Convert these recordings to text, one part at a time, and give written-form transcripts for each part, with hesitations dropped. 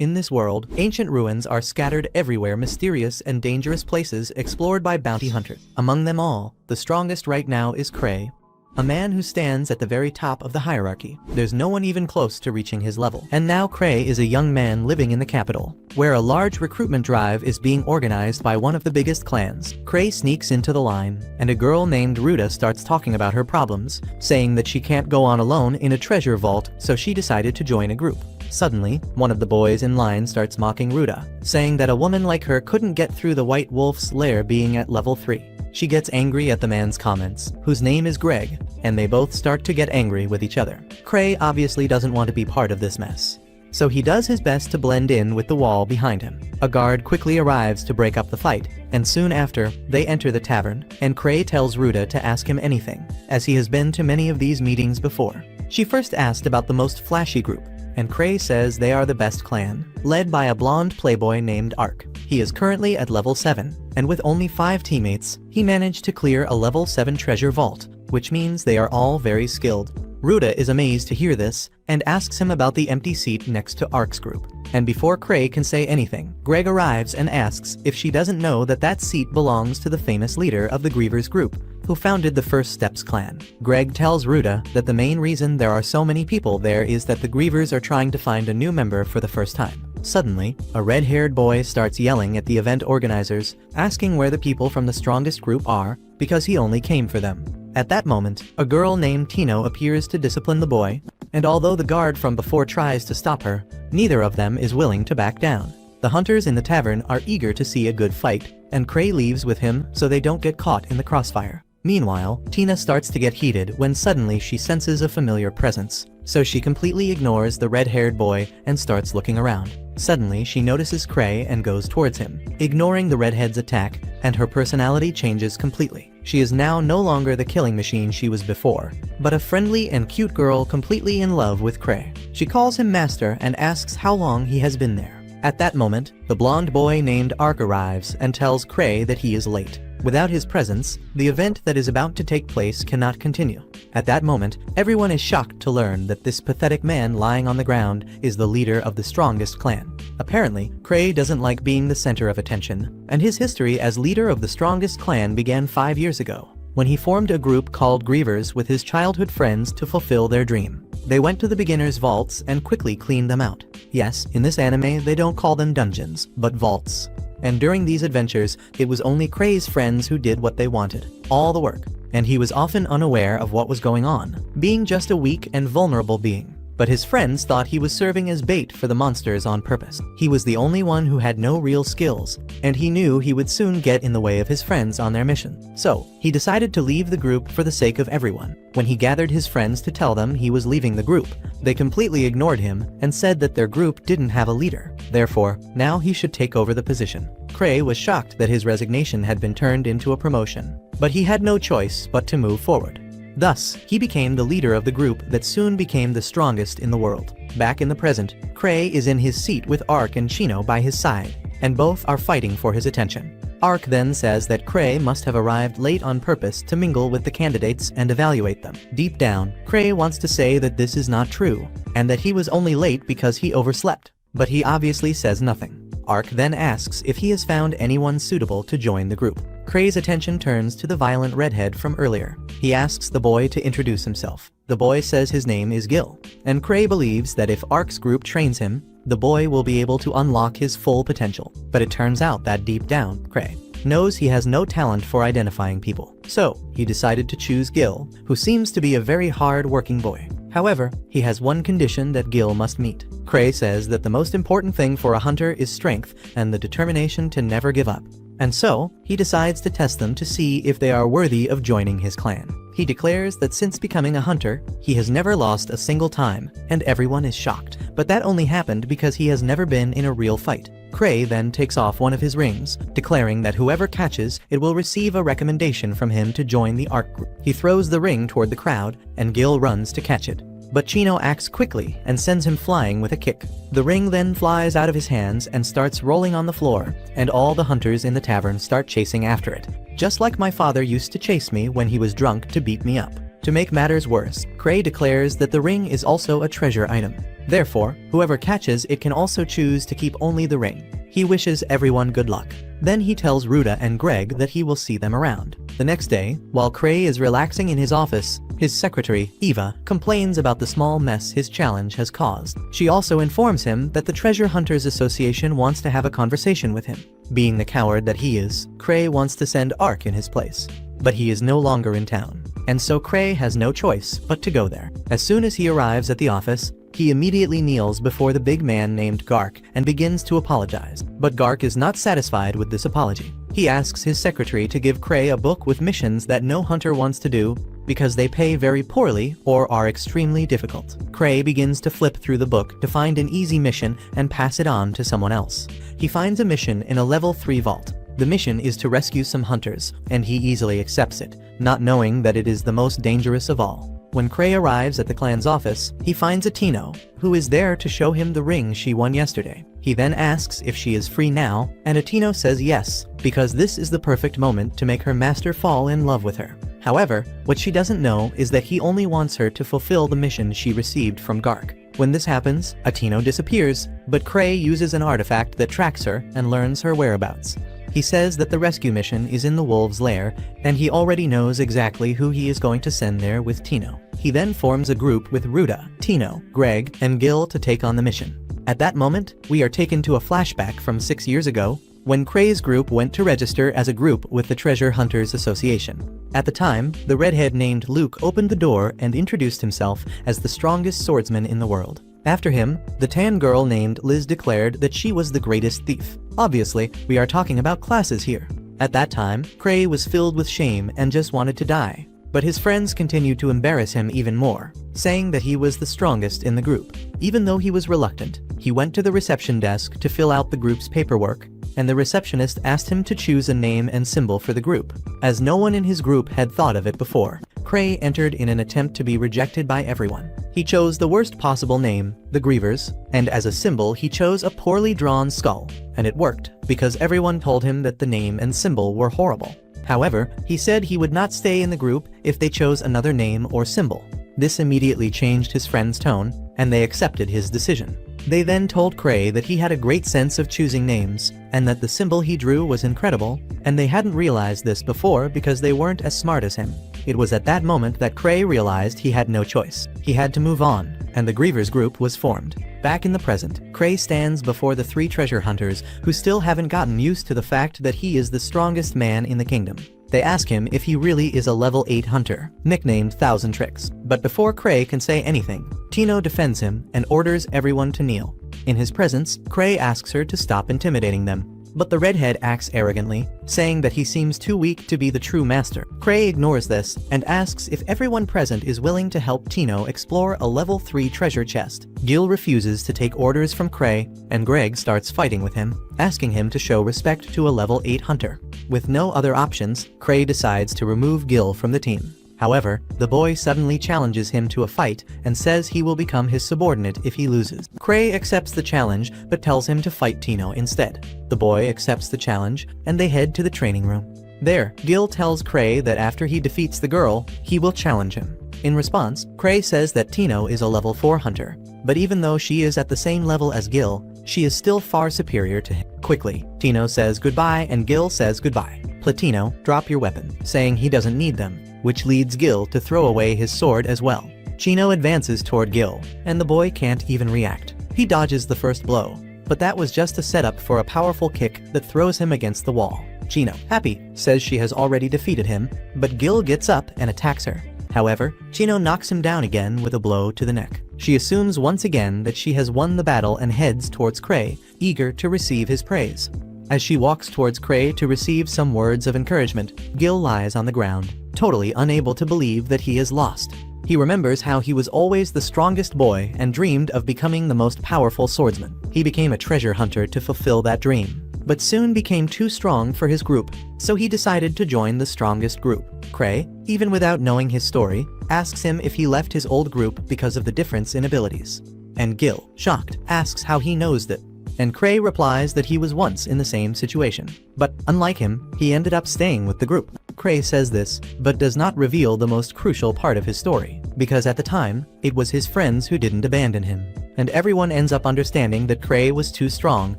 In this world, ancient ruins are scattered everywhere, mysterious and dangerous places explored by bounty hunters. Among them all, the strongest right now is Kray, a man who stands at the very top of the hierarchy. There's no one even close to reaching his level. And now Kray is a young man living in the capital, where a large recruitment drive is being organized by one of the biggest clans. Kray sneaks into the line, and a girl named Ruta starts talking about her problems, saying that she can't go on alone in a treasure vault, so she decided to join a group. Suddenly, one of the boys in line starts mocking Ruta, saying that a woman like her couldn't get through the White Wolf's lair being at level 3. She gets angry at the man's comments, whose name is Greg, and they both start to get angry with each other. Kray obviously doesn't want to be part of this mess, so he does his best to blend in with the wall behind him. A guard quickly arrives to break up the fight, and soon after, they enter the tavern, and Kray tells Ruta to ask him anything, as he has been to many of these meetings before. She first asked about the most flashy group, and Kray says they are the best clan, led by a blonde playboy named Ark. He is currently at level 7, and with only 5 teammates, he managed to clear a level 7 treasure vault, which means they are all very skilled. Ruta is amazed to hear this, and asks him about the empty seat next to Ark's group. And before Kray can say anything, Greg arrives and asks if she doesn't know that that seat belongs to the famous leader of the Grievers group, who founded the First Steps clan. Greg tells Ruta that the main reason there are so many people there is that the Grievers are trying to find a new member for the first time. Suddenly, a red-haired boy starts yelling at the event organizers, asking where the people from the strongest group are, because he only came for them. At that moment, a girl named Tino appears to discipline the boy, and although the guard from before tries to stop her, neither of them is willing to back down. The hunters in the tavern are eager to see a good fight, and Kray leaves with him so they don't get caught in the crossfire. Meanwhile, Tina starts to get heated when suddenly she senses a familiar presence, so she completely ignores the red-haired boy and starts looking around. Suddenly, she notices Kray and goes towards him, ignoring the redhead's attack, and her personality changes completely. She is now no longer the killing machine she was before, but a friendly and cute girl completely in love with Kray. She calls him master and asks how long he has been there. At that moment, the blonde boy named Ark arrives and tells Kray that he is late. Without his presence, the event that is about to take place cannot continue. At that moment, everyone is shocked to learn that this pathetic man lying on the ground is the leader of the strongest clan. Apparently, Kray doesn't like being the center of attention, and his history as leader of the strongest clan began 5 years ago, when he formed a group called Grievers with his childhood friends to fulfill their dream. They went to the beginners' vaults and quickly cleaned them out. Yes, in this anime, they don't call them dungeons, but vaults. And during these adventures, it was only Kray's friends who did what they wanted, all the work, and he was often unaware of what was going on, being just a weak and vulnerable being. But his friends thought he was serving as bait for the monsters on purpose. He was the only one who had no real skills, and he knew he would soon get in the way of his friends on their mission. So, he decided to leave the group for the sake of everyone. When he gathered his friends to tell them he was leaving the group, they completely ignored him and said that their group didn't have a leader. Therefore, now he should take over the position. Kray was shocked that his resignation had been turned into a promotion, but he had no choice but to move forward. Thus, he became the leader of the group that soon became the strongest in the world. Back in the present, Kray is in his seat with Ark and Chino by his side, and both are fighting for his attention. Ark then says that Kray must have arrived late on purpose to mingle with the candidates and evaluate them. Deep down, Kray wants to say that this is not true, and that he was only late because he overslept, but he obviously says nothing. Ark then asks if he has found anyone suitable to join the group. Kray's attention turns to the violent redhead from earlier. He asks the boy to introduce himself. The boy says his name is Gil, and Kray believes that if Ark's group trains him, the boy will be able to unlock his full potential. But it turns out that deep down, Kray knows he has no talent for identifying people. So, he decided to choose Gil, who seems to be a very hard-working boy. However, he has one condition that Gil must meet. Kray says that the most important thing for a hunter is strength and the determination to never give up. And so, he decides to test them to see if they are worthy of joining his clan. He declares that since becoming a hunter, he has never lost a single time, and everyone is shocked. But that only happened because he has never been in a real fight. Kray then takes off one of his rings, declaring that whoever catches it will receive a recommendation from him to join the Ark group. He throws the ring toward the crowd, and Gil runs to catch it. But Chino acts quickly and sends him flying with a kick. The ring then flies out of his hands and starts rolling on the floor, and all the hunters in the tavern start chasing after it. Just like my father used to chase me when he was drunk to beat me up. To make matters worse, Kray declares that the ring is also a treasure item. Therefore, whoever catches it can also choose to keep only the ring. He wishes everyone good luck. Then he tells Ruta and Greg that he will see them around. The next day, while Kray is relaxing in his office, his secretary, Eva, complains about the small mess his challenge has caused. She also informs him that the Treasure Hunters Association wants to have a conversation with him. Being the coward that he is, Kray wants to send Ark in his place. But he is no longer in town, and so Kray has no choice but to go there. As soon as he arrives at the office, he immediately kneels before the big man named Gark and begins to apologize. But Gark is not satisfied with this apology. He asks his secretary to give Kray a book with missions that no hunter wants to do because they pay very poorly or are extremely difficult. Kray begins to flip through the book to find an easy mission and pass it on to someone else. He finds a mission in a level 3 vault. The mission is to rescue some hunters, and he easily accepts it, not knowing that it is the most dangerous of all. When Kray arrives at the clan's office, he finds Atino, who is there to show him the ring she won yesterday. He then asks if she is free now, and Atino says yes, because this is the perfect moment to make her master fall in love with her. However, what she doesn't know is that he only wants her to fulfill the mission she received from Gark. When this happens, Atino disappears, but Kray uses an artifact that tracks her and learns her whereabouts. He says that the rescue mission is in the wolves' lair, and he already knows exactly who he is going to send there with Tino. He then forms a group with Ruta, Tino, Greg, and Gil to take on the mission. At that moment, we are taken to a flashback from 6 years ago, when Kray's group went to register as a group with the Treasure Hunters Association. At the time, the redhead named Luke opened the door and introduced himself as the strongest swordsman in the world. After him, the tan girl named Liz declared that she was the greatest thief. Obviously, we are talking about classes here. At that time, Kray was filled with shame and just wanted to die. But his friends continued to embarrass him even more, saying that he was the strongest in the group. Even though he was reluctant, he went to the reception desk to fill out the group's paperwork, and the receptionist asked him to choose a name and symbol for the group. As no one in his group had thought of it before, Kray entered in an attempt to be rejected by everyone. He chose the worst possible name, the Grievers, and as a symbol he chose a poorly drawn skull. And it worked, because everyone told him that the name and symbol were horrible. However, he said he would not stay in the group if they chose another name or symbol. This immediately changed his friends' tone, and they accepted his decision. They then told Kray that he had a great sense of choosing names, and that the symbol he drew was incredible, and they hadn't realized this before because they weren't as smart as him. It was at that moment that Kray realized he had no choice. He had to move on, and the Grievers group was formed. Back in the present, Kray stands before the 3 treasure hunters who still haven't gotten used to the fact that he is the strongest man in the kingdom. They ask him if he really is a level 8 hunter, nicknamed Thousand Tricks. But before Kray can say anything, Tino defends him and orders everyone to kneel. In his presence, Kray asks her to stop intimidating them. But the redhead acts arrogantly, saying that he seems too weak to be the true master. Kray ignores this and asks if everyone present is willing to help Tino explore a level 3 treasure chest. Gil refuses to take orders from Kray, and Greg starts fighting with him, asking him to show respect to a level 8 hunter. With no other options, Kray decides to remove Gil from the team. However, the boy suddenly challenges him to a fight and says he will become his subordinate if he loses. Kray accepts the challenge but tells him to fight Tino instead. The boy accepts the challenge and they head to the training room. There, Gil tells Kray that after he defeats the girl, he will challenge him. In response, Kray says that Tino is a level 4 hunter, but even though she is at the same level as Gil, she is still far superior to him. Quickly, Tino says goodbye and Gil says goodbye. Platino, drop your weapon, saying he doesn't need them, which leads Gil to throw away his sword as well. Chino advances toward Gil, and the boy can't even react. He dodges the first blow, but that was just a setup for a powerful kick that throws him against the wall. Chino, happy, says she has already defeated him, but Gil gets up and attacks her. However, Chino knocks him down again with a blow to the neck. She assumes once again that she has won the battle and heads towards Kray, eager to receive his praise. As she walks towards Kray to receive some words of encouragement, Gil lies on the ground, totally unable to believe that he is lost. He remembers how he was always the strongest boy and dreamed of becoming the most powerful swordsman. He became a treasure hunter to fulfill that dream, but soon became too strong for his group, so he decided to join the strongest group. Kray, even without knowing his story, asks him if he left his old group because of the difference in abilities. And Gil, shocked, asks how he knows that. And Kray replies that he was once in the same situation. But unlike him, he ended up staying with the group. Kray says this, but does not reveal the most crucial part of his story, because at the time, it was his friends who didn't abandon him. And everyone ends up understanding that Kray was too strong,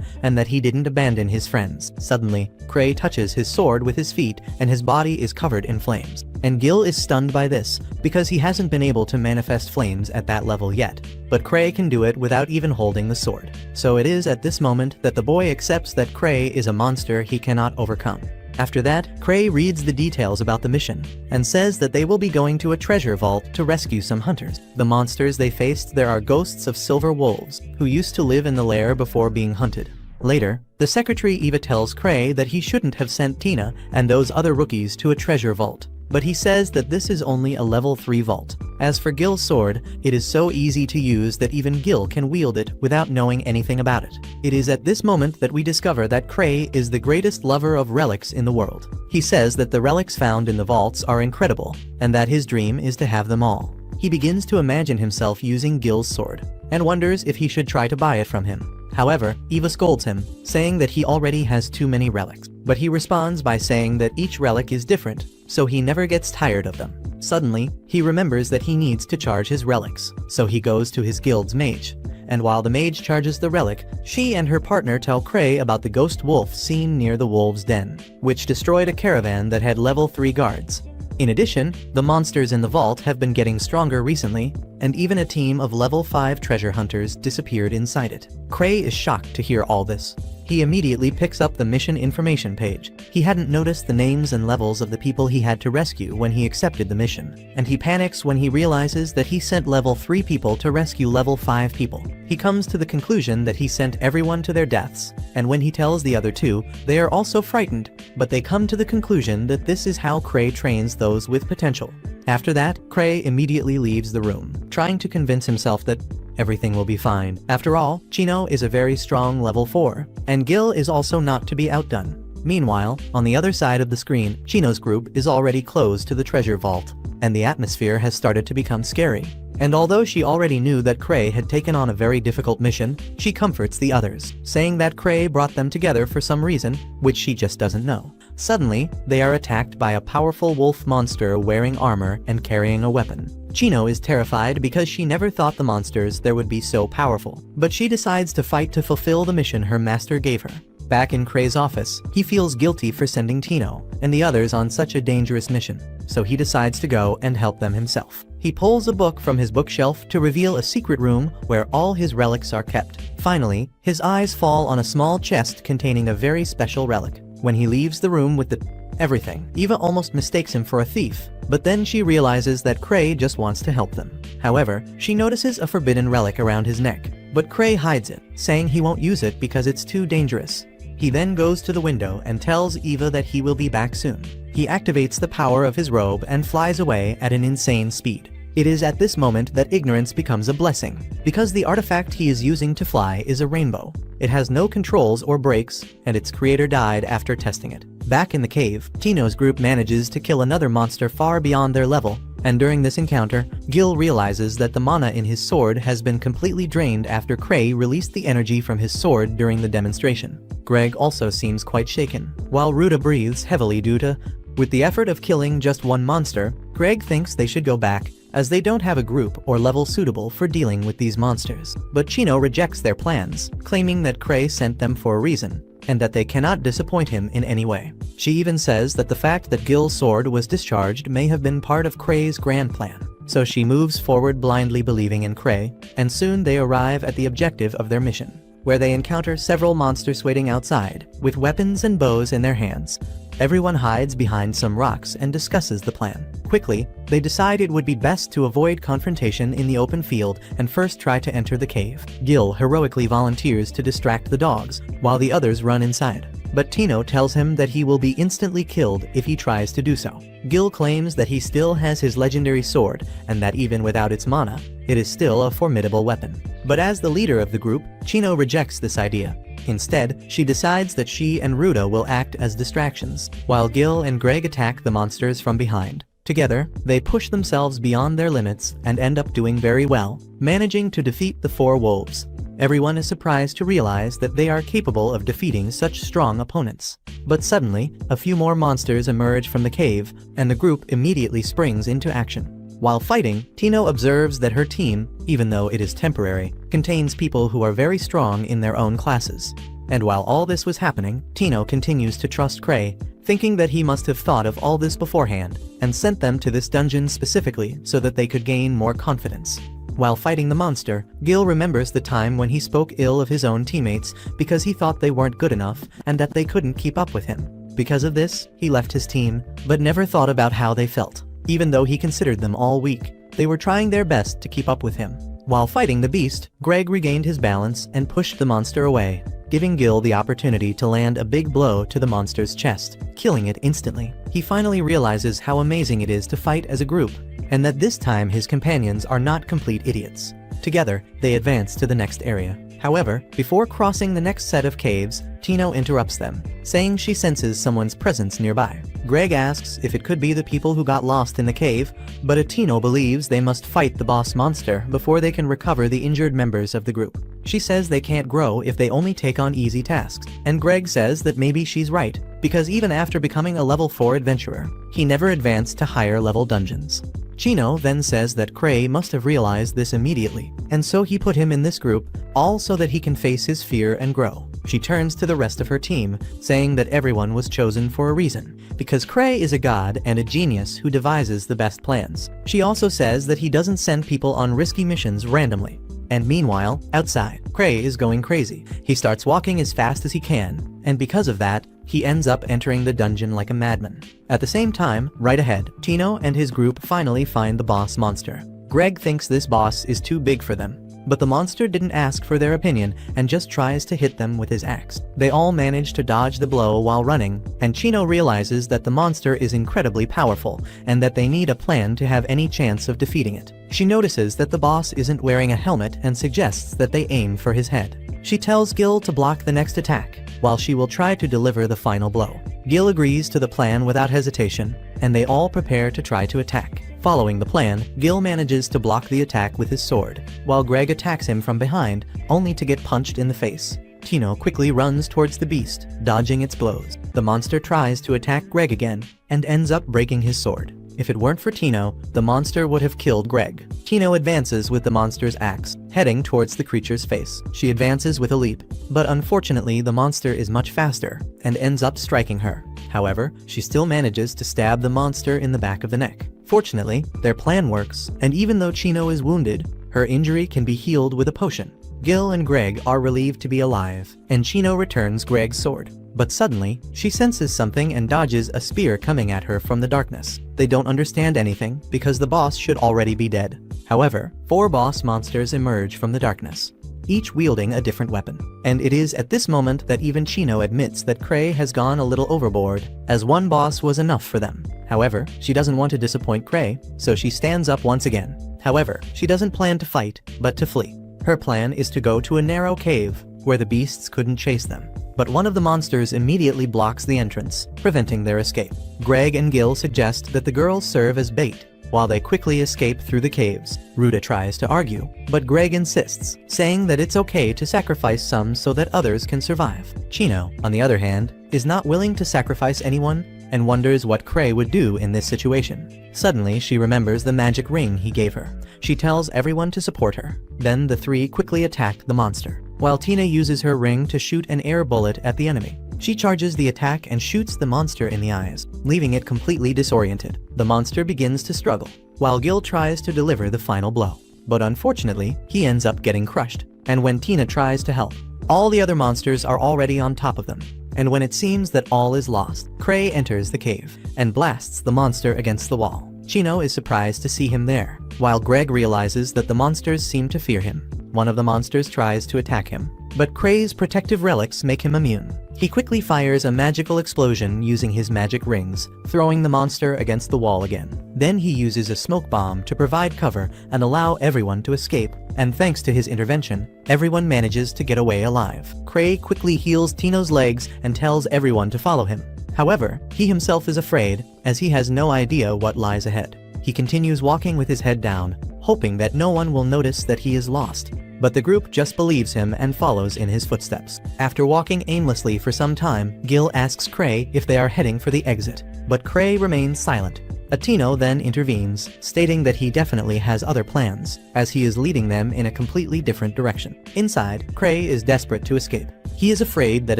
and that he didn't abandon his friends. Suddenly, Kray touches his sword with his feet, and his body is covered in flames. And Gil is stunned by this, because he hasn't been able to manifest flames at that level yet. But Kray can do it without even holding the sword. So it is at this moment that the boy accepts that Kray is a monster he cannot overcome. After that, Kray reads the details about the mission, and says that they will be going to a treasure vault to rescue some hunters. The monsters they faced there are ghosts of silver wolves, who used to live in the lair before being hunted. Later, the secretary Eva tells Kray that he shouldn't have sent Tina and those other rookies to a treasure vault. But he says that this is only a level 3 vault. As for Gil's sword, it is so easy to use that even Gil can wield it without knowing anything about it. It is at this moment that we discover that Kray is the greatest lover of relics in the world. He says that the relics found in the vaults are incredible, and that his dream is to have them all. He begins to imagine himself using Gil's sword, and wonders if he should try to buy it from him. However, Eva scolds him, saying that he already has too many relics. But he responds by saying that each relic is different, so he never gets tired of them. Suddenly, he remembers that he needs to charge his relics, so he goes to his guild's mage. And while the mage charges the relic, she and her partner tell Kray about the ghost wolf seen near the wolves' den, which destroyed a caravan that had level 3 guards. In addition, the monsters in the vault have been getting stronger recently, and even a team of level 5 treasure hunters disappeared inside it. Kray is shocked to hear all this. He immediately picks up the mission information page. He hadn't noticed the names and levels of the people he had to rescue when he accepted the mission, and he panics when he realizes that he sent level 3 people to rescue level 5 people. He comes to the conclusion that he sent everyone to their deaths, and when he tells the other two, they are also frightened, but they come to the conclusion that this is how Kray trains those with potential. After that, Kray immediately leaves the room, trying to convince himself that everything will be fine. After all, Chino is a very strong level 4, and Gil is also not to be outdone. Meanwhile, on the other side of the screen, Chino's group is already close to the treasure vault, and the atmosphere has started to become scary. And although she already knew that Kray had taken on a very difficult mission, she comforts the others, saying that Kray brought them together for some reason, which she just doesn't know. Suddenly, they are attacked by a powerful wolf monster wearing armor and carrying a weapon. Chino is terrified because she never thought the monsters there would be so powerful, but she decides to fight to fulfill the mission her master gave her. Back in Kray's office, he feels guilty for sending Tino and the others on such a dangerous mission, so he decides to go and help them himself. He pulls a book from his bookshelf to reveal a secret room where all his relics are kept. Finally, his eyes fall on a small chest containing a very special relic. When he leaves the room with everything, Eva almost mistakes him for a thief, but then she realizes that Kray just wants to help them. However, she notices a forbidden relic around his neck, but Kray hides it, saying he won't use it because it's too dangerous. He then goes to the window and tells Eva that he will be back soon. He activates the power of his robe and flies away at an insane speed. It is at this moment that ignorance becomes a blessing, because the artifact he is using to fly is a rainbow. It has no controls or brakes, and its creator died after testing it. Back in the cave, Tino's group manages to kill another monster far beyond their level, and during this encounter, Gil realizes that the mana in his sword has been completely drained after Kray released the energy from his sword during the demonstration. Greg also seems quite shaken, while Ruta breathes heavily due to, with the effort of killing just one monster, Greg thinks they should go back, as they don't have a group or level suitable for dealing with these monsters. But Chino rejects their plans, claiming that Kray sent them for a reason, and that they cannot disappoint him in any way. She even says that the fact that Gil's sword was discharged may have been part of Kray's grand plan. So she moves forward blindly believing in Kray, and soon they arrive at the objective of their mission, where they encounter several monsters waiting outside, with weapons and bows in their hands. Everyone hides behind some rocks and discusses the plan. Quickly, they decide it would be best to avoid confrontation in the open field and first try to enter the cave. Gil heroically volunteers to distract the dogs, while the others run inside. But Tino tells him that he will be instantly killed if he tries to do so. Gil claims that he still has his legendary sword, and that even without its mana, it is still a formidable weapon. But as the leader of the group, Chino rejects this idea. Instead, she decides that she and Ruta will act as distractions, while Gil and Greg attack the monsters from behind. Together, they push themselves beyond their limits and end up doing very well, managing to defeat the 4 wolves. Everyone is surprised to realize that they are capable of defeating such strong opponents. But suddenly, a few more monsters emerge from the cave, and the group immediately springs into action. While fighting, Tino observes that her team, even though it is temporary, contains people who are very strong in their own classes. And while all this was happening, Tino continues to trust Kray, thinking that he must have thought of all this beforehand, and sent them to this dungeon specifically so that they could gain more confidence. While fighting the monster, Gil remembers the time when he spoke ill of his own teammates because he thought they weren't good enough and that they couldn't keep up with him. Because of this, he left his team, but never thought about how they felt. Even though he considered them all weak, they were trying their best to keep up with him. While fighting the beast, Greg regained his balance and pushed the monster away, giving Gil the opportunity to land a big blow to the monster's chest, killing it instantly. He finally realizes how amazing it is to fight as a group, and that this time his companions are not complete idiots. Together, they advance to the next area. However, before crossing the next set of caves, Tino interrupts them, saying she senses someone's presence nearby. Greg asks if it could be the people who got lost in the cave, but Tino believes they must fight the boss monster before they can recover the injured members of the group. She says they can't grow if they only take on easy tasks, and Greg says that maybe she's right, because even after becoming a level 4 adventurer, he never advanced to higher level dungeons. Chino then says that Kray must have realized this immediately, and so he put him in this group, all so that he can face his fear and grow. She turns to the rest of her team, saying that everyone was chosen for a reason, because Kray is a god and a genius who devises the best plans. She also says that he doesn't send people on risky missions randomly. And meanwhile, outside, Kray is going crazy. He starts walking as fast as he can, and because of that, he ends up entering the dungeon like a madman. At the same time, right ahead, Tino and his group finally find the boss monster. Greg thinks this boss is too big for them, but the monster didn't ask for their opinion and just tries to hit them with his axe. They all manage to dodge the blow while running, and Chino realizes that the monster is incredibly powerful and that they need a plan to have any chance of defeating it. She notices that the boss isn't wearing a helmet and suggests that they aim for his head. She tells Gil to block the next attack, while she will try to deliver the final blow. Gil agrees to the plan without hesitation, and they all prepare to try to attack. Following the plan, Gil manages to block the attack with his sword, while Greg attacks him from behind, only to get punched in the face. Tino quickly runs towards the beast, dodging its blows. The monster tries to attack Greg again, and ends up breaking his sword. If it weren't for Tino, the monster would have killed Greg. Tino advances with the monster's axe, heading towards the creature's face. She advances with a leap, but unfortunately the monster is much faster, and ends up striking her. However, she still manages to stab the monster in the back of the neck. Fortunately, their plan works, and even though Chino is wounded, her injury can be healed with a potion. Gil and Greg are relieved to be alive, and Chino returns Greg's sword. But suddenly, she senses something and dodges a spear coming at her from the darkness. They don't understand anything, because the boss should already be dead. However, 4 boss monsters emerge from the darkness, each wielding a different weapon. And it is at this moment that even Chino admits that Kray has gone a little overboard, as one boss was enough for them. However, she doesn't want to disappoint Kray, so she stands up once again. However, she doesn't plan to fight, but to flee. Her plan is to go to a narrow cave, where the beasts couldn't chase them. But one of the monsters immediately blocks the entrance, preventing their escape. Greg and Gil suggest that the girls serve as bait, while they quickly escape through the caves. Ruta tries to argue, but Greg insists, saying that it's okay to sacrifice some so that others can survive. Chino, on the other hand, is not willing to sacrifice anyone, and wonders what Kray would do in this situation. Suddenly, she remembers the magic ring he gave her. She tells everyone to support her. Then the 3 quickly attack the monster, while Tina uses her ring to shoot an air bullet at the enemy. She charges the attack and shoots the monster in the eyes, leaving it completely disoriented. The monster begins to struggle, while Gil tries to deliver the final blow. But unfortunately, he ends up getting crushed, and when Tina tries to help, all the other monsters are already on top of them. And when it seems that all is lost, Kray enters the cave, and blasts the monster against the wall. Chino is surprised to see him there, while Greg realizes that the monsters seem to fear him. One of the monsters tries to attack him, but Kray's protective relics make him immune. He quickly fires a magical explosion using his magic rings, throwing the monster against the wall again. Then he uses a smoke bomb to provide cover and allow everyone to escape, and thanks to his intervention, everyone manages to get away alive. Kray quickly heals Tino's legs and tells everyone to follow him. However, he himself is afraid, as he has no idea what lies ahead. He continues walking with his head down, hoping that no one will notice that he is lost. but the group just believes him and follows in his footsteps. After walking aimlessly for some time, Gil asks Kray if they are heading for the exit, but Kray remains silent. Atino then intervenes, stating that he definitely has other plans, as he is leading them in a completely different direction. Inside, Kray is desperate to escape. He is afraid that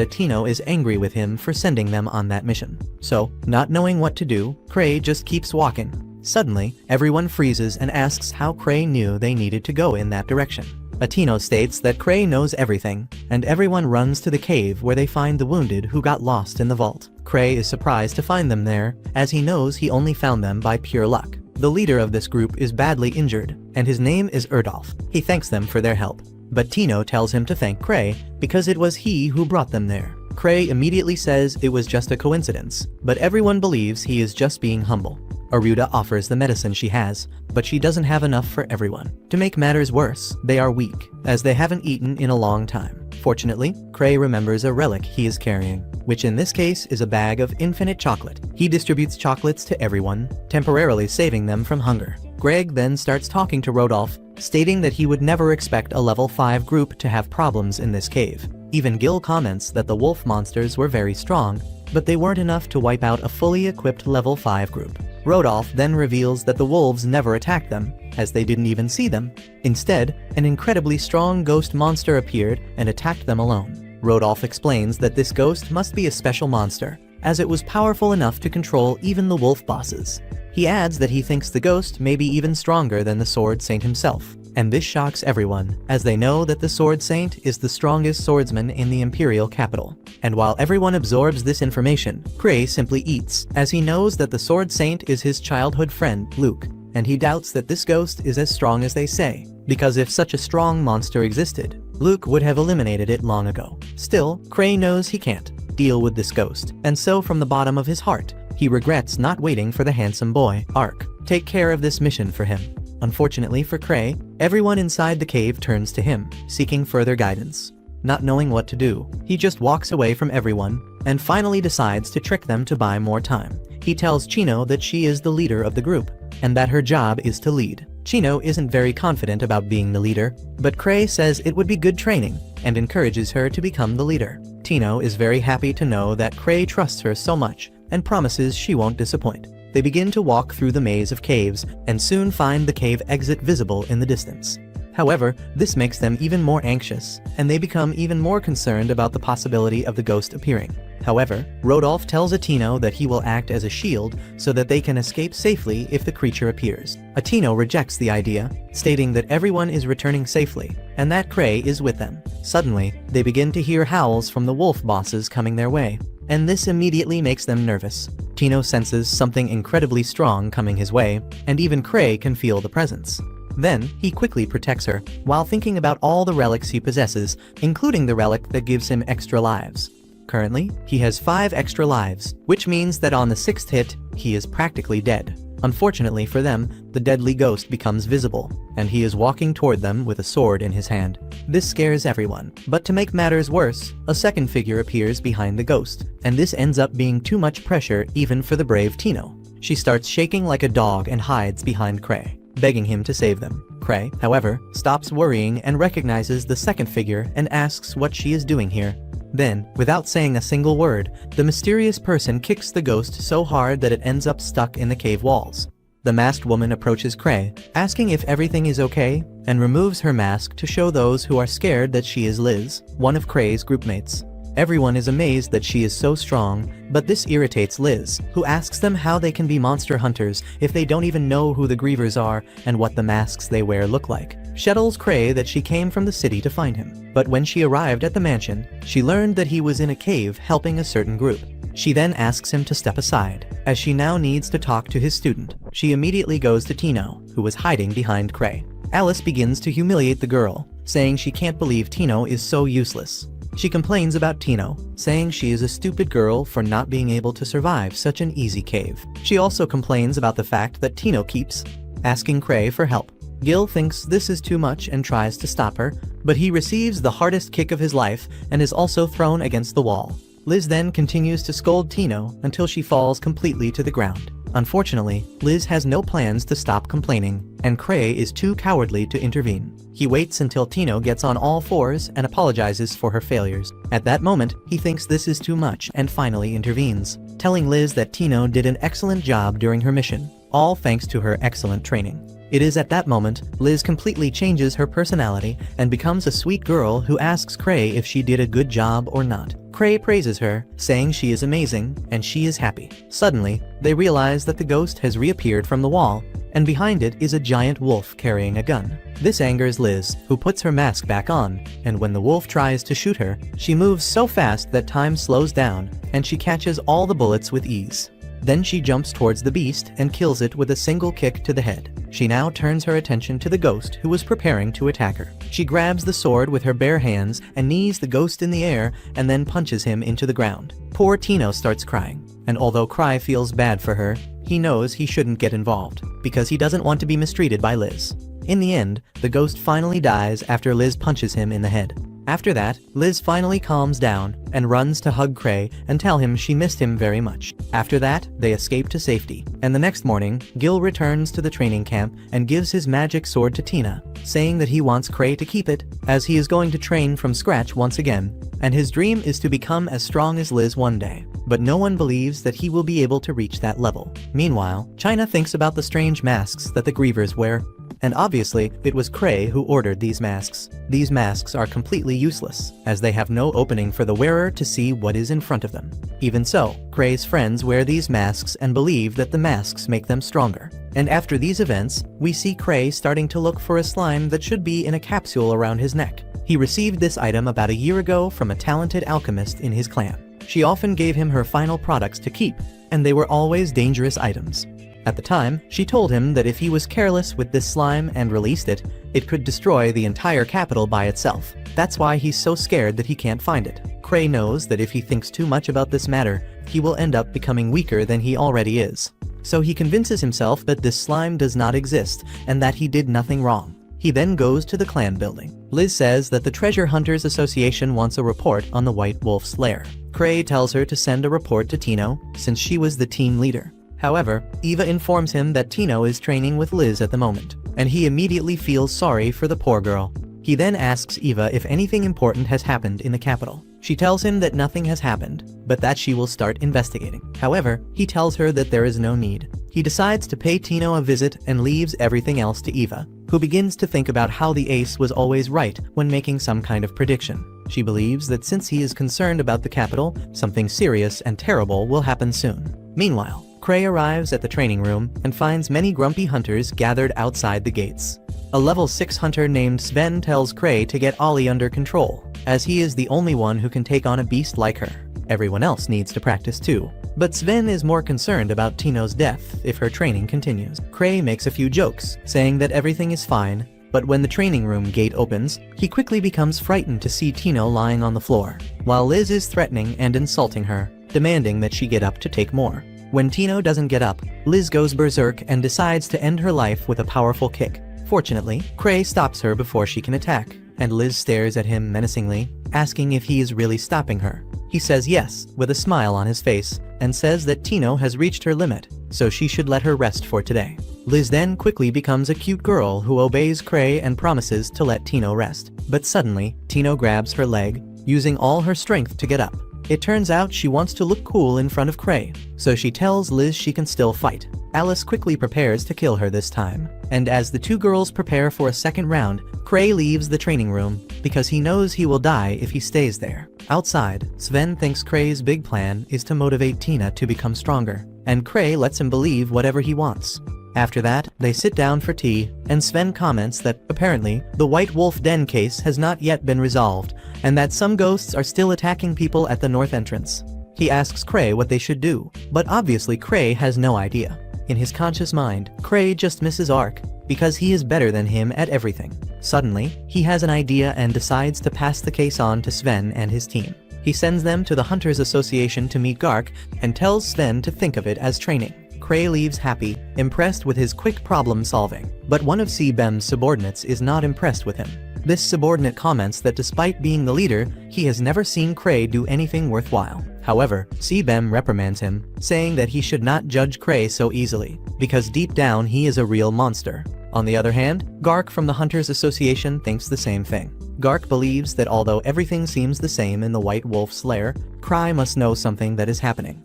Atino is angry with him for sending them on that mission. So, not knowing what to do, Kray just keeps walking. Suddenly, everyone freezes and asks how Kray knew they needed to go in that direction. Atino states that Kray knows everything, and everyone runs to the cave where they find the wounded who got lost in the vault. Kray is surprised to find them there, as he knows he only found them by pure luck. The leader of this group is badly injured, and his name is Erdolf. He thanks them for their help. But Tino tells him to thank Kray, because it was he who brought them there. Kray immediately says it was just a coincidence, but everyone believes he is just being humble. Aruda offers the medicine she has, but she doesn't have enough for everyone. To make matters worse, they are weak, as they haven't eaten in a long time. Fortunately, Kray remembers a relic he is carrying, which in this case is a bag of infinite chocolate. He distributes chocolates to everyone, temporarily saving them from hunger. Greg then starts talking to Rodolph, stating that he would never expect a level 5 group to have problems in this cave. Even Gil comments that the wolf monsters were very strong, but they weren't enough to wipe out a fully equipped level 5 group. Rodolph then reveals that the wolves never attacked them, as they didn't even see them. Instead, an incredibly strong ghost monster appeared and attacked them alone. Rodolph explains that this ghost must be a special monster, as it was powerful enough to control even the wolf bosses. He adds that he thinks the ghost may be even stronger than the Sword Saint himself. And this shocks everyone, as they know that the Sword Saint is the strongest swordsman in the Imperial capital. And while everyone absorbs this information, Kray simply eats, as he knows that the Sword Saint is his childhood friend, Luke, and he doubts that this ghost is as strong as they say, because if such a strong monster existed, Luke would have eliminated it long ago. Still, Kray knows he can't deal with this ghost, and so from the bottom of his heart, he regrets not waiting for the handsome boy, Ark, take care of this mission for him. Unfortunately for Kray, everyone inside the cave turns to him, seeking further guidance. Not knowing what to do, he just walks away from everyone, and finally decides to trick them to buy more time. He tells Chino that she is the leader of the group, and that her job is to lead. Chino isn't very confident about being the leader, but Kray says it would be good training, and encourages her to become the leader. Tino is very happy to know that Kray trusts her so much, and promises she won't disappoint. They begin to walk through the maze of caves, and soon find the cave exit visible in the distance. However, this makes them even more anxious, and they become even more concerned about the possibility of the ghost appearing. However, Rodolph tells Atino that he will act as a shield so that they can escape safely if the creature appears. Atino rejects the idea, stating that everyone is returning safely, and that Kray is with them. Suddenly, they begin to hear howls from the wolf bosses coming their way, and this immediately makes them nervous. Tino senses something incredibly strong coming his way, and even Kray can feel the presence. Then, he quickly protects her, while thinking about all the relics he possesses, including the relic that gives him extra lives. Currently, he has 5 extra lives, which means that on the 6th hit, he is practically dead. Unfortunately for them, the deadly ghost becomes visible, and he is walking toward them with a sword in his hand. This scares everyone, but to make matters worse, a second figure appears behind the ghost, and this ends up being too much pressure even for the brave Tino. She starts shaking like a dog and hides behind Kray, begging him to save them. Kray, however, stops worrying and recognizes the second figure and asks what she is doing here. Then, without saying a single word, the mysterious person kicks the ghost so hard that it ends up stuck in the cave walls. The masked woman approaches Kray, asking if everything is okay, and removes her mask to show those who are scared that she is Liz, one of Kray's groupmates. Everyone is amazed that she is so strong, but this irritates Liz, who asks them how they can be monster hunters if they don't even know who the grievers are and what the masks they wear look like. She tells Kray that she came from the city to find him, but when she arrived at the mansion, she learned that he was in a cave helping a certain group. She then asks him to step aside, as she now needs to talk to his student. She immediately goes to Tino, who was hiding behind Kray. Alice begins to humiliate the girl, saying she can't believe Tino is so useless. She complains about Tino, saying she is a stupid girl for not being able to survive such an easy cave. She also complains about the fact that Tino keeps asking Kray for help. Gil thinks this is too much and tries to stop her, but he receives the hardest kick of his life and is also thrown against the wall. Liz then continues to scold Tino until she falls completely to the ground. Unfortunately, Liz has no plans to stop complaining, and Kray is too cowardly to intervene. He waits until Tino gets on all fours and apologizes for her failures. At that moment, he thinks this is too much and finally intervenes, telling Liz that Tino did an excellent job during her mission, all thanks to her excellent training. It is at that moment, Liz completely changes her personality and becomes a sweet girl who asks Kray if she did a good job or not. Kray praises her, saying she is amazing, and she is happy. Suddenly, they realize that the ghost has reappeared from the wall, and behind it is a giant wolf carrying a gun. This angers Liz, who puts her mask back on, and when the wolf tries to shoot her, she moves so fast that time slows down, and she catches all the bullets with ease. Then she jumps towards the beast and kills it with a single kick to the head. She now turns her attention to the ghost who was preparing to attack her. She grabs the sword with her bare hands and knees the ghost in the air and then punches him into the ground. Poor Tino starts crying, and although Kray feels bad for her, he knows he shouldn't get involved, because he doesn't want to be mistreated by Liz. In the end, the ghost finally dies after Liz punches him in the head. After that, Liz finally calms down and runs to hug Kray and tell him she missed him very much. After that, they escape to safety, and the next morning, Gil returns to the training camp and gives his magic sword to Tina, saying that he wants Kray to keep it, as he is going to train from scratch once again, and his dream is to become as strong as Liz one day. But no one believes that he will be able to reach that level. Meanwhile, China thinks about the strange masks that the grievers wear. And obviously, it was Kray who ordered these masks. These masks are completely useless, as they have no opening for the wearer to see what is in front of them. Even so, Kray's friends wear these masks and believe that the masks make them stronger. And after these events, we see Kray starting to look for a slime that should be in a capsule around his neck. He received this item about a year ago from a talented alchemist in his clan. She often gave him her final products to keep, and they were always dangerous items. At the time, she told him that if he was careless with this slime and released it, it could destroy the entire capital by itself. That's why he's so scared that he can't find it. Kray knows that if he thinks too much about this matter, he will end up becoming weaker than he already is. So he convinces himself that this slime does not exist and that he did nothing wrong. He then goes to the clan building. Liz says that the Treasure Hunters Association wants a report on the White Wolf's lair. Kray tells her to send a report to Tino, since she was the team leader. However, Eva informs him that Tino is training with Liz at the moment, and he immediately feels sorry for the poor girl. He then asks Eva if anything important has happened in the capital. She tells him that nothing has happened, but that she will start investigating. However, he tells her that there is no need. He decides to pay Tino a visit and leaves everything else to Eva, who begins to think about how the ace was always right when making some kind of prediction. She believes that since he is concerned about the capital, something serious and terrible will happen soon. Meanwhile, Kray arrives at the training room and finds many grumpy hunters gathered outside the gates. A level 6 hunter named Sven tells Kray to get Ollie under control, as he is the only one who can take on a beast like her. Everyone else needs to practice too. But Sven is more concerned about Tino's death if her training continues. Kray makes a few jokes, saying that everything is fine, but when the training room gate opens, he quickly becomes frightened to see Tino lying on the floor, while Liz is threatening and insulting her, demanding that she get up to take more. When Tino doesn't get up, Liz goes berserk and decides to end her life with a powerful kick. Fortunately, Kray stops her before she can attack, and Liz stares at him menacingly, asking if he is really stopping her. He says yes, with a smile on his face, and says that Tino has reached her limit, so she should let her rest for today. Liz then quickly becomes a cute girl who obeys Kray and promises to let Tino rest. But suddenly, Tino grabs her leg, using all her strength to get up. It turns out she wants to look cool in front of Kray, so she tells Liz she can still fight. Alice quickly prepares to kill her this time, and as the two girls prepare for a second round, Kray leaves the training room because he knows he will die if he stays there. Outside, Sven thinks Kray's big plan is to motivate Tina to become stronger, and Kray lets him believe whatever he wants. After that, they sit down for tea, and Sven comments that, apparently, the White Wolf Den case has not yet been resolved, and that some ghosts are still attacking people at the north entrance. He asks Kray what they should do, but obviously Kray has no idea. In his conscious mind, Kray just misses Ark, because he is better than him at everything. Suddenly, he has an idea and decides to pass the case on to Sven and his team. He sends them to the Hunters Association to meet Gark, and tells Sven to think of it as training. Kray leaves happy, impressed with his quick problem solving, but one of C-Bem's subordinates is not impressed with him. This subordinate comments that despite being the leader, he has never seen Kray do anything worthwhile. However, Sebem reprimands him, saying that he should not judge Kray so easily, because deep down he is a real monster. On the other hand, Gark from the Hunters Association thinks the same thing. Gark believes that although everything seems the same in the White Wolf's lair, Kray must know something that is happening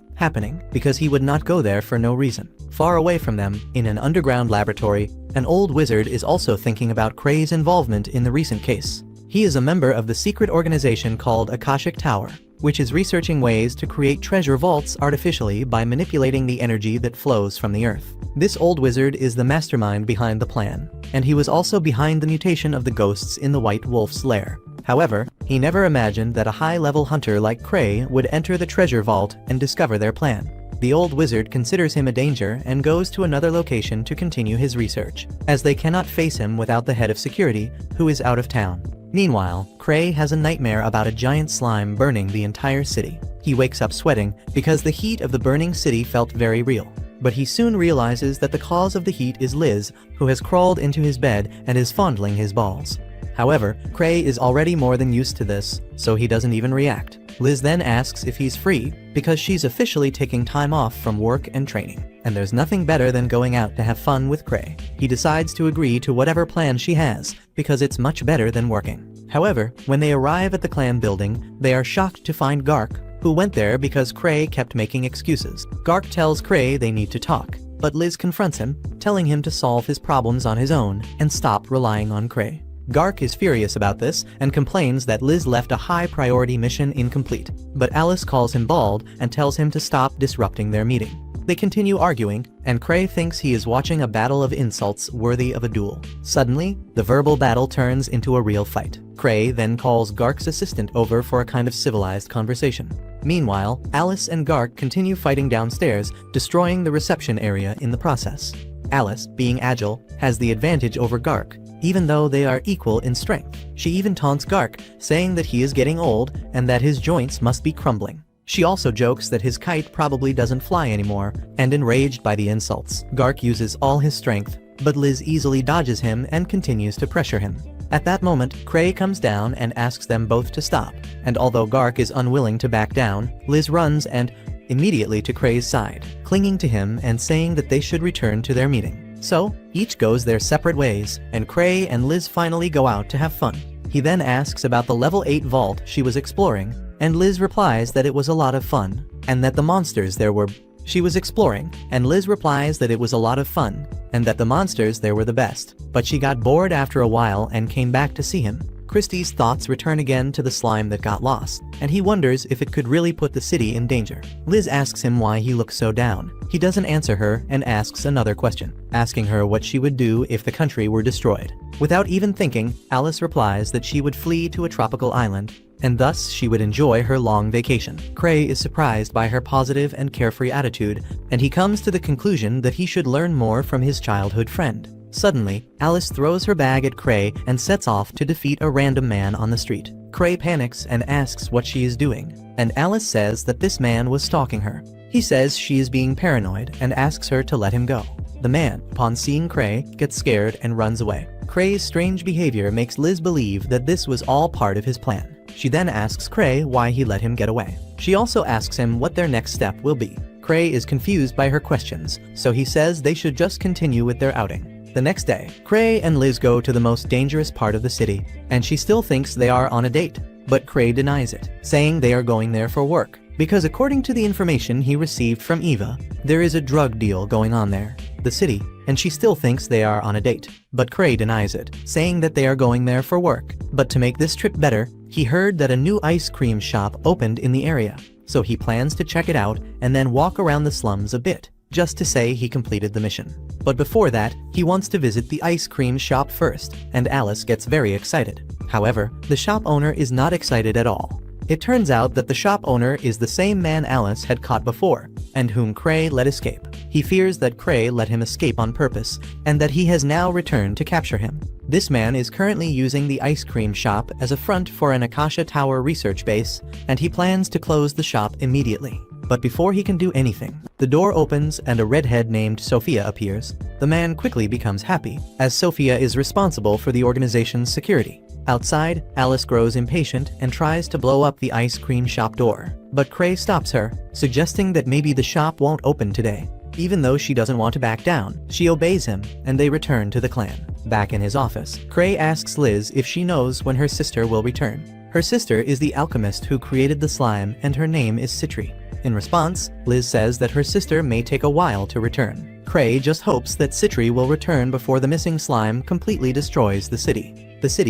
because he would not go there for no reason. Far away from them, in an underground laboratory, an old wizard is also thinking about Kray's involvement in the recent case. He is a member of the secret organization called Akashic Tower, which is researching ways to create treasure vaults artificially by manipulating the energy that flows from the earth. This old wizard is the mastermind behind the plan, and he was also behind the mutation of the ghosts in the White Wolf's lair. However, he never imagined that a high-level hunter like Kray would enter the treasure vault and discover their plan. The old wizard considers him a danger and goes to another location to continue his research, as they cannot face him without the head of security, who is out of town. Meanwhile, Kray has a nightmare about a giant slime burning the entire city. He wakes up sweating because the heat of the burning city felt very real. But he soon realizes that the cause of the heat is Liz, who has crawled into his bed and is fondling his balls. However, Kray is already more than used to this, so he doesn't even react. Liz then asks if he's free, because she's officially taking time off from work and training, and there's nothing better than going out to have fun with Kray. He decides to agree to whatever plan she has, because it's much better than working. However, when they arrive at the clan building, they are shocked to find Gark, who went there because Kray kept making excuses. Gark tells Kray they need to talk, but Liz confronts him, telling him to solve his problems on his own and stop relying on Kray. Gark is furious about this and complains that Liz left a high-priority mission incomplete, but Alice calls him bald and tells him to stop disrupting their meeting. They continue arguing, and Kray thinks he is watching a battle of insults worthy of a duel. Suddenly, the verbal battle turns into a real fight. Kray then calls Gark's assistant over for a kind of civilized conversation. Meanwhile, Alice and Gark continue fighting downstairs, destroying the reception area in the process. Alice, being agile, has the advantage over Gark, even though they are equal in strength. She even taunts Gark, saying that he is getting old and that his joints must be crumbling. She also jokes that his kite probably doesn't fly anymore, and enraged by the insults, Gark uses all his strength, but Liz easily dodges him and continues to pressure him. At that moment, Kray comes down and asks them both to stop, and although Gark is unwilling to back down, Liz runs and immediately to Kray's side, clinging to him and saying that they should return to their meeting. So, each goes their separate ways, and Kray and Liz finally go out to have fun. He then asks about the level 8 vault she was exploring, and Liz replies that it was a lot of fun, and that the monsters there were she was exploring, and Liz replies that it was a lot of fun, and that the monsters there were the best, but she got bored after a while and came back to see him. Christie's thoughts return again to the slime that got lost, and he wonders if it could really put the city in danger. Liz asks him why he looks so down. He doesn't answer her and asks another question, asking her what she would do if the country were destroyed. Without even thinking, Alice replies that she would flee to a tropical island, and thus she would enjoy her long vacation. Kray is surprised by her positive and carefree attitude, and he comes to the conclusion that he should learn more from his childhood friend. Suddenly, Alice throws her bag at Kray and sets off to defeat a random man on the street. Kray panics and asks what she is doing, and Alice says that this man was stalking her. He says she is being paranoid and asks her to let him go. The man, upon seeing Kray, gets scared and runs away. Kray's strange behavior makes Liz believe that this was all part of his plan. She then asks Kray why he let him get away. She also asks him what their next step will be. Kray is confused by her questions, so he says they should just continue with their outing. The next day, Kray and Liz go to the most dangerous part of the city, and she still thinks they are on a date, but Kray denies it, saying they are going there for work, because according to the information he received from Eva, there is a drug deal going on there, the city, and she still thinks they are on a date, but Kray denies it, saying that they are going there for work. But to make this trip better, he heard that a new ice cream shop opened in the area, so he plans to check it out and then walk around the slums a bit, just to say he completed the mission. But before that, he wants to visit the ice cream shop first, and Alice gets very excited. However, the shop owner is not excited at all. It turns out that the shop owner is the same man Alice had caught before, and whom Kray let escape. He fears that Kray let him escape on purpose, and that he has now returned to capture him. This man is currently using the ice cream shop as a front for an Akasha Tower research base, and he plans to close the shop immediately. But before he can do anything, the door opens and a redhead named Sophia appears. The man quickly becomes happy, as Sophia is responsible for the organization's security. Outside, Alice grows impatient and tries to blow up the ice cream shop door. But Kray stops her, suggesting that maybe the shop won't open today. Even though she doesn't want to back down, she obeys him, and they return to the clan. Back in his office, Kray asks Liz if she knows when her sister will return. Her sister is the alchemist who created the slime, and her name is Citri. In response, Liz says that her sister may take a while to return. Kray just hopes that Citri will return before the missing slime completely destroys the city.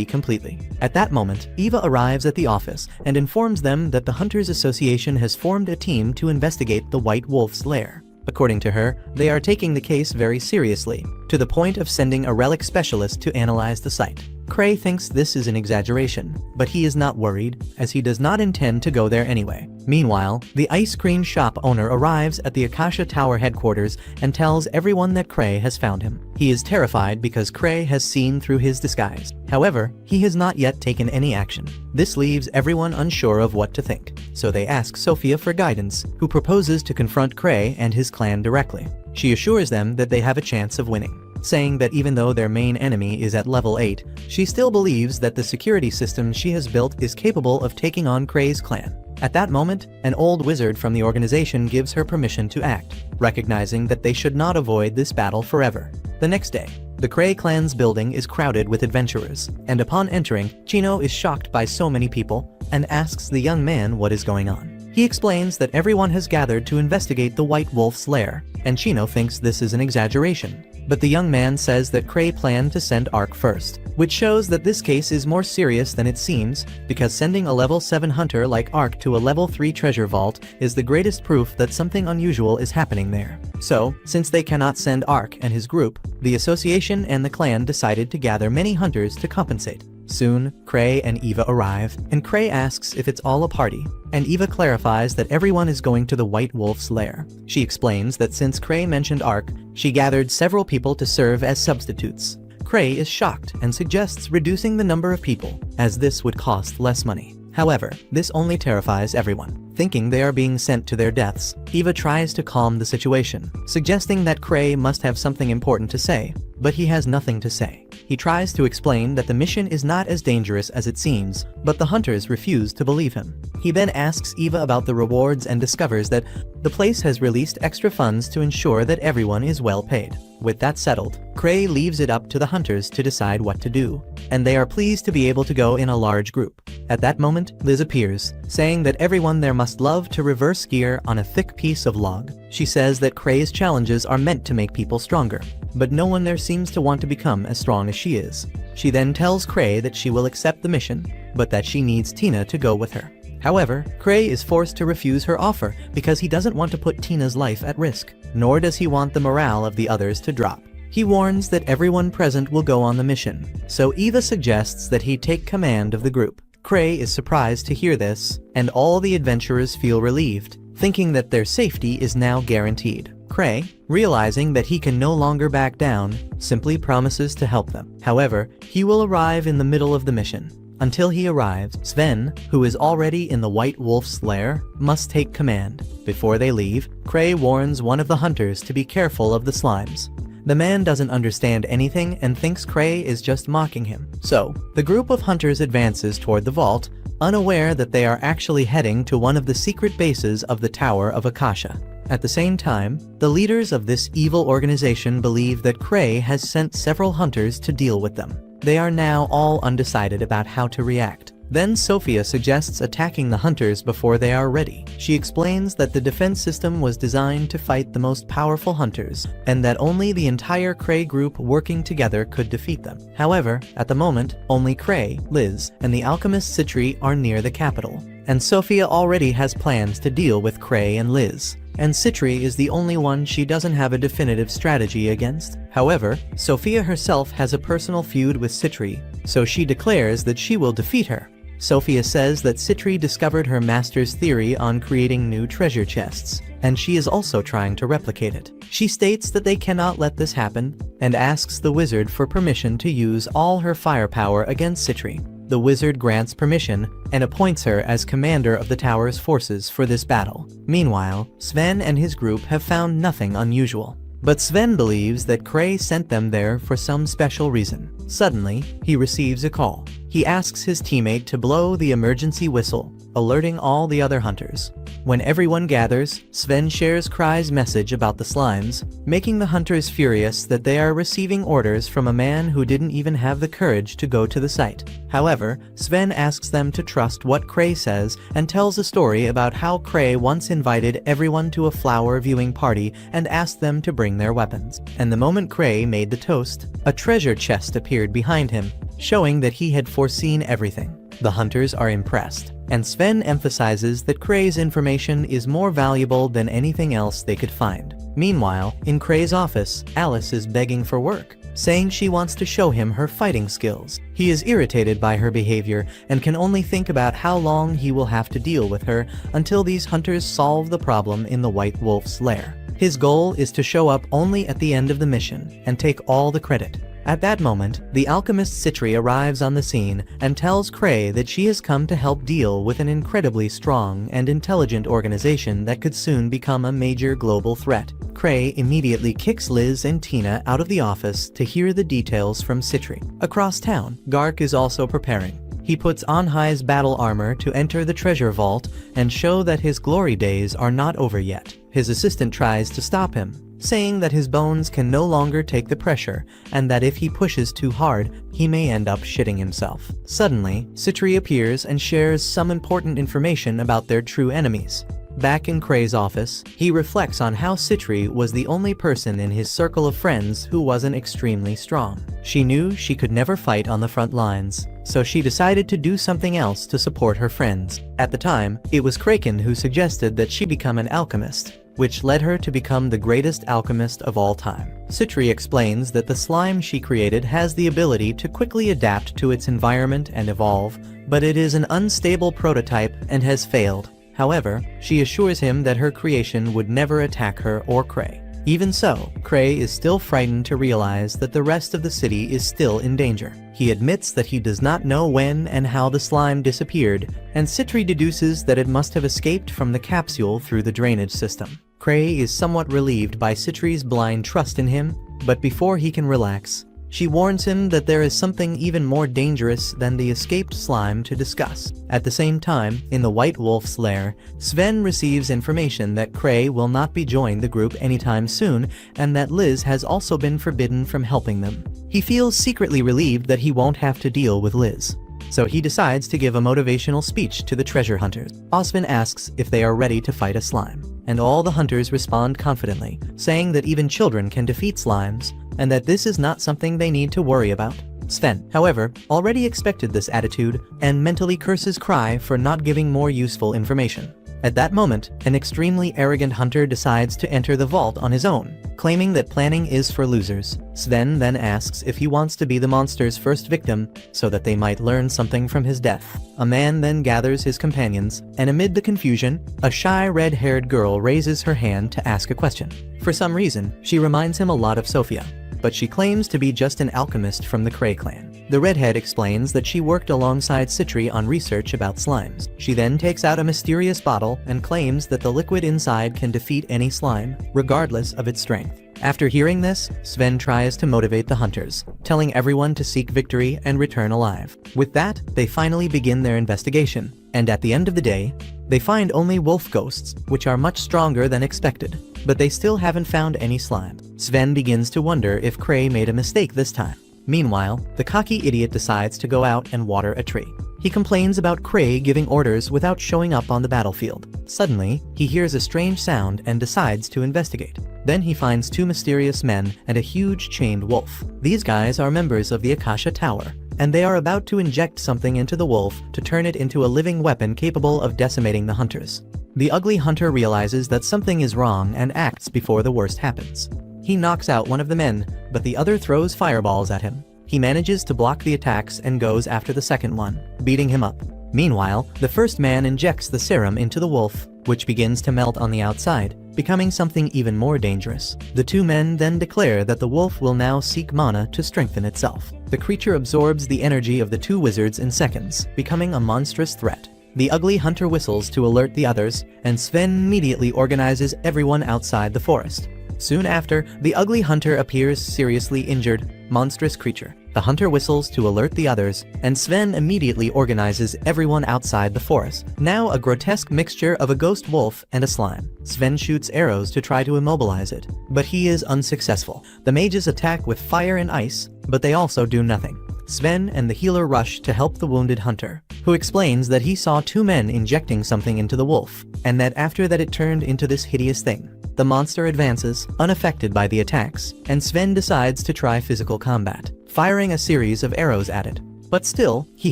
Completely. At that moment, Eva arrives at the office and informs them that the Hunters Association has formed a team to investigate the White Wolf's lair. According to her, they are taking the case very seriously, to the point of sending a relic specialist to analyze the site. Kray thinks this is an exaggeration, but he is not worried, as he does not intend to go there anyway. Meanwhile, the ice cream shop owner arrives at the Akasha Tower headquarters and tells everyone that Kray has found him. He is terrified because Kray has seen through his disguise. However, he has not yet taken any action. This leaves everyone unsure of what to think, so they ask Sophia for guidance, who proposes to confront Kray and his clan directly. She assures them that they have a chance of winning, saying that even though their main enemy is at level 8, she still believes that the security system she has built is capable of taking on Kray's clan. At that moment, an old wizard from the organization gives her permission to act, recognizing that they should not avoid this battle forever. The next day, the Kray clan's building is crowded with adventurers, and upon entering, Chino is shocked by so many people and asks the young man what is going on. He explains that everyone has gathered to investigate the White Wolf's lair, and Chino thinks this is an exaggeration. But the young man says that Kray planned to send Ark first, which shows that this case is more serious than it seems, because sending a level 7 hunter like Ark to a level 3 treasure vault is the greatest proof that something unusual is happening there. So, since they cannot send Ark and his group, the association and the clan decided to gather many hunters to compensate. Soon, Kray and Eva arrive, and Kray asks if it's all a party, and Eva clarifies that everyone is going to the White Wolf's lair. She explains that since Kray mentioned Ark, she gathered several people to serve as substitutes. Kray is shocked and suggests reducing the number of people, as this would cost less money. However, this only terrifies everyone. Thinking they are being sent to their deaths, Eva tries to calm the situation, suggesting that Kray must have something important to say, but he has nothing to say. He tries to explain that the mission is not as dangerous as it seems, but the hunters refuse to believe him. He then asks Eva about the rewards and discovers that the place has released extra funds to ensure that everyone is well paid. With that settled, Kray leaves it up to the hunters to decide what to do, and they are pleased to be able to go in a large group. At that moment, Liz appears, saying that everyone there must love to reverse gear on a thick piece of log. She says that Kray's challenges are meant to make people stronger, but no one there seems to want to become as strong as she is. She then tells Kray that she will accept the mission, but that she needs Tina to go with her. However, Kray is forced to refuse her offer because he doesn't want to put Tina's life at risk, nor does he want the morale of the others to drop. He warns that everyone present will go on the mission, so Eva suggests that he take command of the group. Kray is surprised to hear this, and all the adventurers feel relieved, thinking that their safety is now guaranteed. Kray, realizing that he can no longer back down, simply promises to help them. However, he will arrive in the middle of the mission. Until he arrives, Sven, who is already in the White Wolf's lair, must take command. Before they leave, Kray warns one of the hunters to be careful of the slimes. The man doesn't understand anything and thinks Kray is just mocking him. So, the group of hunters advances toward the vault, unaware that they are actually heading to one of the secret bases of the Tower of Akasha. At the same time, the leaders of this evil organization believe that Kray has sent several hunters to deal with them. They are now all undecided about how to react. Then Sophia suggests attacking the hunters before they are ready. She explains that the defense system was designed to fight the most powerful hunters, and that only the entire Kray group working together could defeat them. However, at the moment, only Kray, Liz, and the alchemist Citri are near the capital, and Sophia already has plans to deal with Kray and Liz. And Citri is the only one she doesn't have a definitive strategy against. However, Sophia herself has a personal feud with Citri, so she declares that she will defeat her. Sophia says that Citri discovered her master's theory on creating new treasure chests, and she is also trying to replicate it. She states that they cannot let this happen, and asks the wizard for permission to use all her firepower against Citri. The wizard grants permission and appoints her as commander of the tower's forces for this battle. Meanwhile, Sven and his group have found nothing unusual. But Sven believes that Kray sent them there for some special reason. Suddenly, he receives a call. He asks his teammate to blow the emergency whistle, alerting all the other hunters. When everyone gathers, Sven shares Kray's message about the slimes, making the hunters furious that they are receiving orders from a man who didn't even have the courage to go to the site. However, Sven asks them to trust what Kray says and tells a story about how Kray once invited everyone to a flower viewing party and asked them to bring their weapons. And the moment Kray made the toast, a treasure chest appeared behind him, showing that he had foreseen everything. The hunters are impressed, and Sven emphasizes that Kray's information is more valuable than anything else they could find. Meanwhile, in Kray's office, Alice is begging for work, saying she wants to show him her fighting skills. He is irritated by her behavior and can only think about how long he will have to deal with her until these hunters solve the problem in the White Wolf's lair. His goal is to show up only at the end of the mission and take all the credit. At that moment, the alchemist Citri arrives on the scene and tells Kray that she has come to help deal with an incredibly strong and intelligent organization that could soon become a major global threat. Kray immediately kicks Liz and Tina out of the office to hear the details from Citri. Across town, Gark is also preparing. He puts on High's battle armor to enter the treasure vault and show that his glory days are not over yet. His assistant tries to stop him, saying that his bones can no longer take the pressure and that if he pushes too hard, he may end up shitting himself. Suddenly, Citri appears and shares some important information about their true enemies. Back in Kray's office, he reflects on how Citri was the only person in his circle of friends who wasn't extremely strong. She knew she could never fight on the front lines, so she decided to do something else to support her friends. At the time, it was Kraken who suggested that she become an alchemist, which led her to become the greatest alchemist of all time. Citri explains that the slime she created has the ability to quickly adapt to its environment and evolve, but it is an unstable prototype and has failed. However, she assures him that her creation would never attack her or Kray. Even so, Kray is still frightened to realize that the rest of the city is still in danger. He admits that he does not know when and how the slime disappeared, and Citri deduces that it must have escaped from the capsule through the drainage system. Kray is somewhat relieved by Citri's blind trust in him, but before he can relax, she warns him that there is something even more dangerous than the escaped slime to discuss. At the same time, in the White Wolf's lair, Sven receives information that Kray will not be joining the group anytime soon and that Liz has also been forbidden from helping them. He feels secretly relieved that he won't have to deal with Liz, so he decides to give a motivational speech to the treasure hunters. Osvin asks if they are ready to fight a slime, and all the hunters respond confidently, saying that even children can defeat slimes, and that this is not something they need to worry about. Sven, however, already expected this attitude and mentally curses Kray for not giving more useful information. At that moment, an extremely arrogant hunter decides to enter the vault on his own, claiming that planning is for losers. Sven then asks if he wants to be the monster's first victim so that they might learn something from his death. A man then gathers his companions, and amid the confusion, a shy red-haired girl raises her hand to ask a question. For some reason, she reminds him a lot of Sophia, but she claims to be just an alchemist from the Kray clan. The redhead explains that she worked alongside Citri on research about slimes. She then takes out a mysterious bottle and claims that the liquid inside can defeat any slime, regardless of its strength. After hearing this, Sven tries to motivate the hunters, telling everyone to seek victory and return alive. With that, they finally begin their investigation, and at the end of the day, they find only wolf ghosts, which are much stronger than expected, but they still haven't found any slime. Sven begins to wonder if Kray made a mistake this time. Meanwhile, the cocky idiot decides to go out and water a tree. He complains about Kray giving orders without showing up on the battlefield. Suddenly, he hears a strange sound and decides to investigate. Then he finds two mysterious men and a huge chained wolf. These guys are members of the Akasha Tower, and they are about to inject something into the wolf to turn it into a living weapon capable of decimating the hunters. The ugly hunter realizes that something is wrong and acts before the worst happens. He knocks out one of the men, but the other throws fireballs at him. He manages to block the attacks and goes after the second one, beating him up. Meanwhile, the first man injects the serum into the wolf, which begins to melt on the outside, becoming something even more dangerous. The two men then declare that the wolf will now seek mana to strengthen itself. The creature absorbs the energy of the two wizards in seconds, becoming a monstrous threat. The ugly hunter whistles to alert the others, and Sven immediately organizes everyone outside the forest. Soon after, the ugly hunter appears, seriously injured, monstrous creature. The hunter whistles to alert the others, and Sven immediately organizes everyone outside the forest. Now a grotesque mixture of a ghost wolf and a slime. Sven shoots arrows to try to immobilize it, but he is unsuccessful. The mages attack with fire and ice, but they also do nothing. Sven and the healer rush to help the wounded hunter, who explains that he saw two men injecting something into the wolf, and that after that it turned into this hideous thing. The monster advances, unaffected by the attacks, and Sven decides to try physical combat, firing a series of arrows at it. But still, he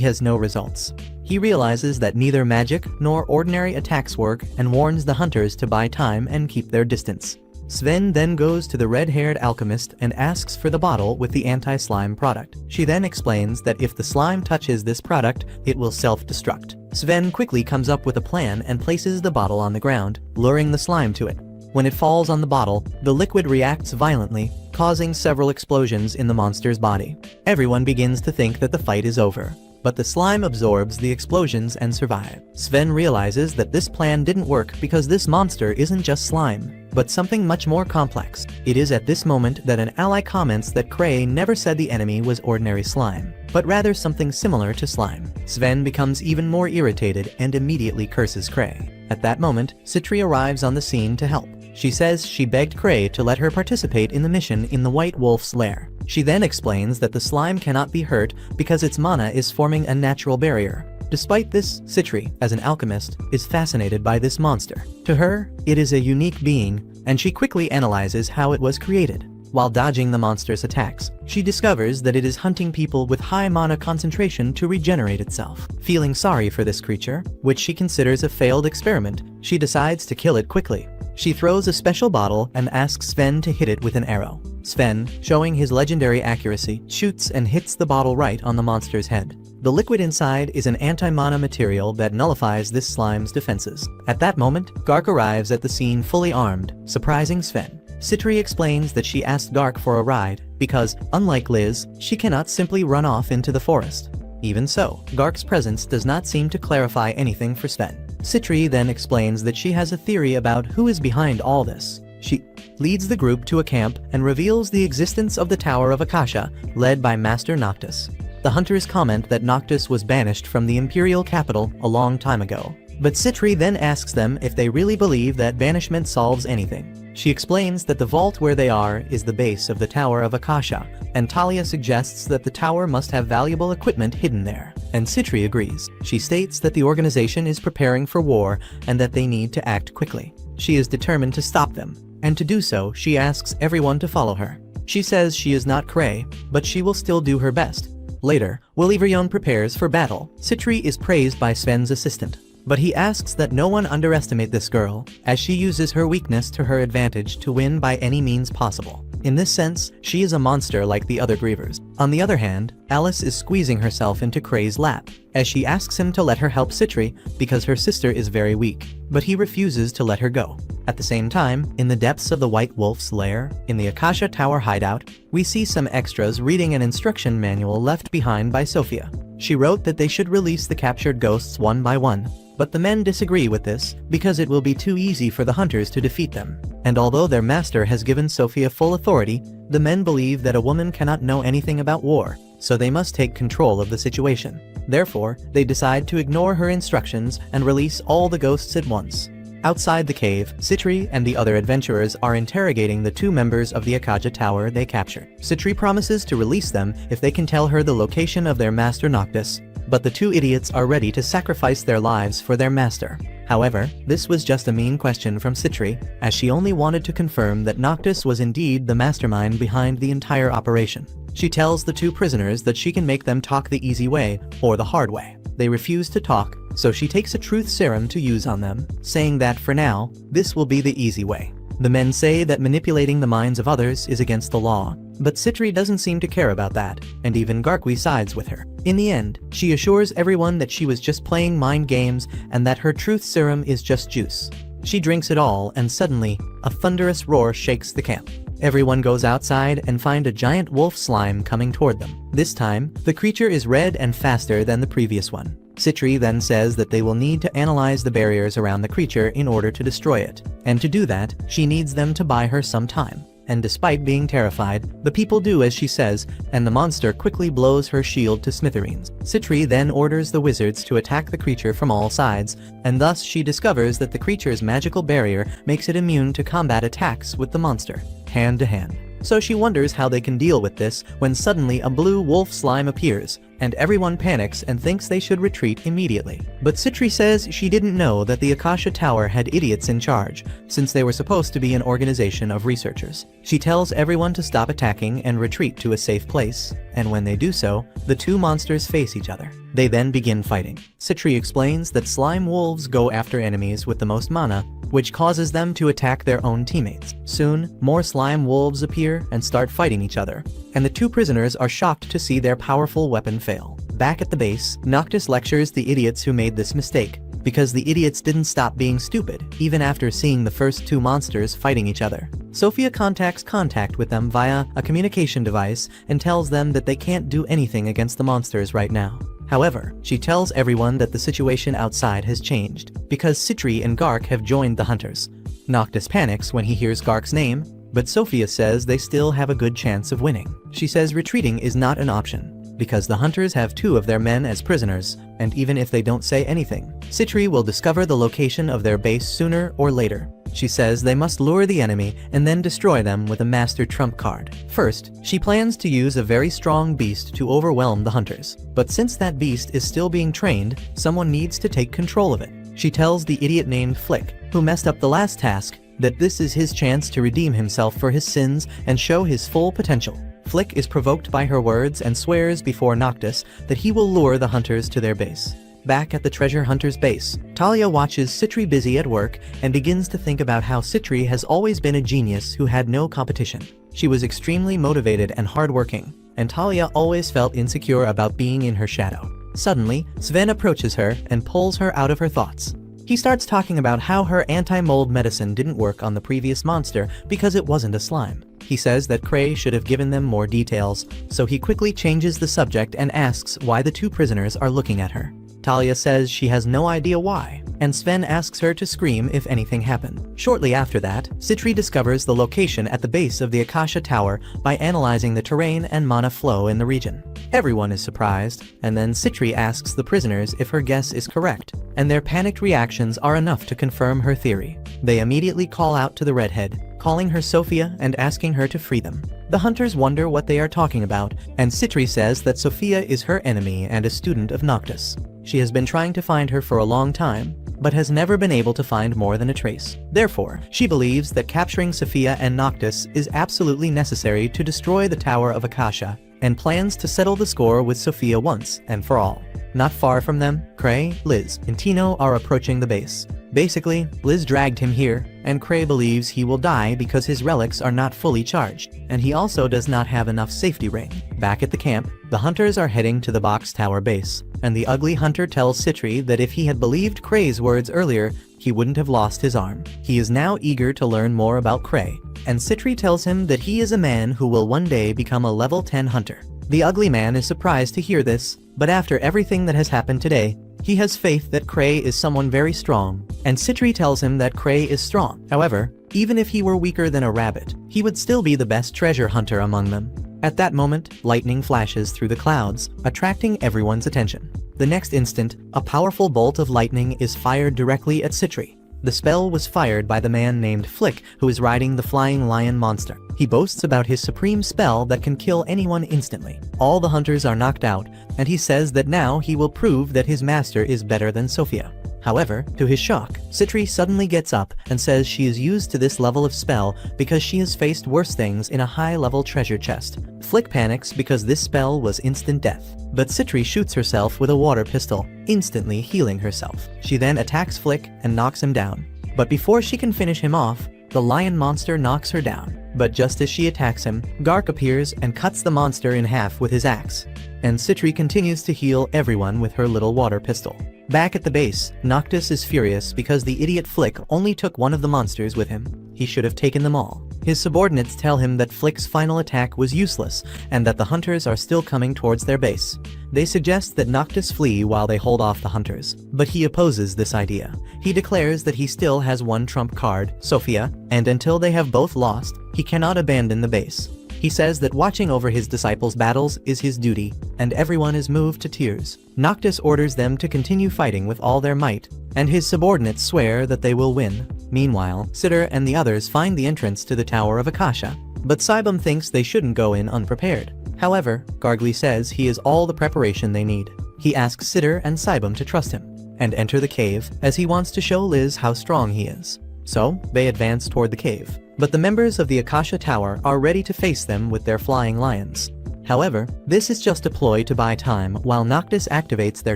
has no results. He realizes that neither magic nor ordinary attacks work and warns the hunters to buy time and keep their distance. Sven then goes to the red-haired alchemist and asks for the bottle with the anti-slime product. She then explains that if the slime touches this product, it will self-destruct. Sven quickly comes up with a plan and places the bottle on the ground, luring the slime to it. When it falls on the bottle, the liquid reacts violently, causing several explosions in the monster's body. Everyone begins to think that the fight is over, but the slime absorbs the explosions and survives. Sven realizes that this plan didn't work because this monster isn't just slime, but something much more complex. It is at this moment that an ally comments that Kray never said the enemy was ordinary slime, but rather something similar to slime. Sven becomes even more irritated and immediately curses Kray. At that moment, Citri arrives on the scene to help. She says she begged Kray to let her participate in the mission in the White Wolf's lair. She then explains that the slime cannot be hurt because its mana is forming a natural barrier. Despite this, Citri, as an alchemist, is fascinated by this monster. To her, it is a unique being, and she quickly analyzes how it was created. While dodging the monster's attacks, she discovers that it is hunting people with high mana concentration to regenerate itself. Feeling sorry for this creature, which she considers a failed experiment, she decides to kill it quickly. She throws a special bottle and asks Sven to hit it with an arrow. Sven, showing his legendary accuracy, shoots and hits the bottle right on the monster's head. The liquid inside is an anti-mana material that nullifies this slime's defenses. At that moment, Gark arrives at the scene fully armed, surprising Sven. Citri explains that she asked Gark for a ride because, unlike Liz, she cannot simply run off into the forest. Even so, Gark's presence does not seem to clarify anything for Sven. Citri then explains that she has a theory about who is behind all this. She leads the group to a camp and reveals the existence of the Tower of Akasha, led by Master Noctis. The hunters comment that Noctis was banished from the Imperial capital a long time ago. But Citri then asks them if they really believe that banishment solves anything. She explains that the vault where they are is the base of the Tower of Akasha, and Talia suggests that the tower must have valuable equipment hidden there. And Citri agrees. She states that the organization is preparing for war and that they need to act quickly. She is determined to stop them, and to do so, she asks everyone to follow her. She says she is not Kray, but she will still do her best. Later, Wiliverion prepares for battle. Citri is praised by Sven's assistant, but he asks that no one underestimate this girl, as she uses her weakness to her advantage to win by any means possible. In this sense, she is a monster like the other grievers. On the other hand, Alice is squeezing herself into Kray's lap, as she asks him to let her help Citri because her sister is very weak, but he refuses to let her go. At the same time, in the depths of the White Wolf's lair, in the Akasha Tower hideout, we see some extras reading an instruction manual left behind by Sophia. She wrote that they should release the captured ghosts one by one, but the men disagree with this because it will be too easy for the hunters to defeat them. And although their master has given Sophia full authority, the men believe that a woman cannot know anything about war, so they must take control of the situation. Therefore, they decide to ignore her instructions and release all the ghosts at once. Outside the cave, Citri and the other adventurers are interrogating the two members of the Akasha Tower they captured. Citri promises to release them if they can tell her the location of their master Noctis, but the two idiots are ready to sacrifice their lives for their master. However, this was just a mean question from Citri, as she only wanted to confirm that Noctis was indeed the mastermind behind the entire operation. She tells the two prisoners that she can make them talk the easy way or the hard way. They refuse to talk, so she takes a truth serum to use on them, saying that for now, this will be the easy way. The men say that manipulating the minds of others is against the law, but Citri doesn't seem to care about that, and even Garqui sides with her. In the end, she assures everyone that she was just playing mind games and that her truth serum is just juice. She drinks it all, and suddenly, a thunderous roar shakes the camp. Everyone goes outside and find a giant wolf slime coming toward them. This time, the creature is red and faster than the previous one. Citri then says that they will need to analyze the barriers around the creature in order to destroy it. and to do that, she needs them to buy her some time. And despite being terrified, the people do as she says, and the monster quickly blows her shield to smithereens. Citri then orders the wizards to attack the creature from all sides, and thus she discovers that the creature's magical barrier makes it immune to combat attacks with the monster, hand to hand. So she wonders how they can deal with this when suddenly a blue wolf slime appears, and everyone panics and thinks they should retreat immediately. But Citri says she didn't know that the Akasha Tower had idiots in charge, since they were supposed to be an organization of researchers. She tells everyone to stop attacking and retreat to a safe place, and when they do so, the two monsters face each other. They then begin fighting. Citri explains that slime wolves go after enemies with the most mana, which causes them to attack their own teammates. Soon, more slime wolves appear and start fighting each other, and the two prisoners are shocked to see their powerful weapon fail. Back at the base, Noctis lectures the idiots who made this mistake, because the idiots didn't stop being stupid, even after seeing the first two monsters fighting each other. Sophia contacts contact with them via a communication device and tells them that they can't do anything against the monsters right now. However, she tells everyone that the situation outside has changed, because Citri and Gark have joined the hunters. Noctis panics when he hears Gark's name, but Sophia says they still have a good chance of winning. She says retreating is not an option, because the hunters have two of their men as prisoners, and even if they don't say anything, Citri will discover the location of their base sooner or later. She says they must lure the enemy and then destroy them with a master trump card. First, she plans to use a very strong beast to overwhelm the hunters. But since that beast is still being trained, someone needs to take control of it. She tells the idiot named Flick, who messed up the last task, that this is his chance to redeem himself for his sins and show his full potential. Flick is provoked by her words and swears before Noctis that he will lure the hunters to their base. Back at the treasure hunter's base, Talia watches Citri busy at work and begins to think about how Citri has always been a genius who had no competition. She was extremely motivated and hardworking, and Talia always felt insecure about being in her shadow. Suddenly, Sven approaches her and pulls her out of her thoughts. He starts talking about how her anti-mold medicine didn't work on the previous monster because it wasn't a slime. He says that Kray should have given them more details, so he quickly changes the subject and asks why the two prisoners are looking at her. Talia says she has no idea why, and Sven asks her to scream if anything happened. Shortly after that, Citri discovers the location at the base of the Akasha Tower by analyzing the terrain and mana flow in the region. Everyone is surprised, and then Citri asks the prisoners if her guess is correct, and their panicked reactions are enough to confirm her theory. They immediately call out to the redhead, calling her Sophia and asking her to free them. The hunters wonder what they are talking about, and Citri says that Sophia is her enemy and a student of Noctis. She has been trying to find her for a long time, but has never been able to find more than a trace. Therefore, she believes that capturing Sophia and Noctis is absolutely necessary to destroy the Tower of Akasha, and plans to settle the score with Sophia once and for all. Not far from them, Kray, Liz, and Tino are approaching the base. Basically, Liz dragged him here, and Kray believes he will die because his relics are not fully charged, and he also does not have enough safety ring. Back at the camp, the hunters are heading to the box tower base, and the ugly hunter tells Citri that if he had believed Kray's words earlier, he wouldn't have lost his arm. He is now eager to learn more about Kray, and Citri tells him that he is a man who will one day become a level 10 hunter. The ugly man is surprised to hear this, but after everything that has happened today, he has faith that Kray is someone very strong, and Citri tells him that Kray is strong. However, even if he were weaker than a rabbit, he would still be the best treasure hunter among them. At that moment, lightning flashes through the clouds, attracting everyone's attention. The next instant, a powerful bolt of lightning is fired directly at Citri. The spell was fired by the man named Flick, who is riding the flying lion monster. He boasts about his supreme spell that can kill anyone instantly. All the hunters are knocked out, and he says that now he will prove that his master is better than Sophia. However, to his shock, Citri suddenly gets up and says she is used to this level of spell because she has faced worse things in a high-level treasure chest. Flick panics because this spell was instant death, but Citri shoots herself with a water pistol, instantly healing herself. She then attacks Flick and knocks him down. But before she can finish him off, the lion monster knocks her down. But just as she attacks him, Gark appears and cuts the monster in half with his axe. And Citri continues to heal everyone with her little water pistol. Back at the base, Noctis is furious because the idiot Flick only took one of the monsters with him. He should have taken them all. His subordinates tell him that Flick's final attack was useless and that the hunters are still coming towards their base. They suggest that Noctis flee while they hold off the hunters, but he opposes this idea. He declares that he still has one trump card, Sophia, and until they have both lost, he cannot abandon the base. He says that watching over his disciples' battles is his duty, and everyone is moved to tears. Noctis orders them to continue fighting with all their might, and his subordinates swear that they will win. Meanwhile, Sitter and the others find the entrance to the Tower of Akasha, but Cybum thinks they shouldn't go in unprepared. However, Gargly says he is all the preparation they need. He asks Sitter and Cybum to trust him, and enter the cave, as he wants to show Liz how strong he is. So, they advance toward the cave, but the members of the Akasha Tower are ready to face them with their flying lions. However, this is just a ploy to buy time while Noctis activates their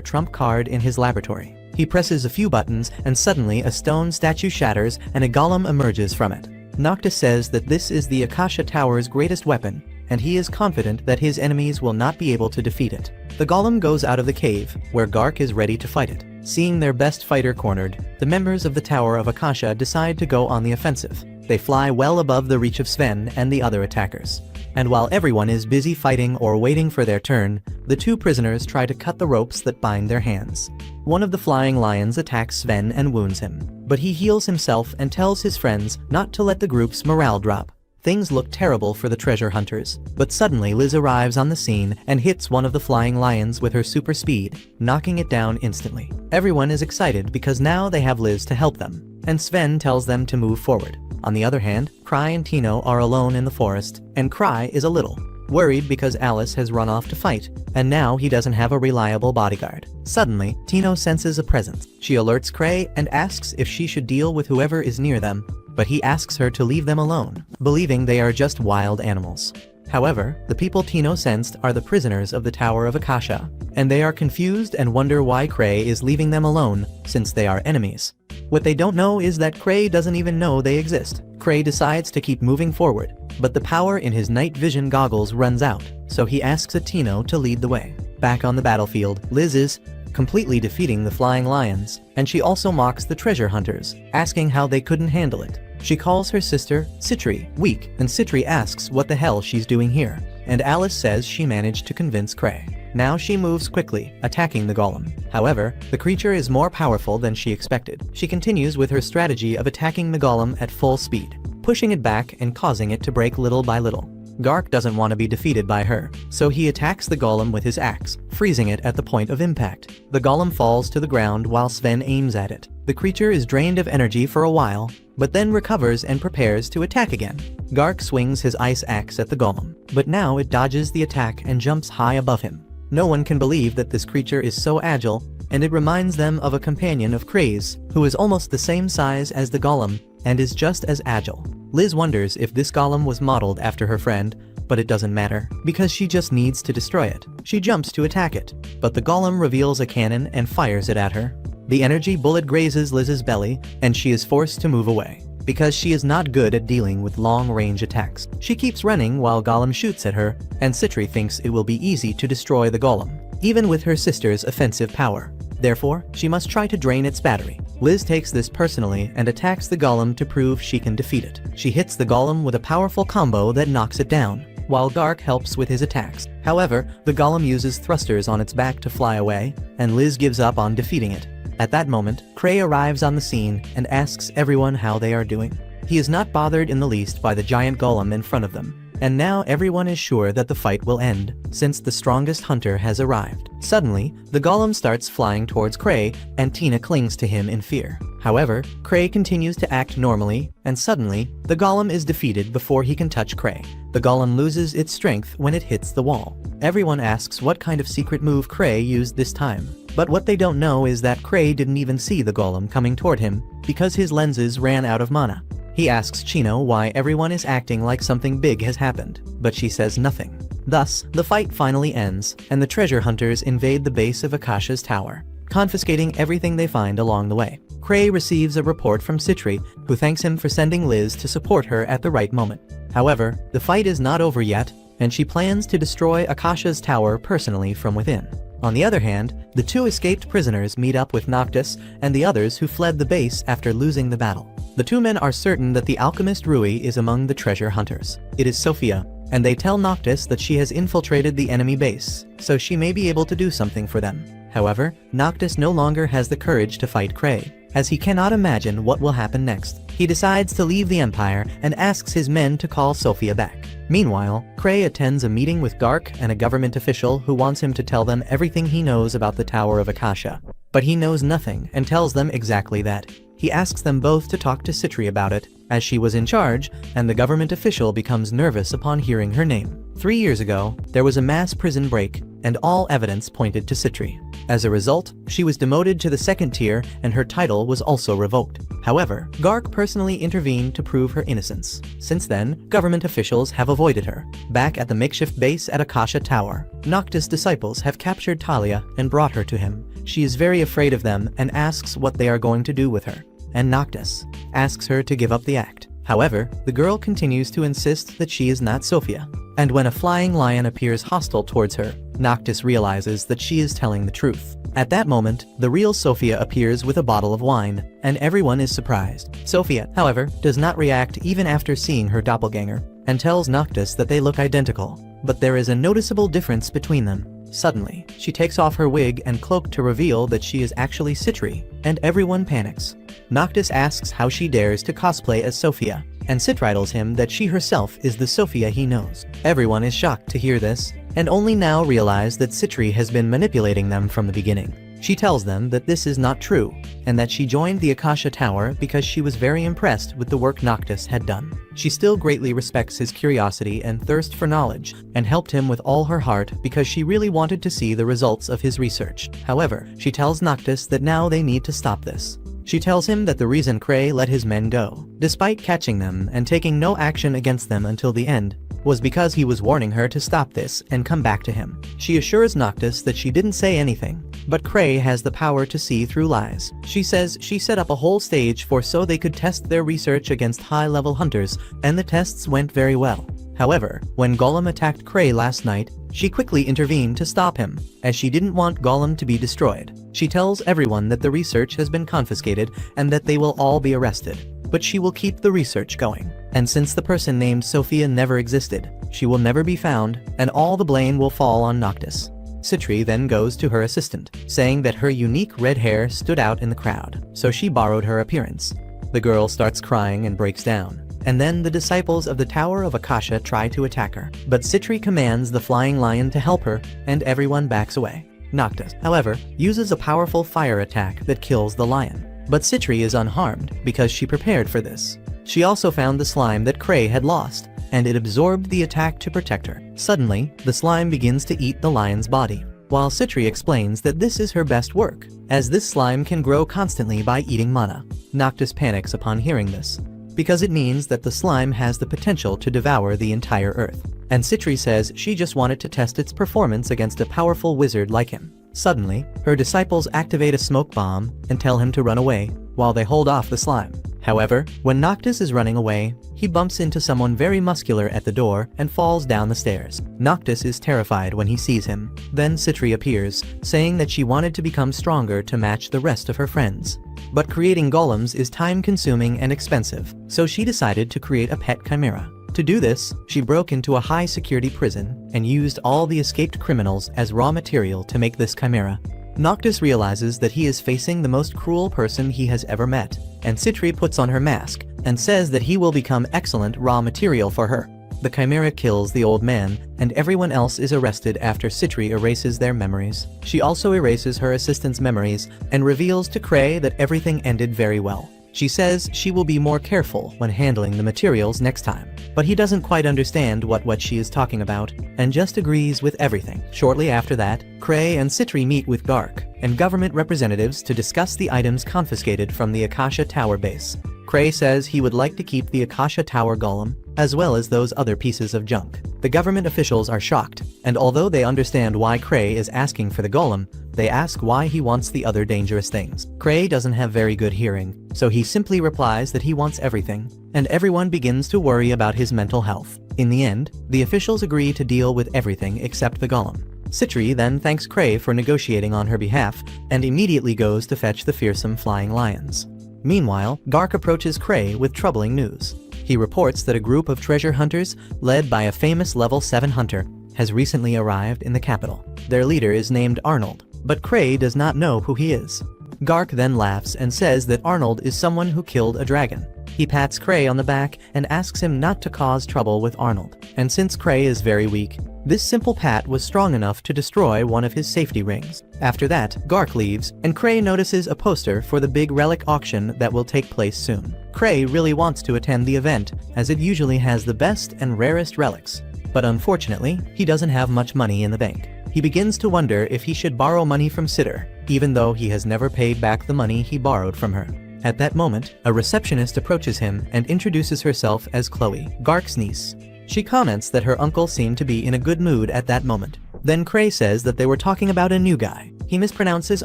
trump card in his laboratory. He presses a few buttons and suddenly a stone statue shatters and a golem emerges from it. Noctis says that this is the Akasha Tower's greatest weapon, and he is confident that his enemies will not be able to defeat it. The golem goes out of the cave, where Gark is ready to fight it. Seeing their best fighter cornered, the members of the Tower of Akasha decide to go on the offensive. They fly well above the reach of Sven and the other attackers. And while everyone is busy fighting or waiting for their turn, the two prisoners try to cut the ropes that bind their hands. One of the flying lions attacks Sven and wounds him, but he heals himself and tells his friends not to let the group's morale drop. Things look terrible for the treasure hunters, but suddenly Liz arrives on the scene and hits one of the flying lions with her super speed, knocking it down instantly. Everyone is excited because now they have Liz to help them, and Sven tells them to move forward. On the other hand, Kray and Tino are alone in the forest, and Kray is a little worried because Alice has run off to fight, and now he doesn't have a reliable bodyguard. Suddenly, Tino senses a presence. She alerts Kray and asks if she should deal with whoever is near them, but he asks her to leave them alone, believing they are just wild animals. However, the people Tino sensed are the prisoners of the Tower of Akasha, and they are confused and wonder why Kray is leaving them alone, since they are enemies. What they don't know is that Kray doesn't even know they exist. Kray decides to keep moving forward, but the power in his night vision goggles runs out, so he asks Tino to lead the way. Back on the battlefield, Liz is completely defeating the flying lions, and she also mocks the treasure hunters, asking how they couldn't handle it. She calls her sister, Citri, weak, and Citri asks what the hell she's doing here, and Alice says she managed to convince Kray. Now she moves quickly, attacking the golem. However, the creature is more powerful than she expected. She continues with her strategy of attacking the golem at full speed, pushing it back and causing it to break little by little. Gark doesn't want to be defeated by her, so he attacks the golem with his axe, freezing it at the point of impact. The golem falls to the ground while Sven aims at it. The creature is drained of energy for a while, but then recovers and prepares to attack again. Gark swings his ice axe at the golem, but now it dodges the attack and jumps high above him. No one can believe that this creature is so agile, and it reminds them of a companion of Kray's, who is almost the same size as the golem, and is just as agile. Liz wonders if this golem was modeled after her friend, but it doesn't matter, because she just needs to destroy it. She jumps to attack it, but the golem reveals a cannon and fires it at her. The energy bullet grazes Liz's belly, and she is forced to move away, because she is not good at dealing with long-range attacks. She keeps running while Golem shoots at her, and Citri thinks it will be easy to destroy the golem, even with her sister's offensive power. Therefore, she must try to drain its battery. Liz takes this personally and attacks the golem to prove she can defeat it. She hits the golem with a powerful combo that knocks it down, while Gark helps with his attacks. However, the golem uses thrusters on its back to fly away, and Liz gives up on defeating it. At that moment, Kray arrives on the scene and asks everyone how they are doing. He is not bothered in the least by the giant golem in front of them, and now everyone is sure that the fight will end, since the strongest hunter has arrived. Suddenly, the golem starts flying towards Kray, and Tina clings to him in fear. However, Kray continues to act normally, and suddenly, the golem is defeated before he can touch Kray. The golem loses its strength when it hits the wall. Everyone asks what kind of secret move Kray used this time. But what they don't know is that Kray didn't even see the golem coming toward him, because his lenses ran out of mana. He asks Chino why everyone is acting like something big has happened, but she says nothing. Thus, the fight finally ends, and the treasure hunters invade the base of Akasha's tower, confiscating everything they find along the way. Kray receives a report from Citri, who thanks him for sending Liz to support her at the right moment. However, the fight is not over yet, and she plans to destroy Akasha's tower personally from within. On the other hand, the two escaped prisoners meet up with Noctis and the others who fled the base after losing the battle. The two men are certain that the alchemist Rui is among the treasure hunters. It is Sophia, and they tell Noctis that she has infiltrated the enemy base, so she may be able to do something for them. However, Noctis no longer has the courage to fight Kray, as he cannot imagine what will happen next. He decides to leave the Empire and asks his men to call Sophia back. Meanwhile, Kray attends a meeting with Gark and a government official who wants him to tell them everything he knows about the Tower of Akasha. But he knows nothing and tells them exactly that. He asks them both to talk to Citri about it, as she was in charge, and the government official becomes nervous upon hearing her name. 3 years ago, there was a mass prison break, and all evidence pointed to Citri. As a result, she was demoted to the second tier and her title was also revoked. However, Gark personally intervened to prove her innocence. Since then, government officials have avoided her. Back at the makeshift base at Akasha Tower, Noctis' disciples have captured Talia and brought her to him. She is very afraid of them and asks what they are going to do with her, and Noctis asks her to give up the act. However, the girl continues to insist that she is not Sophia. And when a flying lion appears hostile towards her, Noctis realizes that she is telling the truth. At that moment, the real Sophia appears with a bottle of wine, and everyone is surprised. Sophia, however, does not react even after seeing her doppelganger, and tells Noctis that they look identical. But there is a noticeable difference between them. Suddenly, she takes off her wig and cloak to reveal that she is actually Citri, and everyone panics. Noctis asks how she dares to cosplay as Sophia, and Citri tells him that she herself is the Sophia he knows. Everyone is shocked to hear this, and only now realize that Citri has been manipulating them from the beginning. She tells them that this is not true, and that she joined the Akasha Tower because she was very impressed with the work Noctis had done. She still greatly respects his curiosity and thirst for knowledge, and helped him with all her heart because she really wanted to see the results of his research. However, she tells Noctis that now they need to stop this. She tells him that the reason Kray let his men go, despite catching them and taking no action against them until the end, was because he was warning her to stop this and come back to him. She assures Noctis that she didn't say anything, but Kray has the power to see through lies. She says she set up a whole stage so they could test their research against high-level hunters, and the tests went very well. However, when Golem attacked Kray last night, she quickly intervened to stop him, as she didn't want Golem to be destroyed. She tells everyone that the research has been confiscated and that they will all be arrested, but she will keep the research going. And since the person named Sophia never existed, she will never be found, and all the blame will fall on Noctis. Citri then goes to her assistant, saying that her unique red hair stood out in the crowd, so she borrowed her appearance. The girl starts crying and breaks down. And then the disciples of the Tower of Akasha try to attack her. But Citri commands the flying lion to help her, and everyone backs away. Noctis, however, uses a powerful fire attack that kills the lion. But Citri is unharmed because she prepared for this. She also found the slime that Kray had lost, and it absorbed the attack to protect her. Suddenly, the slime begins to eat the lion's body, while Citri explains that this is her best work, as this slime can grow constantly by eating mana. Noctis panics upon hearing this, because it means that the slime has the potential to devour the entire earth. And Citri says she just wanted to test its performance against a powerful wizard like him. Suddenly, her disciples activate a smoke bomb and tell him to run away, while they hold off the slime. However, when Noctis is running away, he bumps into someone very muscular at the door and falls down the stairs. Noctis is terrified when he sees him. Then Citri appears, saying that she wanted to become stronger to match the rest of her friends. But creating golems is time-consuming and expensive, so she decided to create a pet chimera. To do this, she broke into a high-security prison and used all the escaped criminals as raw material to make this chimera. Noctis realizes that he is facing the most cruel person he has ever met, and Citri puts on her mask and says that he will become excellent raw material for her. The chimera kills the old man, and everyone else is arrested after Citri erases their memories. She also erases her assistant's memories and reveals to Kray that everything ended very well. She says she will be more careful when handling the materials next time. But he doesn't quite understand what she is talking about, and just agrees with everything. Shortly after that, Kray and Citri meet with Gark and government representatives to discuss the items confiscated from the Akasha Tower base. Kray says he would like to keep the Akasha Tower golem, as well as those other pieces of junk. The government officials are shocked, and although they understand why Kray is asking for the golem, they ask why he wants the other dangerous things. Kray doesn't have very good hearing, so he simply replies that he wants everything, and everyone begins to worry about his mental health. In the end, the officials agree to deal with everything except the golem. Citri then thanks Kray for negotiating on her behalf and immediately goes to fetch the fearsome flying lions. Meanwhile, Gark approaches Kray with troubling news. He reports that a group of treasure hunters, led by a famous level 7 hunter, has recently arrived in the capital. Their leader is named Arnold, but Kray does not know who he is. Gark then laughs and says that Arnold is someone who killed a dragon. He pats Kray on the back and asks him not to cause trouble with Arnold. And since Kray is very weak, this simple pat was strong enough to destroy one of his safety rings. After that, Gark leaves, and Kray notices a poster for the big relic auction that will take place soon. Kray really wants to attend the event, as it usually has the best and rarest relics. But unfortunately, he doesn't have much money in the bank. He begins to wonder if he should borrow money from Sitter, even though he has never paid back the money he borrowed from her. At that moment, a receptionist approaches him and introduces herself as Chloe, Gark's niece. She comments that her uncle seemed to be in a good mood at that moment. Then Kray says that they were talking about a new guy. He mispronounces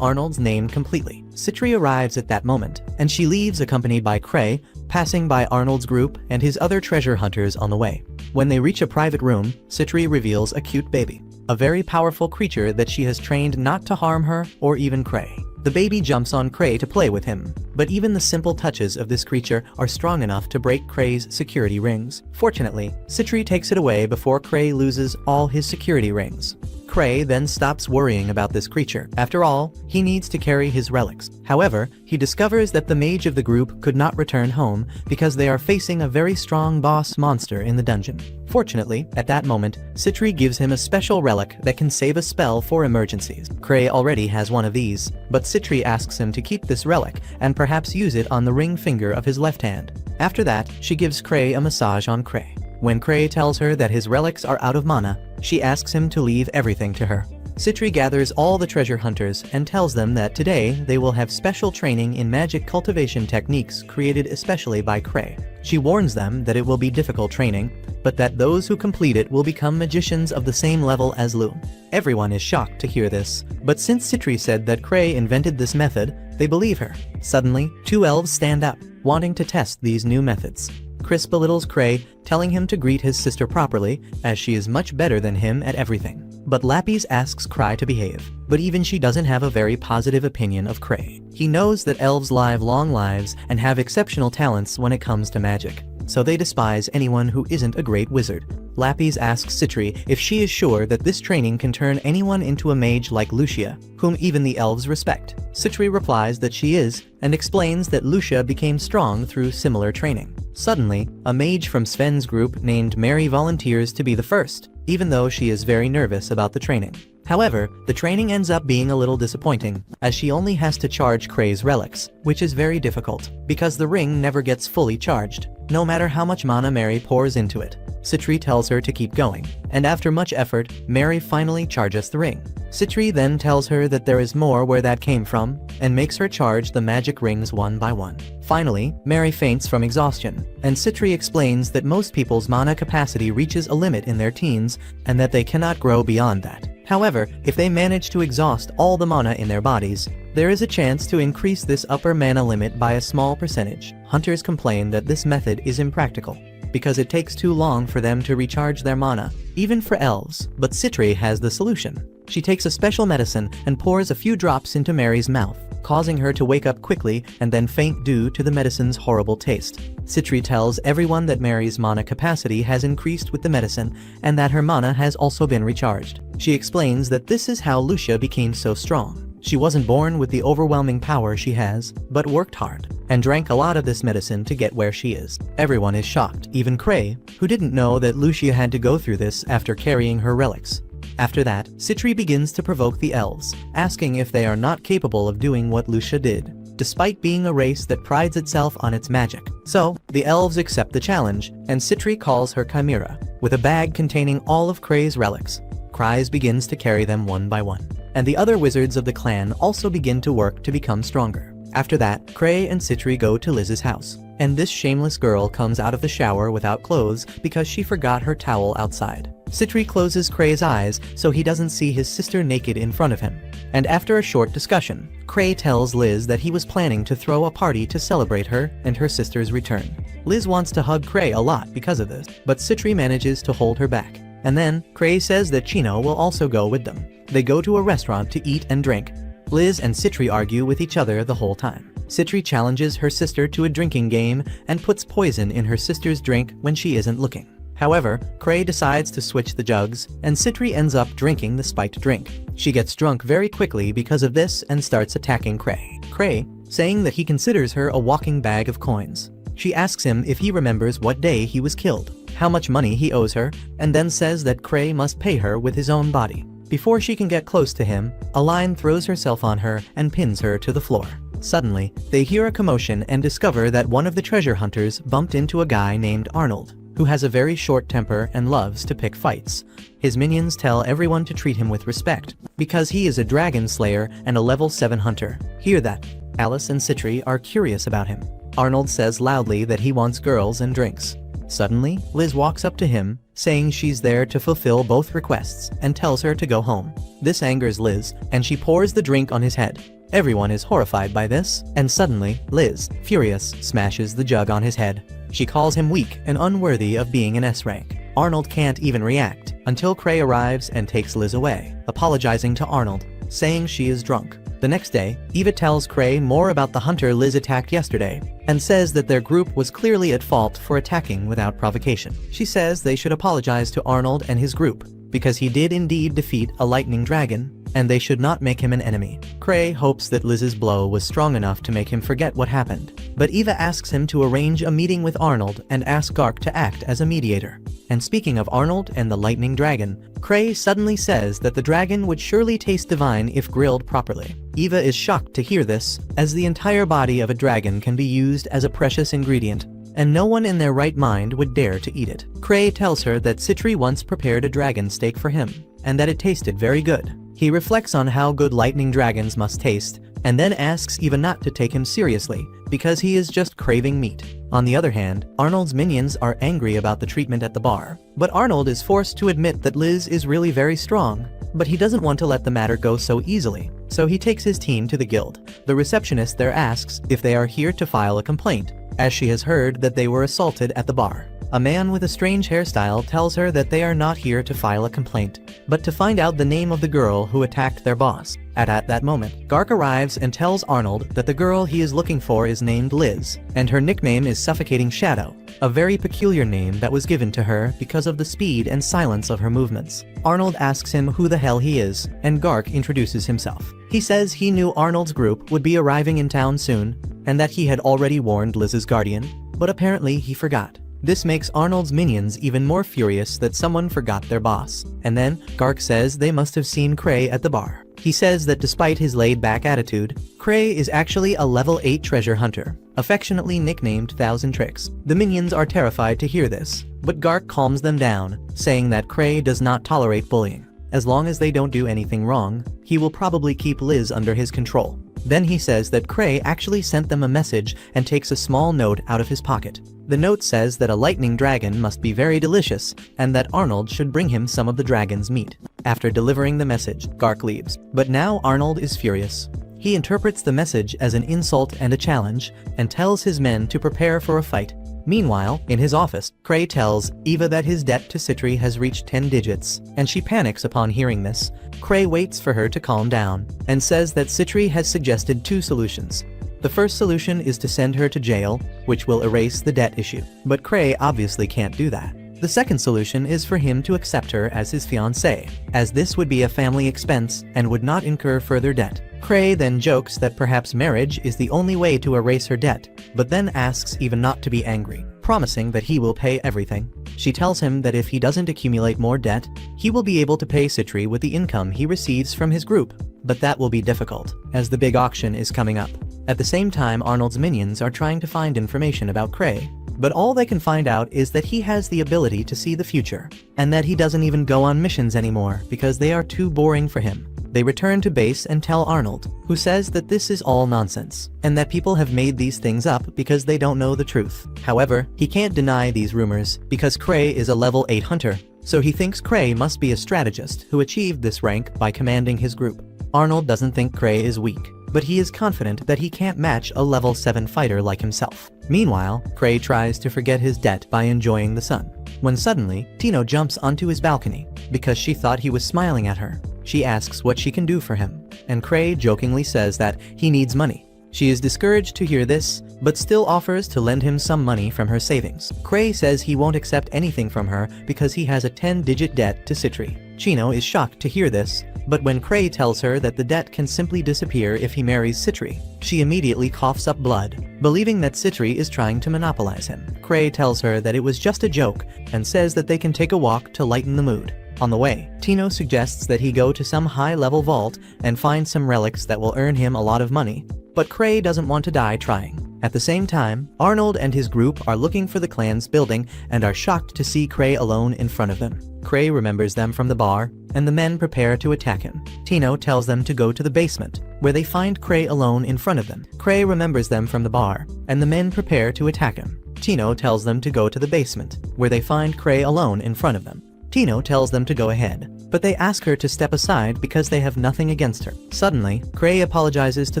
Arnold's name completely. Citri arrives at that moment, and she leaves accompanied by Kray, passing by Arnold's group and his other treasure hunters on the way. When they reach a private room, Citri reveals a cute baby, a very powerful creature that she has trained not to harm her or even Kray. The baby jumps on Kray to play with him, but even the simple touches of this creature are strong enough to break Kray's security rings. Fortunately, Citri takes it away before Kray loses all his security rings. Kray then stops worrying about this creature. After all, he needs to carry his relics. However, he discovers that the mage of the group could not return home because they are facing a very strong boss monster in the dungeon. Fortunately, at that moment, Citri gives him a special relic that can save a spell for emergencies. Kray already has one of these, but Citri asks him to keep this relic and perhaps use it on the ring finger of his left hand. After that, she gives Kray a massage on Kray. When Kray tells her that his relics are out of mana, she asks him to leave everything to her. Citri gathers all the treasure hunters and tells them that today they will have special training in magic cultivation techniques created especially by Kray. She warns them that it will be difficult training, but that those who complete it will become magicians of the same level as Lu. Everyone is shocked to hear this, but since Citri said that Kray invented this method, they believe her. Suddenly, two elves stand up, wanting to test these new methods. Chris belittles Kray, telling him to greet his sister properly, as she is much better than him at everything. But Lapis asks Kray to behave, but even she doesn't have a very positive opinion of Kray. He knows that elves live long lives and have exceptional talents when it comes to magic, so they despise anyone who isn't a great wizard. Lapis asks Citri if she is sure that this training can turn anyone into a mage like Lucia, whom even the elves respect. Citri replies that she is, and explains that Lucia became strong through similar training. Suddenly, a mage from Sven's group named Mary volunteers to be the first, even though she is very nervous about the training. However, the training ends up being a little disappointing, as she only has to charge Kray's relics, which is very difficult, because the ring never gets fully charged, no matter how much mana Mary pours into it. Citri tells her to keep going, and after much effort, Mary finally charges the ring. Citri then tells her that there is more where that came from, and makes her charge the magic rings one by one. Finally, Mary faints from exhaustion, and Citri explains that most people's mana capacity reaches a limit in their teens, and that they cannot grow beyond that. However, if they manage to exhaust all the mana in their bodies, there is a chance to increase this upper mana limit by a small percentage. Hunters complain that this method is impractical, because it takes too long for them to recharge their mana, even for elves, but Citri has the solution. She takes a special medicine and pours a few drops into Mary's mouth, causing her to wake up quickly and then faint due to the medicine's horrible taste. Citri tells everyone that Mary's mana capacity has increased with the medicine and that her mana has also been recharged. She explains that this is how Lucia became so strong. She wasn't born with the overwhelming power she has, but worked hard, and drank a lot of this medicine to get where she is. Everyone is shocked, even Kray, who didn't know that Lucia had to go through this after carrying her relics. After that, Citri begins to provoke the elves, asking if they are not capable of doing what Lucia did, despite being a race that prides itself on its magic. So, the elves accept the challenge, and Citri calls her Chimera, with a bag containing all of Kray's relics. Kray begins to carry them one by one, and the other wizards of the clan also begin to work to become stronger. After that, Kray and Citri go to Liz's house, and this shameless girl comes out of the shower without clothes because she forgot her towel outside. Citri closes Kray's eyes so he doesn't see his sister naked in front of him, and after a short discussion, Kray tells Liz that he was planning to throw a party to celebrate her and her sister's return. Liz wants to hug Kray a lot because of this, but Citri manages to hold her back. And then, Kray says that Chino will also go with them. They go to a restaurant to eat and drink. Liz and Citri argue with each other the whole time. Citri challenges her sister to a drinking game and puts poison in her sister's drink when she isn't looking. However, Kray decides to switch the jugs, and Citri ends up drinking the spiked drink. She gets drunk very quickly because of this and starts attacking Kray. Kray, saying that he considers her a walking bag of coins. She asks him if he remembers what day he was killed, how much money he owes her, and then says that Kray must pay her with his own body. Before she can get close to him, a lion throws herself on her and pins her to the floor. Suddenly, they hear a commotion and discover that one of the treasure hunters bumped into a guy named Arnold, who has a very short temper and loves to pick fights. His minions tell everyone to treat him with respect, because he is a dragon slayer and a level 7 hunter. Hear that? Alice and Citri are curious about him. Arnold says loudly that he wants girls and drinks. Suddenly, Liz walks up to him, saying she's there to fulfill both requests, and tells her to go home. This angers Liz, and she pours the drink on his head. Everyone is horrified by this, and suddenly, Liz, furious, smashes the jug on his head. She calls him weak and unworthy of being an S rank. Arnold can't even react, until Kray arrives and takes Liz away, apologizing to Arnold, saying she is drunk. The next day, Eva tells Kray more about the hunter Liz attacked yesterday, and says that their group was clearly at fault for attacking without provocation. She says they should apologize to Arnold and his group, because he did indeed defeat a lightning dragon, and they should not make him an enemy. Kray hopes that Liz's blow was strong enough to make him forget what happened, but Eva asks him to arrange a meeting with Arnold and asks Gark to act as a mediator. And speaking of Arnold and the lightning dragon, Kray suddenly says that the dragon would surely taste divine if grilled properly. Eva is shocked to hear this, as the entire body of a dragon can be used as a precious ingredient, and no one in their right mind would dare to eat it. Kray tells her that Citri once prepared a dragon steak for him, and that it tasted very good. He reflects on how good lightning dragons must taste, and then asks Eva not to take him seriously, because he is just craving meat. On the other hand, Arnold's minions are angry about the treatment at the bar, but Arnold is forced to admit that Liz is really very strong, but he doesn't want to let the matter go so easily, so he takes his team to the guild. The receptionist there asks if they are here to file a complaint, as she has heard that they were assaulted at the bar. A man with a strange hairstyle tells her that they are not here to file a complaint, but to find out the name of the girl who attacked their boss. At that moment, Gark arrives and tells Arnold that the girl he is looking for is named Liz, and her nickname is Suffocating Shadow, a very peculiar name that was given to her because of the speed and silence of her movements. Arnold asks him who the hell he is, and Gark introduces himself. He says he knew Arnold's group would be arriving in town soon, and that he had already warned Liz's guardian, but apparently he forgot. This makes Arnold's minions even more furious that someone forgot their boss. And then, Gark says they must have seen Kray at the bar. He says that despite his laid-back attitude, Kray is actually a level 8 treasure hunter, affectionately nicknamed Thousand Tricks. The minions are terrified to hear this, but Gark calms them down, saying that Kray does not tolerate bullying. As long as they don't do anything wrong, he will probably keep Liz under his control. Then he says that Kray actually sent them a message and takes a small note out of his pocket. The note says that a lightning dragon must be very delicious, and that Arnold should bring him some of the dragon's meat. After delivering the message, Gark leaves. But now Arnold is furious. He interprets the message as an insult and a challenge, and tells his men to prepare for a fight. Meanwhile, in his office, Kray tells Eva that his debt to Citri has reached 10 digits, and she panics upon hearing this. Kray waits for her to calm down, and says that Citri has suggested 2 solutions. The first solution is to send her to jail, which will erase the debt issue. But Kray obviously can't do that. The second solution is for him to accept her as his fiancée, as this would be a family expense and would not incur further debt. Kray then jokes that perhaps marriage is the only way to erase her debt, but then asks Eva not to be angry, promising that he will pay everything. She tells him that if he doesn't accumulate more debt, he will be able to pay Citri with the income he receives from his group, but that will be difficult, as the big auction is coming up. At the same time, Arnold's minions are trying to find information about Kray, but all they can find out is that he has the ability to see the future, and that he doesn't even go on missions anymore because they are too boring for him. They return to base and tell Arnold, who says that this is all nonsense, and that people have made these things up because they don't know the truth. However, he can't deny these rumors because Kray is a level 8 hunter, so he thinks Kray must be a strategist who achieved this rank by commanding his group. Arnold doesn't think Kray is weak, but he is confident that he can't match a level 7 fighter like himself. Meanwhile, Kray tries to forget his debt by enjoying the sun. When suddenly, Tino jumps onto his balcony. Because she thought he was smiling at her, she asks what she can do for him, and Kray jokingly says that he needs money. She is discouraged to hear this, but still offers to lend him some money from her savings. Kray says he won't accept anything from her because he has a 10-digit debt to Citri. Chino is shocked to hear this, but when Kray tells her that the debt can simply disappear if he marries Citri, she immediately coughs up blood, believing that Citri is trying to monopolize him. Kray tells her that it was just a joke and says that they can take a walk to lighten the mood. On the way, Tino suggests that he go to some high-level vault and find some relics that will earn him a lot of money, but Kray doesn't want to die trying. At the same time, Arnold and his group are looking for the clan's building and are shocked to see Kray alone in front of them. Kray remembers them from the bar, and the men prepare to attack him. Tino tells them to go to the basement, where they find Kray alone in front of them. Kray remembers them from the bar, and the men prepare to attack him. Tino tells them to go to the basement, where they find Kray alone in front of them. Tino tells them to go ahead, but they ask her to step aside because they have nothing against her. Suddenly, Kray apologizes to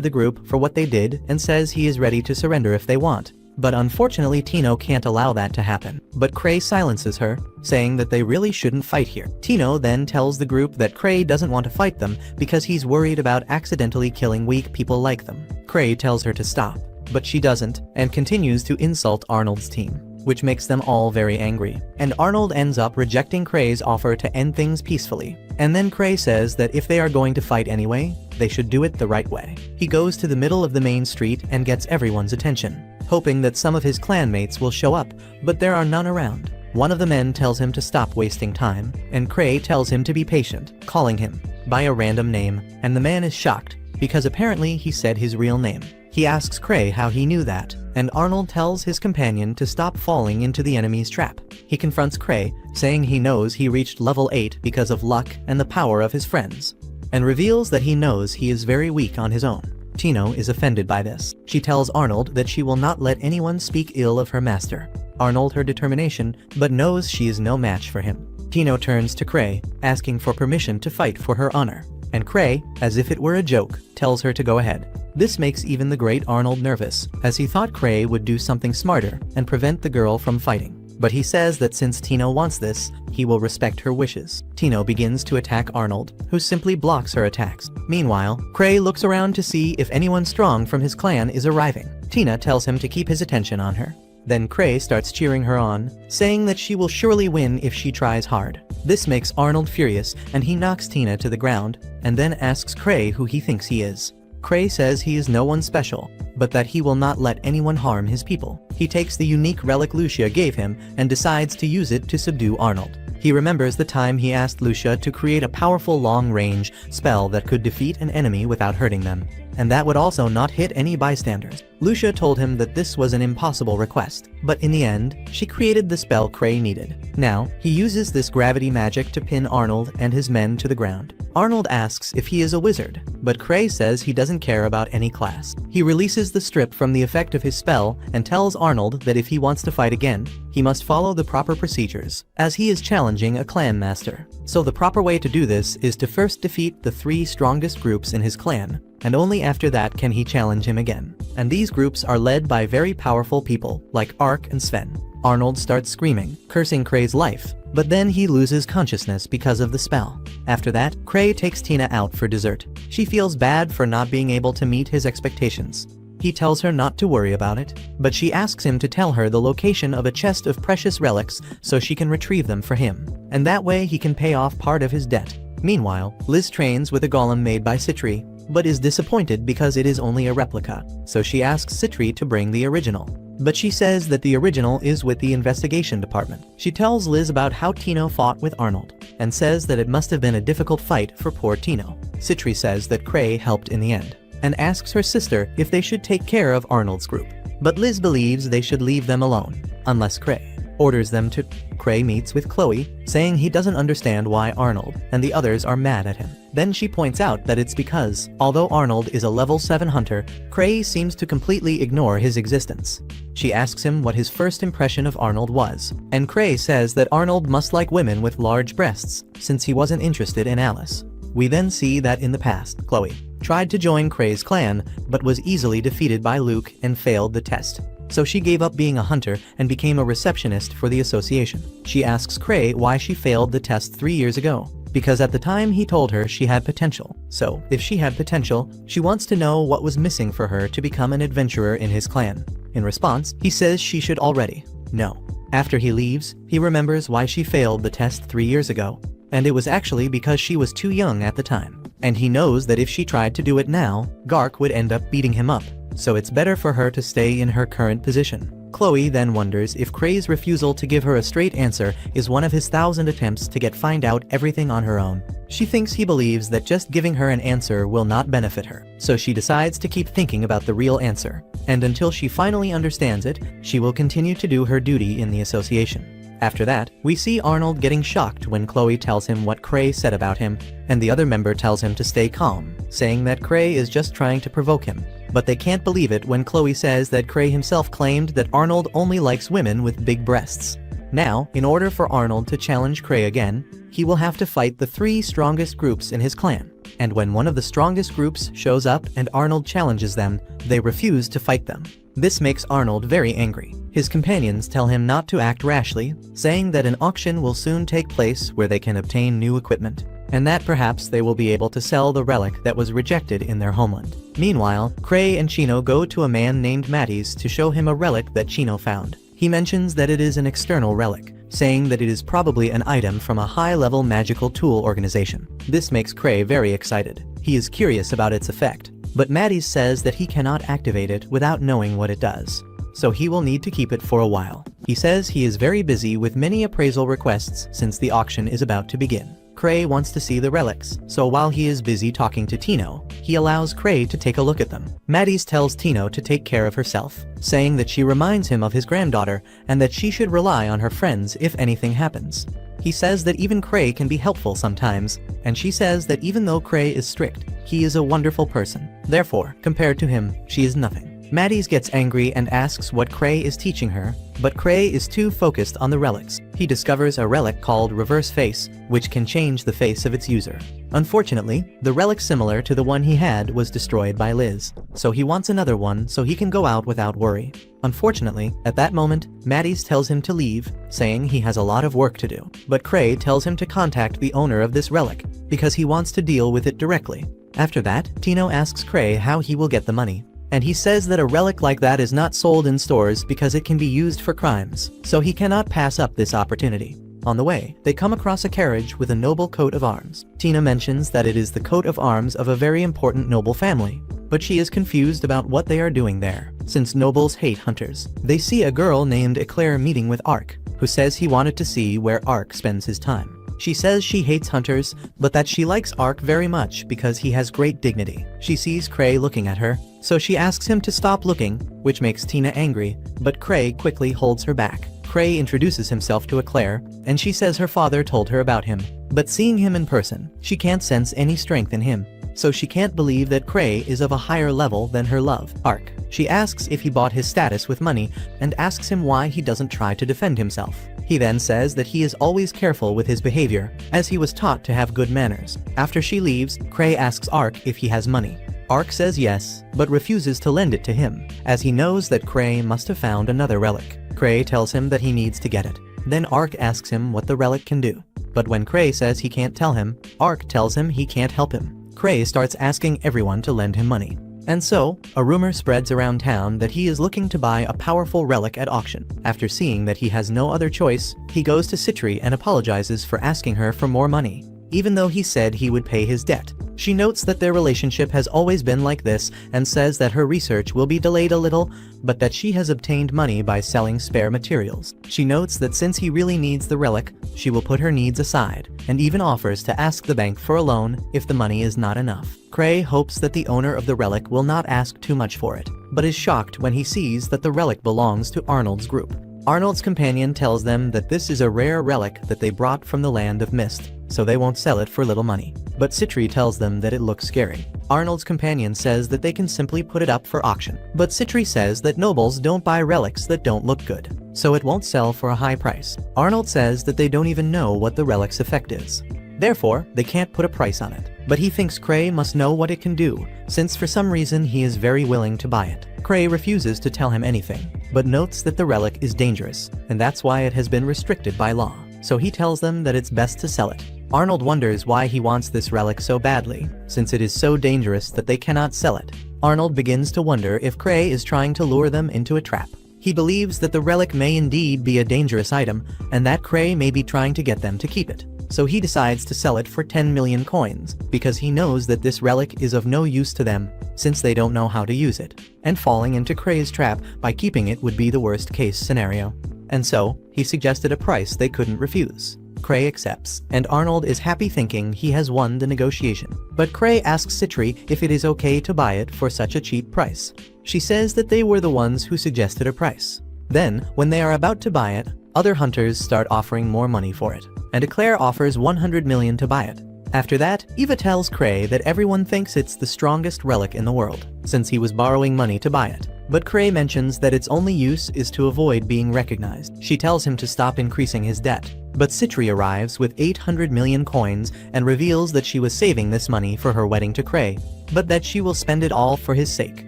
the group for what they did and says he is ready to surrender if they want. But unfortunately, Tino can't allow that to happen. But Kray silences her, saying that they really shouldn't fight here. Tino then tells the group that Kray doesn't want to fight them because he's worried about accidentally killing weak people like them. Kray tells her to stop, but she doesn't, and continues to insult Arnold's team, which makes them all very angry. And Arnold ends up rejecting Kray's offer to end things peacefully. And then Kray says that if they are going to fight anyway, they should do it the right way. He goes to the middle of the main street and gets everyone's attention, hoping that some of his clanmates will show up, but there are none around. One of the men tells him to stop wasting time, and Kray tells him to be patient, calling him by a random name, and the man is shocked, because apparently he said his real name. He asks Kray how he knew that, and Arnold tells his companion to stop falling into the enemy's trap. He confronts Kray, saying he knows he reached level 8 because of luck and the power of his friends, and reveals that he knows he is very weak on his own. Tino is offended by this. She tells Arnold that she will not let anyone speak ill of her master. Arnold her determination, but knows she is no match for him. Tino turns to Kray, asking for permission to fight for her honor, and Kray, as if it were a joke, tells her to go ahead. This makes even the great Arnold nervous, as he thought Kray would do something smarter and prevent the girl from fighting. But he says that since Tino wants this, he will respect her wishes. Tino begins to attack Arnold, who simply blocks her attacks. Meanwhile, Kray looks around to see if anyone strong from his clan is arriving. Tina tells him to keep his attention on her. Then Kray starts cheering her on, saying that she will surely win if she tries hard. This makes Arnold furious, and he knocks Tina to the ground, and then asks Kray who he thinks he is. Kray says he is no one special, but that he will not let anyone harm his people. He takes the unique relic Lucia gave him and decides to use it to subdue Arnold. He remembers the time he asked Lucia to create a powerful long-range spell that could defeat an enemy without hurting them, and that would also not hit any bystanders. Lucia told him that this was an impossible request, but in the end, she created the spell Kray needed. Now, he uses this gravity magic to pin Arnold and his men to the ground. Arnold asks if he is a wizard, but Kray says he doesn't care about any class. He releases the strip from the effect of his spell and tells Arnold that if he wants to fight again, he must follow the proper procedures, as he is challenging a clan master. So the proper way to do this is to first defeat the 3 strongest groups in his clan, and only after that can he challenge him again. And these groups are led by very powerful people, like Ark and Sven. Arnold starts screaming, cursing Kray's life, but then he loses consciousness because of the spell. After that, Kray takes Tina out for dessert. She feels bad for not being able to meet his expectations. He tells her not to worry about it, but she asks him to tell her the location of a chest of precious relics so she can retrieve them for him, and that way he can pay off part of his debt. Meanwhile, Liz trains with a golem made by Citri, but is disappointed because it is only a replica, so she asks Citri to bring the original. But she says that the original is with the investigation department. She tells Liz about how Tino fought with Arnold, and says that it must have been a difficult fight for poor Tino. Citri says that Kray helped in the end, and asks her sister if they should take care of Arnold's group. But Liz believes they should leave them alone, unless Kray orders them to. Kray meets with Chloe, saying he doesn't understand why Arnold and the others are mad at him. Then she points out that it's because, although Arnold is a level 7 hunter, Kray seems to completely ignore his existence. She asks him what his first impression of Arnold was, and Kray says that Arnold must like women with large breasts, since he wasn't interested in Alice. We then see that in the past, Chloe tried to join Kray's clan, but was easily defeated by Luke and failed the test. so she gave up being a hunter and became a receptionist for the association. She asks Kray why she failed the test 3 years ago. Because at the time he told her she had potential. So, if she had potential, she wants to know what was missing for her to become an adventurer in his clan. In response, he says she should already know. After he leaves, he remembers why she failed the test 3 years ago. And it was actually because she was too young at the time. And he knows that if she tried to do it now, Gark would end up beating him up. So it's better for her to stay in her current position. Chloe then wonders if Kray's refusal to give her a straight answer is one of his 1,000 attempts to find out everything on her own. She thinks he believes that just giving her an answer will not benefit her, so she decides to keep thinking about the real answer. And until she finally understands it, she will continue to do her duty in the association. After that, we see Arnold getting shocked when Chloe tells him what Kray said about him, and the other member tells him to stay calm, saying that Kray is just trying to provoke him. But they can't believe it when Chloe says that Kray himself claimed that Arnold only likes women with big breasts. Now, in order for Arnold to challenge Kray again, he will have to fight the 3 strongest groups in his clan. And when one of the strongest groups shows up and Arnold challenges them, they refuse to fight them. This makes Arnold very angry. His companions tell him not to act rashly, saying that an auction will soon take place where they can obtain new equipment, and that perhaps they will be able to sell the relic that was rejected in their homeland. Meanwhile, Kray and Chino go to a man named Matties to show him a relic that Chino found. He mentions that it is an external relic, saying that it is probably an item from a high-level magical tool organization. This makes Kray very excited. He is curious about its effect, but Matties says that he cannot activate it without knowing what it does, so he will need to keep it for a while. He says he is very busy with many appraisal requests since the auction is about to begin. Kray wants to see the relics, so while he is busy talking to Tino, he allows Kray to take a look at them. Matties tells Tino to take care of herself, saying that she reminds him of his granddaughter and that she should rely on her friends if anything happens. He says that even Kray can be helpful sometimes, and she says that even though Kray is strict, he is a wonderful person. Therefore, compared to him, she is nothing. Matties gets angry and asks what Kray is teaching her, but Kray is too focused on the relics. He discovers a relic called Reverse Face, which can change the face of its user. Unfortunately, the relic similar to the one he had was destroyed by Liz, so he wants another one so he can go out without worry. Unfortunately, at that moment, Matties tells him to leave, saying he has a lot of work to do. But Kray tells him to contact the owner of this relic, because he wants to deal with it directly. After that, Tino asks Kray how he will get the money, and he says that a relic like that is not sold in stores because it can be used for crimes, so he cannot pass up this opportunity. On the way, they come across a carriage with a noble coat of arms. Tina mentions that it is the coat of arms of a very important noble family, but she is confused about what they are doing there, since nobles hate hunters. They see a girl named Eclair meeting with Ark, who says he wanted to see where Ark spends his time. She says she hates hunters, but that she likes Ark very much because he has great dignity. She sees Kray looking at her, so she asks him to stop looking, which makes Tina angry, but Kray quickly holds her back. Kray introduces himself to Eclair, and she says her father told her about him, but seeing him in person, she can't sense any strength in him, so she can't believe that Kray is of a higher level than her love, Ark. She asks if he bought his status with money, and asks him why he doesn't try to defend himself. He then says that he is always careful with his behavior, as he was taught to have good manners. After she leaves, Kray asks Ark if he has money. Ark says yes, but refuses to lend it to him, as he knows that Kray must have found another relic. Kray tells him that he needs to get it. Then Ark asks him what the relic can do. But when Kray says he can't tell him, Ark tells him he can't help him. Kray starts asking everyone to lend him money. And so, a rumor spreads around town that he is looking to buy a powerful relic at auction. After seeing that he has no other choice, he goes to Citri and apologizes for asking her for more money, even though he said he would pay his debt. She notes that their relationship has always been like this and says that her research will be delayed a little, but that she has obtained money by selling spare materials. She notes that since he really needs the relic, she will put her needs aside, and even offers to ask the bank for a loan if the money is not enough. Kray hopes that the owner of the relic will not ask too much for it, but is shocked when he sees that the relic belongs to Arnold's group. Arnold's companion tells them that this is a rare relic that they brought from the land of mist, so they won't sell it for little money. But Citri tells them that it looks scary. Arnold's companion says that they can simply put it up for auction, but Citri says that nobles don't buy relics that don't look good, so it won't sell for a high price. Arnold says that they don't even know what the relic's effect is. Therefore, they can't put a price on it. But he thinks Kray must know what it can do, since for some reason he is very willing to buy it. Kray refuses to tell him anything, but notes that the relic is dangerous, and that's why it has been restricted by law. So he tells them that it's best to sell it. Arnold wonders why he wants this relic so badly, since it is so dangerous that they cannot sell it. Arnold begins to wonder if Kray is trying to lure them into a trap. He believes that the relic may indeed be a dangerous item, and that Kray may be trying to get them to keep it. So he decides to sell it for 10 million coins, because he knows that this relic is of no use to them, since they don't know how to use it. And falling into Kray's trap by keeping it would be the worst case scenario. And so, he suggested a price they couldn't refuse. Kray accepts, and Arnold is happy thinking he has won the negotiation. But Kray asks Citri if it is okay to buy it for such a cheap price. She says that they were the ones who suggested a price. Then, when they are about to buy it, other hunters start offering more money for it, and Claire offers 100 million to buy it. After that, Eva tells Kray that everyone thinks it's the strongest relic in the world, since he was borrowing money to buy it. But Kray mentions that its only use is to avoid being recognized. She tells him to stop increasing his debt. But Citri arrives with 800 million coins and reveals that she was saving this money for her wedding to Kray, but that she will spend it all for his sake.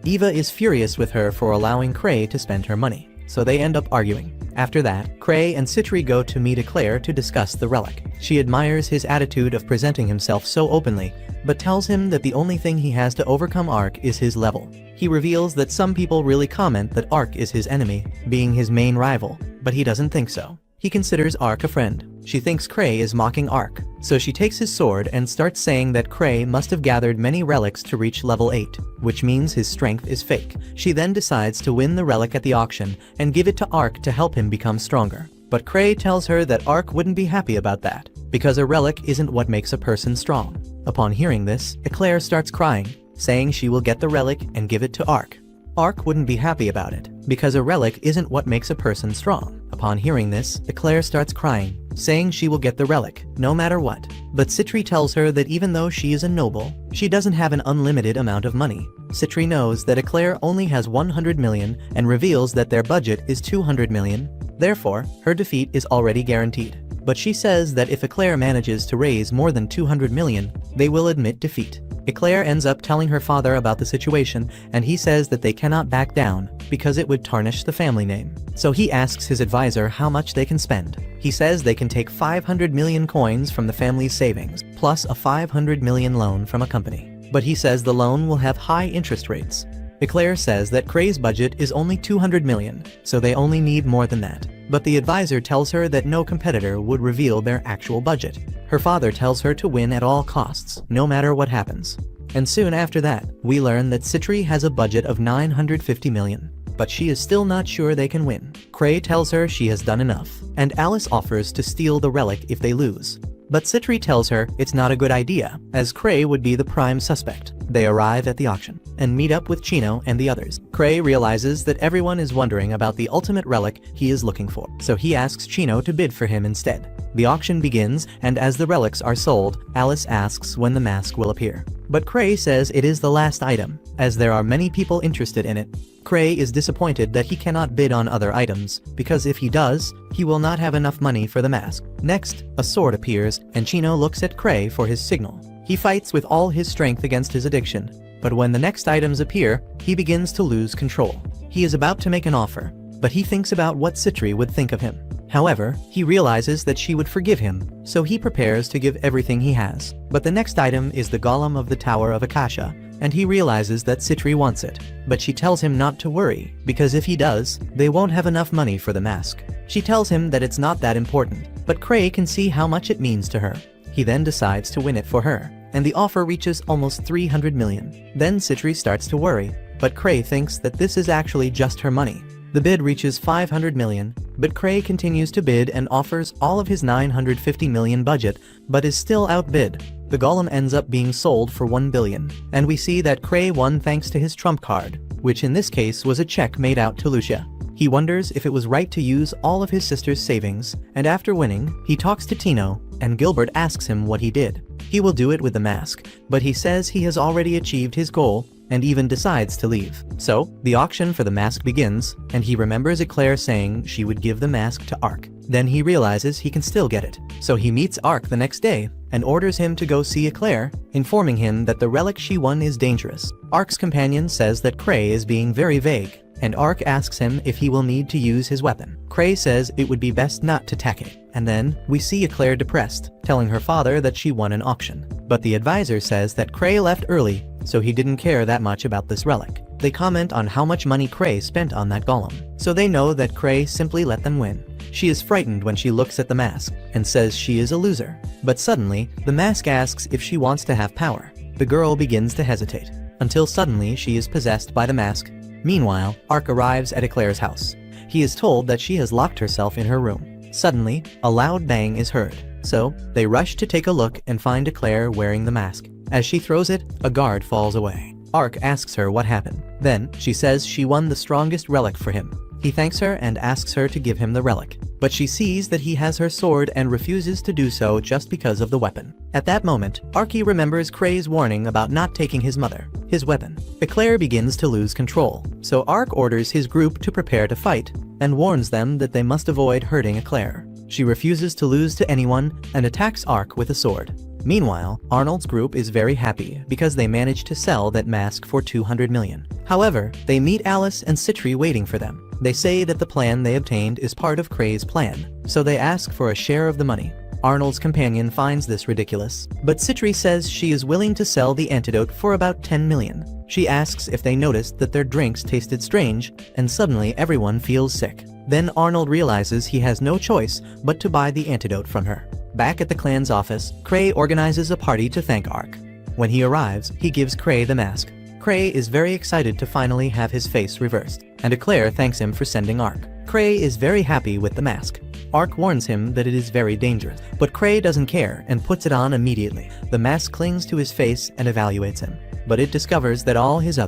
Eva is furious with her for allowing Kray to spend her money, so they end up arguing. After that, Kray and Citri go to meet Claire to discuss the relic. She admires his attitude of presenting himself so openly, but tells him that the only thing he has to overcome Ark is his level. He reveals that some people really comment that Ark is his enemy, being his main rival, but he doesn't think so. He considers Ark a friend. She thinks Kray is mocking Ark, so she takes his sword and starts saying that Kray must have gathered many relics to reach level 8, which means his strength is fake. She then decides to win the relic at the auction and give it to Ark to help him become stronger. But Kray tells her that Ark wouldn't be happy about that, because a relic isn't what makes a person strong. Upon hearing this, Claire starts crying, saying she will get the relic and give it to Ark. Ark wouldn't be happy about it, because a relic isn't what makes a person strong. Upon hearing this, Claire starts crying, saying she will get the relic, no matter what. But Citri tells her that even though she is a noble, she doesn't have an unlimited amount of money. Citri knows that Claire only has 100 million and reveals that their budget is 200 million. Therefore, her defeat is already guaranteed. But she says that if Claire manages to raise more than 200 million, they will admit defeat. Claire ends up telling her father about the situation, and he says that they cannot back down, because it would tarnish the family name. So he asks his advisor how much they can spend. He says they can take 500 million coins from the family's savings, plus a 500 million loan from a company. But he says the loan will have high interest rates. Claire says that Kray's budget is only 200 million, so they only need more than that. But the advisor tells her that no competitor would reveal their actual budget. Her father tells her to win at all costs, no matter what happens. And soon after that, we learn that Citri has a budget of 950 million. But she is still not sure they can win. Kray tells her she has done enough, and Alice offers to steal the relic if they lose. But Citri tells her it's not a good idea, as Kray would be the prime suspect. They arrive at the auction, and meet up with Chino and the others. Kray realizes that everyone is wondering about the ultimate relic he is looking for, so he asks Chino to bid for him instead. The auction begins, and as the relics are sold, Alice asks when the mask will appear. But Kray says it is the last item, as there are many people interested in it. Kray is disappointed that he cannot bid on other items, because if he does, he will not have enough money for the mask. Next, a sword appears, and Chino looks at Kray for his signal. He fights with all his strength against his addiction, but when the next items appear, he begins to lose control. He is about to make an offer, but he thinks about what Citri would think of him. However, he realizes that she would forgive him, so he prepares to give everything he has. But the next item is the golem of the Tower of Akasha, and he realizes that Citri wants it. But she tells him not to worry, because if he does, they won't have enough money for the mask. She tells him that it's not that important, but Kray can see how much it means to her. He then decides to win it for her, and the offer reaches almost 300 million. Then Citri starts to worry, but Kray thinks that this is actually just her money. The bid reaches 500 million, but Kray continues to bid and offers all of his 950 million budget, but is still outbid. The golem ends up being sold for 1 billion, and we see that Kray won thanks to his trump card, which in this case was a check made out to Lucia. He wonders if it was right to use all of his sister's savings, and after winning, he talks to Tino, and Gilbert asks him what he did. He will do it with the mask, but he says he has already achieved his goal, and even decides to leave. So, the auction for the mask begins, and he remembers Claire saying she would give the mask to Ark. Then he realizes he can still get it. So he meets Ark the next day, and orders him to go see Kray, informing him that the relic she won is dangerous. Ark's companion says that Kray is being very vague, and Ark asks him if he will need to use his weapon. Kray says it would be best not to attack it. And then, we see Kray depressed, telling her father that she won an auction. But the advisor says that Kray left early, so he didn't care that much about this relic. They comment on how much money Kray spent on that golem, so they know that Kray simply let them win. She is frightened when she looks at the mask, and says she is a loser. But suddenly, the mask asks if she wants to have power. The girl begins to hesitate, until suddenly she is possessed by the mask. Meanwhile, Ark arrives at Kray's house. He is told that she has locked herself in her room. Suddenly, a loud bang is heard, so they rush to take a look and find Kray wearing the mask. As she throws it, a guard falls away. Ark asks her what happened. Then, she says she won the strongest relic for him. He thanks her and asks her to give him the relic, but she sees that he has her sword and refuses to do so just because of the weapon. At that moment, Arky remembers Kray's warning about not taking his weapon. Kray begins to lose control, so Ark orders his group to prepare to fight, and warns them that they must avoid hurting Kray. She refuses to lose to anyone and attacks Ark with a sword. Meanwhile, Arnold's group is very happy because they managed to sell that mask for 200 million. However, they meet Alice and Citri waiting for them. They say that the plan they obtained is part of Kray's plan, so they ask for a share of the money. Arnold's companion finds this ridiculous, but Citri says she is willing to sell the antidote for about 10 million. She asks if they noticed that their drinks tasted strange, and suddenly everyone feels sick. Then Arnold realizes he has no choice but to buy the antidote from her. Back at the clan's office, Kray organizes a party to thank Ark. When he arrives, he gives Kray the mask. Kray is very excited to finally have his face reversed, and Kray thanks him for sending Ark. Kray is very happy with the mask. Ark warns him that it is very dangerous, but Kray doesn't care and puts it on immediately. The mask clings to his face and evaluates him, but it discovers that all his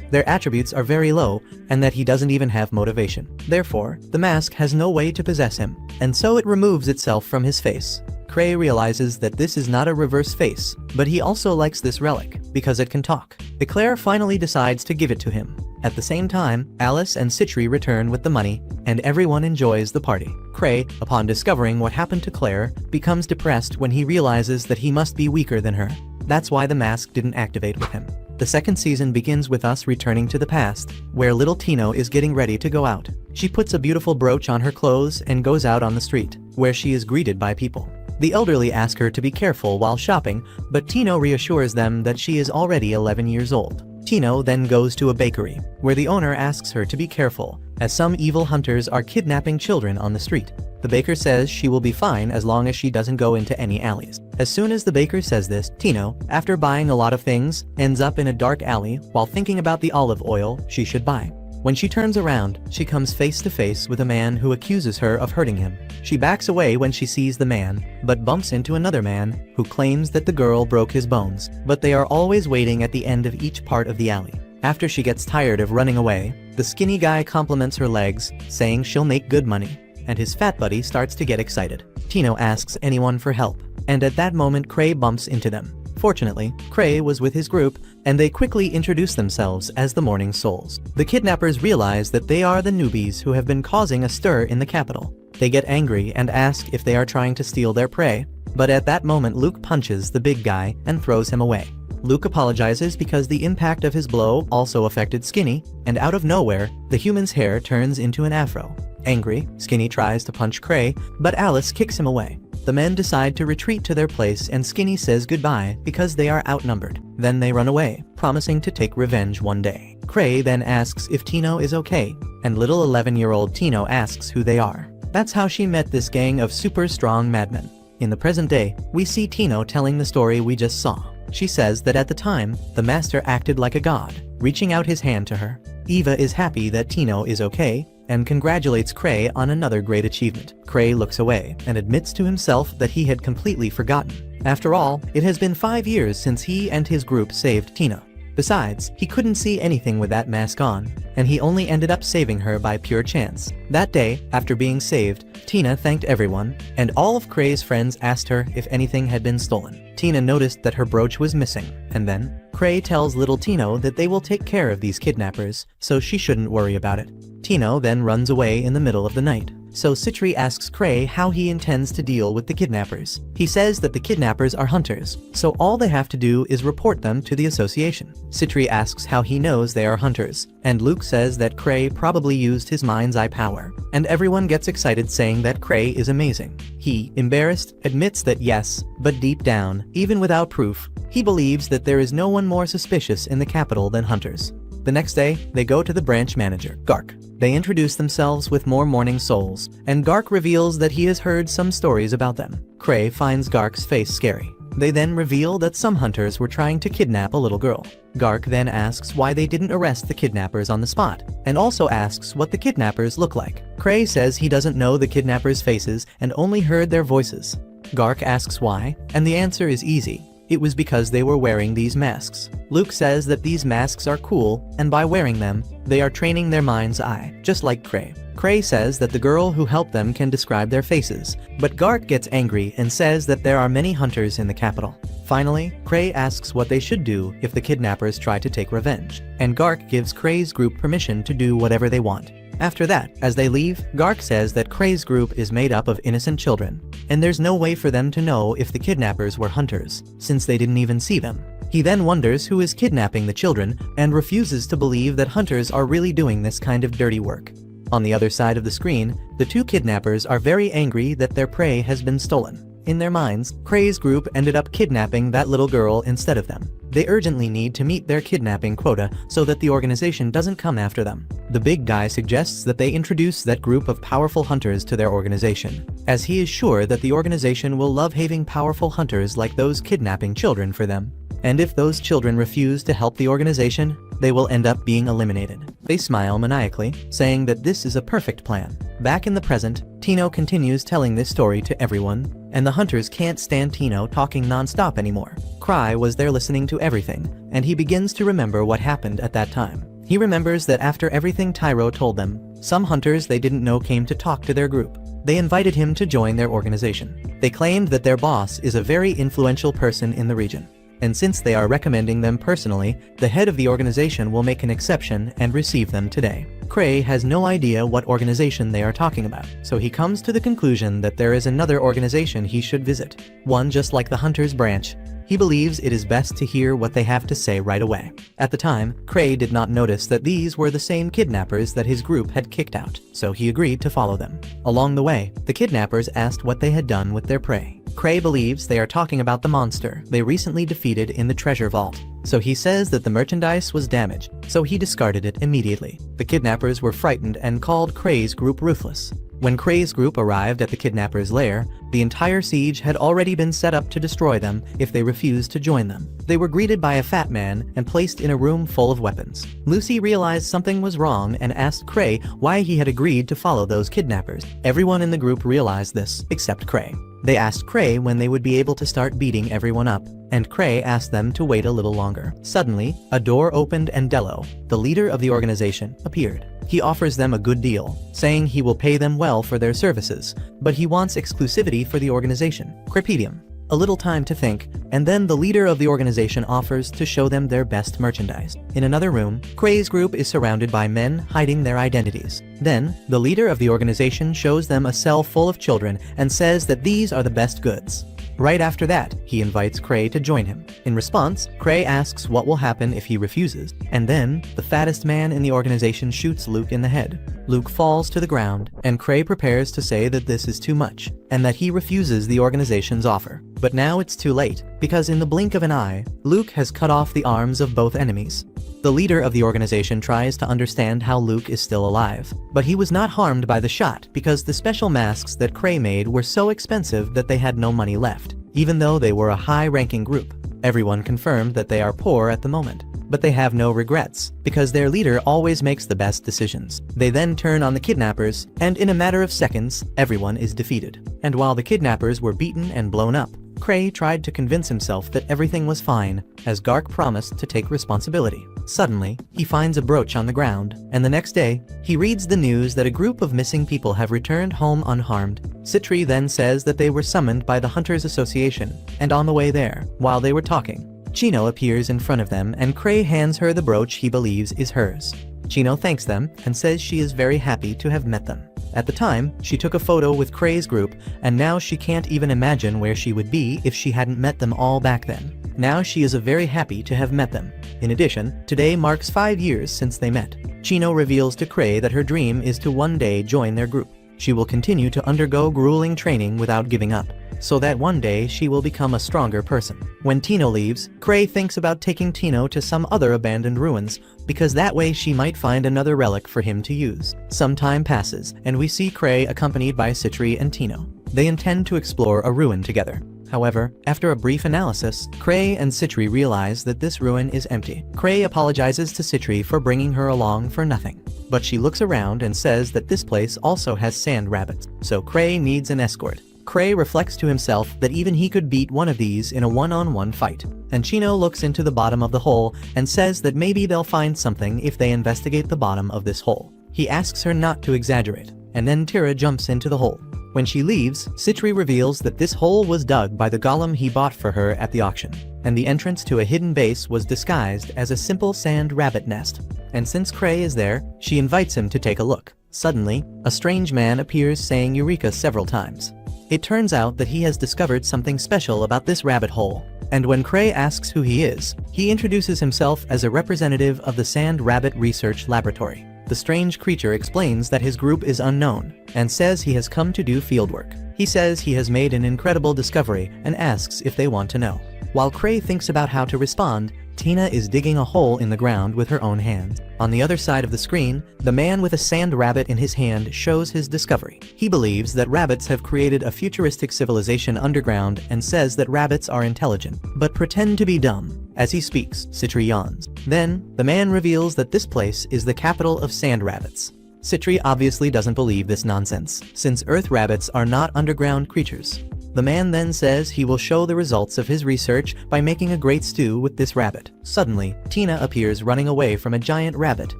their attributes are very low and that he doesn't even have motivation. Therefore, the mask has no way to possess him, and so it removes itself from his face. Kray realizes that this is not a reverse face, but he also likes this relic because it can talk. Kray finally decides to give it to him. At the same time, Alice and Citri return with the money, and everyone enjoys the party. Kray, upon discovering what happened to Kray, becomes depressed when he realizes that he must be weaker than her. That's why the mask didn't activate with him. The second season begins with us returning to the past, where little Tino is getting ready to go out. She puts a beautiful brooch on her clothes and goes out on the street, where she is greeted by people. The elderly ask her to be careful while shopping, but Tino reassures them that she is already 11 years old. Tino then goes to a bakery, where the owner asks her to be careful, as some evil hunters are kidnapping children on the street. The baker says she will be fine as long as she doesn't go into any alleys. As soon as the baker says this, Tino, after buying a lot of things, ends up in a dark alley while thinking about the olive oil she should buy. When she turns around, she comes face to face with a man who accuses her of hurting him. She backs away when she sees the man, but bumps into another man who claims that the girl broke his bones, but they are always waiting at the end of each part of the alley. After she gets tired of running away, the skinny guy compliments her legs, saying she'll make good money, and his fat buddy starts to get excited. Tino asks anyone for help, and at that moment Kray bumps into them. Fortunately, Kray was with his group, and they quickly introduce themselves as the Morning Souls. The kidnappers realize that they are the newbies who have been causing a stir in the capital. They get angry and ask if they are trying to steal their prey, but at that moment Luke punches the big guy and throws him away. Luke apologizes because the impact of his blow also affected Skinny, and out of nowhere, the human's hair turns into an afro. Angry, Skinny tries to punch Kray, but Alice kicks him away. The men decide to retreat to their place and Skinny says goodbye because they are outnumbered. Then they run away, promising to take revenge one day. Kray then asks if Tino is okay, and little 11-year-old Tino asks who they are. That's how she met this gang of super strong madmen. In the present day, we see Tino telling the story we just saw. She says that at the time, the master acted like a god, reaching out his hand to her. Eva is happy that Tino is okay, and congratulates Kray on another great achievement. Kray looks away and admits to himself that he had completely forgotten. After all, it has been 5 years since he and his group saved Tina. Besides, he couldn't see anything with that mask on, and he only ended up saving her by pure chance. That day, after being saved, Tina thanked everyone, and all of Kray's friends asked her if anything had been stolen. Tina noticed that her brooch was missing, and then, Kray tells little Tino that they will take care of these kidnappers, so she shouldn't worry about it. Tino then runs away in the middle of the night. so Citri asks Kray how he intends to deal with the kidnappers. He says that the kidnappers are hunters, so all they have to do is report them to the association. Citri asks how he knows they are hunters, and Luke says that Kray probably used his mind's eye power, and everyone gets excited saying that Kray is amazing. He, embarrassed, admits that yes, but deep down, even without proof, he believes that there is no one more suspicious in the capital than hunters. The next day, they go to the branch manager, Gark. They introduce themselves with more morning souls, and Gark reveals that he has heard some stories about them. Kray finds Gark's face scary. They then reveal that some hunters were trying to kidnap a little girl. Gark then asks why they didn't arrest the kidnappers on the spot, and also asks what the kidnappers look like. Kray says he doesn't know the kidnappers' faces and only heard their voices. Gark asks why, and the answer is easy. It was because they were wearing these masks. Luke says that these masks are cool, and by wearing them, they are training their mind's eye, just like Kray. Kray says that the girl who helped them can describe their faces, but Gark gets angry and says that there are many hunters in the capital. Finally, Kray asks what they should do if the kidnappers try to take revenge, and Gark gives Kray's group permission to do whatever they want. After that, as they leave, Gark says that Kray's group is made up of innocent children, and there's no way for them to know if the kidnappers were hunters, since they didn't even see them. He then wonders who is kidnapping the children and refuses to believe that hunters are really doing this kind of dirty work. On the other side of the screen, the two kidnappers are very angry that their prey has been stolen. In their minds, Kray's group ended up kidnapping that little girl instead of them. They urgently need to meet their kidnapping quota so that the organization doesn't come after them. The big guy suggests that they introduce that group of powerful hunters to their organization, as he is sure that the organization will love having powerful hunters like those kidnapping children for them. And if those children refuse to help the organization, they will end up being eliminated. They smile maniacally, saying that this is a perfect plan. Back in the present, Tino continues telling this story to everyone, and the hunters can't stand Tino talking non-stop anymore. Kray was there listening to everything, and he begins to remember what happened at that time. He remembers that after everything Tyro told them, some hunters they didn't know came to talk to their group. They invited him to join their organization. They claimed that their boss is a very influential person in the region, and since they are recommending them personally, the head of the organization will make an exception and receive them today. Kray has no idea what organization they are talking about, so he comes to the conclusion that there is another organization he should visit, one just like the Hunters branch. He believes it is best to hear what they have to say right away. At the time, Kray did not notice that these were the same kidnappers that his group had kicked out, so he agreed to follow them. Along the way, the kidnappers asked what they had done with their prey. Kray believes they are talking about the monster they recently defeated in the treasure vault, so he says that the merchandise was damaged, so he discarded it immediately. The kidnappers were frightened and called Kray's group ruthless. When Kray's group arrived at the kidnappers' lair, the entire siege had already been set up to destroy them if they refused to join them. They were greeted by a fat man and placed in a room full of weapons. Lucy realized something was wrong and asked Kray why he had agreed to follow those kidnappers. Everyone in the group realized this, except Kray. They asked Kray when they would be able to start beating everyone up, and Kray asked them to wait a little longer. Suddenly, a door opened and Dello, the leader of the organization, appeared. He offers them a good deal, saying he will pay them well for their services, but he wants exclusivity for the organization. Crepedium. A little time to think, and then the leader of the organization offers to show them their best merchandise. In another room, Kray's group is surrounded by men hiding their identities. Then, the leader of the organization shows them a cell full of children and says that these are the best goods. Right after that, he invites Kray to join him. In response, Kray asks what will happen if he refuses, and then, the fattest man in the organization shoots Luke in the head. Luke falls to the ground, and Kray prepares to say that this is too much, and that he refuses the organization's offer. But now it's too late, because in the blink of an eye, Luke has cut off the arms of both enemies. The leader of the organization tries to understand how Luke is still alive, but he was not harmed by the shot because the special masks that Kray made were so expensive that they had no money left, even though they were a high-ranking group. Everyone confirmed that they are poor at the moment, but they have no regrets, because their leader always makes the best decisions. They then turn on the kidnappers, and in a matter of seconds, everyone is defeated. And while the kidnappers were beaten and blown up, Kray tried to convince himself that everything was fine, as Gark promised to take responsibility. Suddenly, he finds a brooch on the ground, and the next day, he reads the news that a group of missing people have returned home unharmed. Citri then says that they were summoned by the Hunters Association, and on the way there, while they were talking, Chino appears in front of them and Kray hands her the brooch he believes is hers. Chino thanks them and says she is very happy to have met them. At the time, she took a photo with Kray's group, and now she can't even imagine where she would be if she hadn't met them all back then. Now she is very happy to have met them. In addition, today marks 5 years since they met. Chino reveals to Kray that her dream is to one day join their group. She will continue to undergo grueling training without giving up, so that one day she will become a stronger person. When Tino leaves, Kray thinks about taking Tino to some other abandoned ruins, because that way she might find another relic for him to use. Some time passes, and we see Kray accompanied by Citri and Tino. They intend to explore a ruin together. However, after a brief analysis, Kray and Citri realize that this ruin is empty. Kray apologizes to Citri for bringing her along for nothing. But she looks around and says that this place also has sand rabbits, so Kray needs an escort. Kray reflects to himself that even he could beat one of these in a one-on-one fight. And Chino looks into the bottom of the hole and says that maybe they'll find something if they investigate the bottom of this hole. He asks her not to exaggerate, and then Tira jumps into the hole. When she leaves, Citri reveals that this hole was dug by the golem he bought for her at the auction, and the entrance to a hidden base was disguised as a simple sand rabbit nest. And since Kray is there, she invites him to take a look. Suddenly, a strange man appears saying Eureka several times. It turns out that he has discovered something special about this rabbit hole, and when Kray asks who he is, he introduces himself as a representative of the Sand Rabbit Research Laboratory. The strange creature explains that his group is unknown, and says he has come to do fieldwork. He says he has made an incredible discovery and asks if they want to know. While Kray thinks about how to respond, Tina is digging a hole in the ground with her own hands. On the other side of the screen, the man with a sand rabbit in his hand shows his discovery. He believes that rabbits have created a futuristic civilization underground and says that rabbits are intelligent, but pretend to be dumb. As he speaks, Citri yawns. Then, the man reveals that this place is the capital of sand rabbits. Citri obviously doesn't believe this nonsense, since earth rabbits are not underground creatures. The man then says he will show the results of his research by making a great stew with this rabbit. Suddenly, Tina appears running away from a giant rabbit,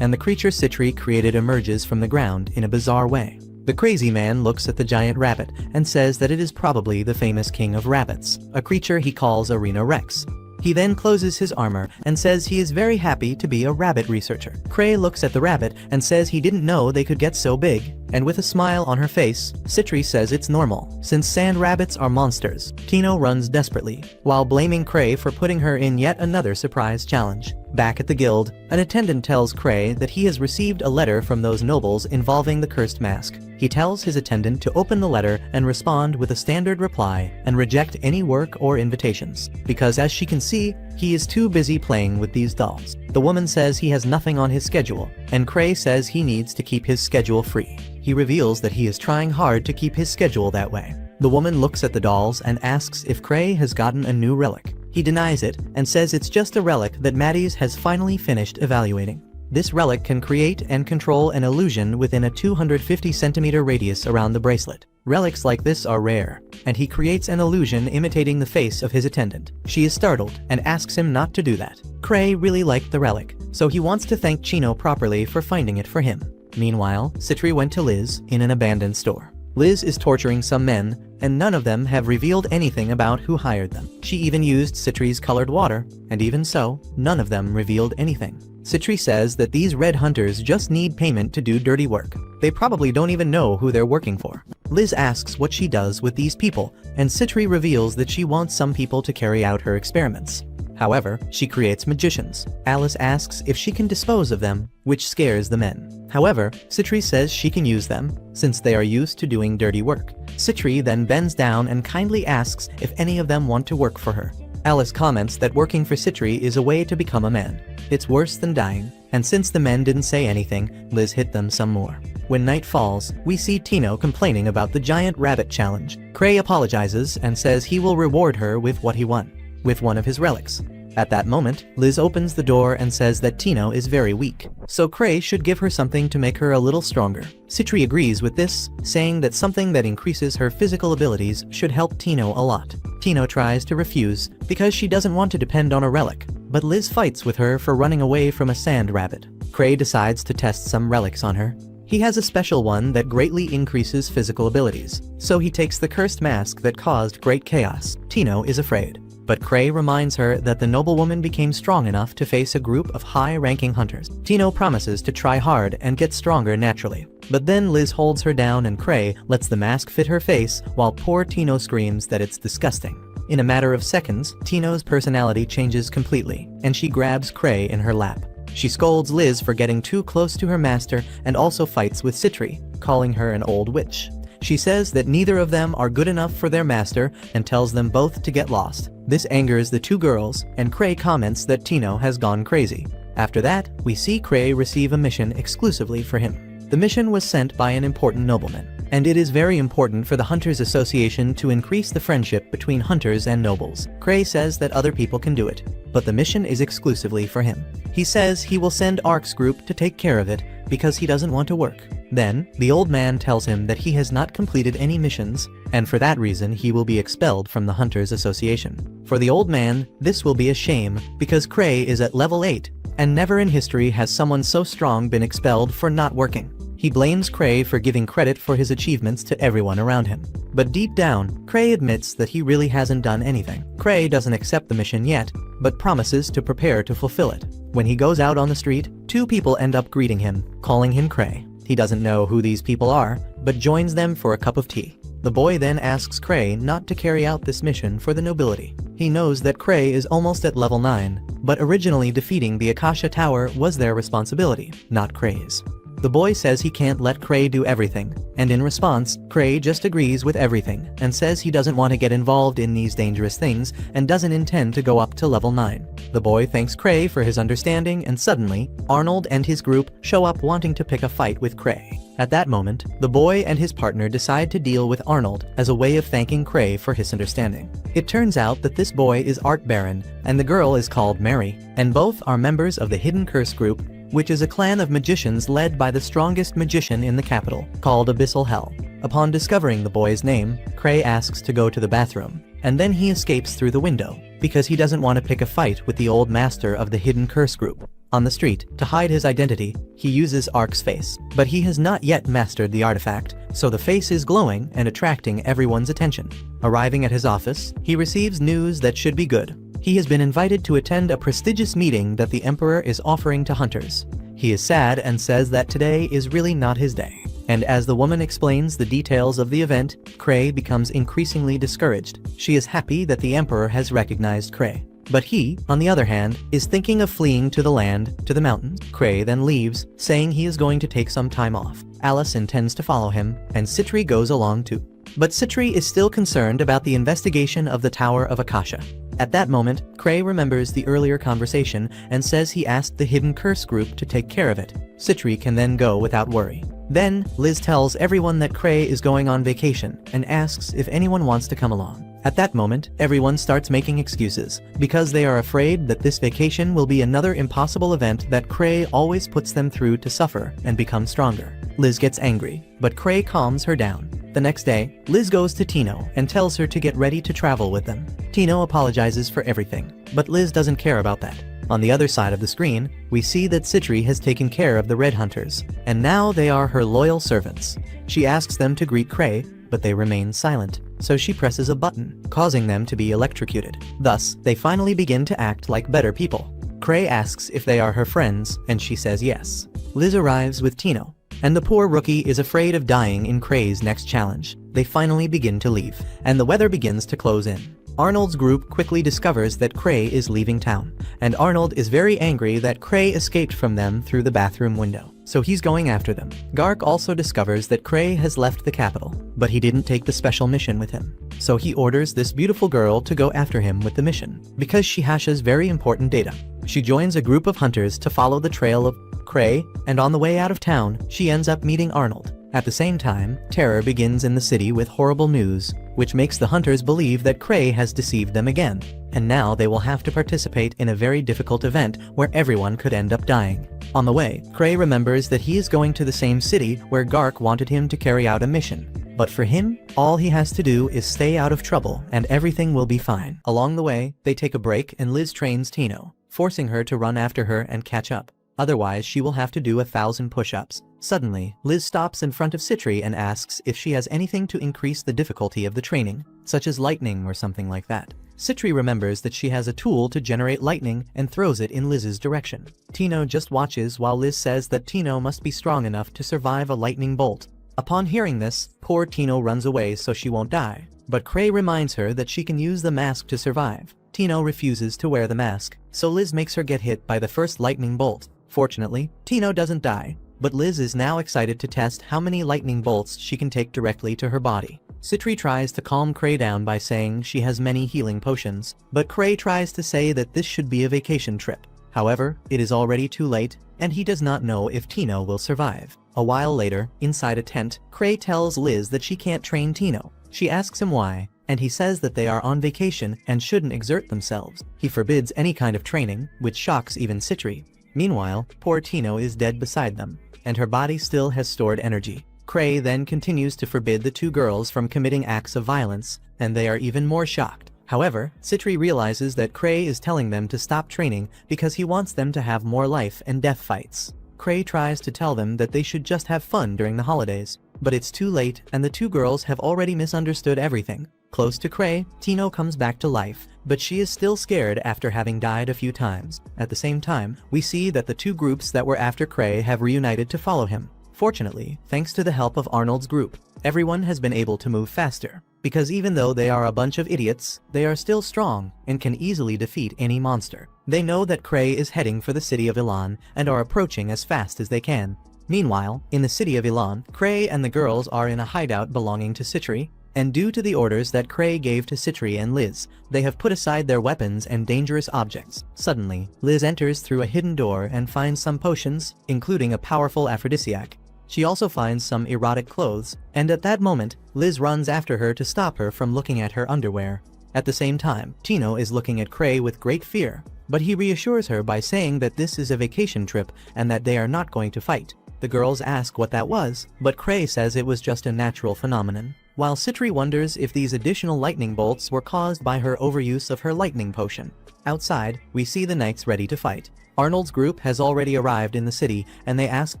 and the creature Citri created emerges from the ground in a bizarre way. The crazy man looks at the giant rabbit and says that it is probably the famous king of rabbits, a creature he calls Arena Rex. He then closes his armor and says he is very happy to be a rabbit researcher. Kray looks at the rabbit and says he didn't know they could get so big, and with a smile on her face, Citri says it's normal, since sand rabbits are monsters. Tino runs desperately, while blaming Kray for putting her in yet another surprise challenge. Back at the guild, an attendant tells Kray that he has received a letter from those nobles involving the cursed mask. He tells his attendant to open the letter and respond with a standard reply and reject any work or invitations, because as she can see, he is too busy playing with these dolls. The woman says he has nothing on his schedule, and Kray says he needs to keep his schedule free. He reveals that he is trying hard to keep his schedule that way. The woman looks at the dolls and asks if Kray has gotten a new relic. He denies it and says it's just a relic that Maddie's has finally finished evaluating. This relic can create and control an illusion within a 250 centimeter radius around the bracelet. Relics like this are rare, and he creates an illusion imitating the face of his attendant. She is startled and asks him not to do that. Kray really liked the relic, so he wants to thank Chino properly for finding it for him. Meanwhile, Citri went to Liz in an abandoned store. Liz is torturing some men, and none of them have revealed anything about who hired them. She even used Citri's colored water, and even so, none of them revealed anything. Citri says that these red hunters just need payment to do dirty work. They probably don't even know who they're working for. Liz asks what she does with these people, and Citri reveals that she wants some people to carry out her experiments. However, she creates magicians. Alice asks if she can dispose of them, which scares the men. However, Citri says she can use them, since they are used to doing dirty work. Citri then bends down and kindly asks if any of them want to work for her. Alice comments that working for Citri is a way to become a man. It's worse than dying, and since the men didn't say anything, Liz hit them some more. When night falls, we see Tino complaining about the giant rabbit challenge. Kray apologizes and says he will reward her with what he won, with one of his relics. At that moment, Liz opens the door and says that Tino is very weak, so Kray should give her something to make her a little stronger. Citri agrees with this, saying that something that increases her physical abilities should help Tino a lot. Tino tries to refuse because she doesn't want to depend on a relic, but Liz fights with her for running away from a sand rabbit. Kray decides to test some relics on her. He has a special one that greatly increases physical abilities, so he takes the cursed mask that caused great chaos. Tino is afraid, but Kray reminds her that the noblewoman became strong enough to face a group of high-ranking hunters. Tino promises to try hard and get stronger naturally. But then Liz holds her down and Kray lets the mask fit her face while poor Tino screams that it's disgusting. In a matter of seconds, Tino's personality changes completely, and she grabs Kray in her lap. She scolds Liz for getting too close to her master and also fights with Citri, calling her an old witch. She says that neither of them are good enough for their master and tells them both to get lost. This angers the two girls, and Kray comments that Tino has gone crazy. After that, we see Kray receive a mission exclusively for him. The mission was sent by an important nobleman, and it is very important for the Hunters Association to increase the friendship between hunters and nobles. Kray says that other people can do it, but the mission is exclusively for him. He says he will send Ark's group to take care of it because he doesn't want to work. Then, the old man tells him that he has not completed any missions, and for that reason he will be expelled from the Hunters Association. For the old man, this will be a shame because Kray is at level 8, and never in history has someone so strong been expelled for not working. He blames Kray for giving credit for his achievements to everyone around him. But deep down, Kray admits that he really hasn't done anything. Kray doesn't accept the mission yet, but promises to prepare to fulfill it. When he goes out on the street, two people end up greeting him, calling him Kray. He doesn't know who these people are, but joins them for a cup of tea. The boy then asks Kray not to carry out this mission for the nobility. He knows that Kray is almost at level 9, but originally defeating the Akasha Tower was their responsibility, not Kray's. The boy says he can't let Kray do everything, and in response, Kray just agrees with everything and says he doesn't want to get involved in these dangerous things and doesn't intend to go up to level 9. The boy thanks Kray for his understanding, and suddenly, Arnold and his group show up wanting to pick a fight with Kray. At that moment, the boy and his partner decide to deal with Arnold as a way of thanking Kray for his understanding. It turns out that this boy is Art Baron, and the girl is called Mary, and both are members of the Hidden Curse group, which is a clan of magicians led by the strongest magician in the capital, called Abyssal Hell. Upon discovering the boy's name, Kray asks to go to the bathroom, and then he escapes through the window, because he doesn't want to pick a fight with the old master of the Hidden Curse group. On the street, to hide his identity, he uses Ark's face, but he has not yet mastered the artifact, so the face is glowing and attracting everyone's attention. Arriving at his office, he receives news that should be good. He has been invited to attend a prestigious meeting that the Emperor is offering to hunters. He is sad and says that today is really not his day. And as the woman explains the details of the event, Kray becomes increasingly discouraged. She is happy that the Emperor has recognized Kray. But he, on the other hand, is thinking of fleeing to the land, to the mountains. Kray then leaves, saying he is going to take some time off. Alice intends to follow him, and Citri goes along too. But Citri is still concerned about the investigation of the Tower of Akasha. At that moment, Kray remembers the earlier conversation and says he asked the Hidden Curse group to take care of it. Citri can then go without worry. Then, Liz tells everyone that Kray is going on vacation and asks if anyone wants to come along. At that moment, everyone starts making excuses, because they are afraid that this vacation will be another impossible event that Kray always puts them through to suffer and become stronger. Liz gets angry, but Kray calms her down. The next day, Liz goes to Tino and tells her to get ready to travel with them. Tino apologizes for everything, but Liz doesn't care about that. On the other side of the screen, we see that Citri has taken care of the Red Hunters, and now they are her loyal servants. She asks them to greet Kray, but they remain silent, so she presses a button, causing them to be electrocuted. Thus, they finally begin to act like better people. Kray asks if they are her friends, and she says yes. Liz arrives with Tino, and the poor rookie is afraid of dying in Kray's next challenge. They finally begin to leave, and the weather begins to close in. Arnold's group quickly discovers that Kray is leaving town, and Arnold is very angry that Kray escaped from them through the bathroom window, so he's going after them. Gark also discovers that Kray has left the capital, but he didn't take the special mission with him, so he orders this beautiful girl to go after him with the mission, because she hashes very important data. She joins a group of hunters to follow the trail of Kray, and on the way out of town, she ends up meeting Arnold. At the same time, terror begins in the city with horrible news, which makes the hunters believe that Kray has deceived them again, and now they will have to participate in a very difficult event where everyone could end up dying. On the way, Kray remembers that he is going to the same city where Gark wanted him to carry out a mission. But for him, all he has to do is stay out of trouble and everything will be fine. Along the way, they take a break and Liz trains Tino, forcing her to run after her and catch up. Otherwise she will have to do 1,000 push-ups. Suddenly, Liz stops in front of Citri and asks if she has anything to increase the difficulty of the training, such as lightning or something like that. Citri remembers that she has a tool to generate lightning and throws it in Liz's direction. Tino just watches while Liz says that Tino must be strong enough to survive a lightning bolt. Upon hearing this, poor Tino runs away so she won't die. But Kray reminds her that she can use the mask to survive. Tino refuses to wear the mask, so Liz makes her get hit by the first lightning bolt. Fortunately, Tino doesn't die, but Liz is now excited to test how many lightning bolts she can take directly to her body. Citri tries to calm Kray down by saying she has many healing potions, but Kray tries to say that this should be a vacation trip. However, it is already too late, and he does not know if Tino will survive. A while later, inside a tent, Kray tells Liz that she can't train Tino. She asks him why, and he says that they are on vacation and shouldn't exert themselves. He forbids any kind of training, which shocks even Citri. Meanwhile, poor Tino is dead beside them, and her body still has stored energy. Kray then continues to forbid the two girls from committing acts of violence, and they are even more shocked. However, Citri realizes that Kray is telling them to stop training because he wants them to have more life and death fights. Kray tries to tell them that they should just have fun during the holidays, but it's too late and the two girls have already misunderstood everything. Close to Kray, Tino comes back to life, but she is still scared after having died a few times. At the same time, we see that the two groups that were after Kray have reunited to follow him. Fortunately, thanks to the help of Arnold's group, everyone has been able to move faster, because even though they are a bunch of idiots, they are still strong and can easily defeat any monster. They know that Kray is heading for the city of Ilan and are approaching as fast as they can. Meanwhile, in the city of Ilan, Kray and the girls are in a hideout belonging to Citri, and due to the orders that Kray gave to Citri and Liz, they have put aside their weapons and dangerous objects. Suddenly, Liz enters through a hidden door and finds some potions, including a powerful aphrodisiac. She also finds some erotic clothes, and at that moment, Liz runs after her to stop her from looking at her underwear. At the same time, Tino is looking at Kray with great fear, but he reassures her by saying that this is a vacation trip and that they are not going to fight. The girls ask what that was, but Kray says it was just a natural phenomenon, while Citri wonders if these additional lightning bolts were caused by her overuse of her lightning potion. Outside, we see the knights ready to fight. Arnold's group has already arrived in the city, and they ask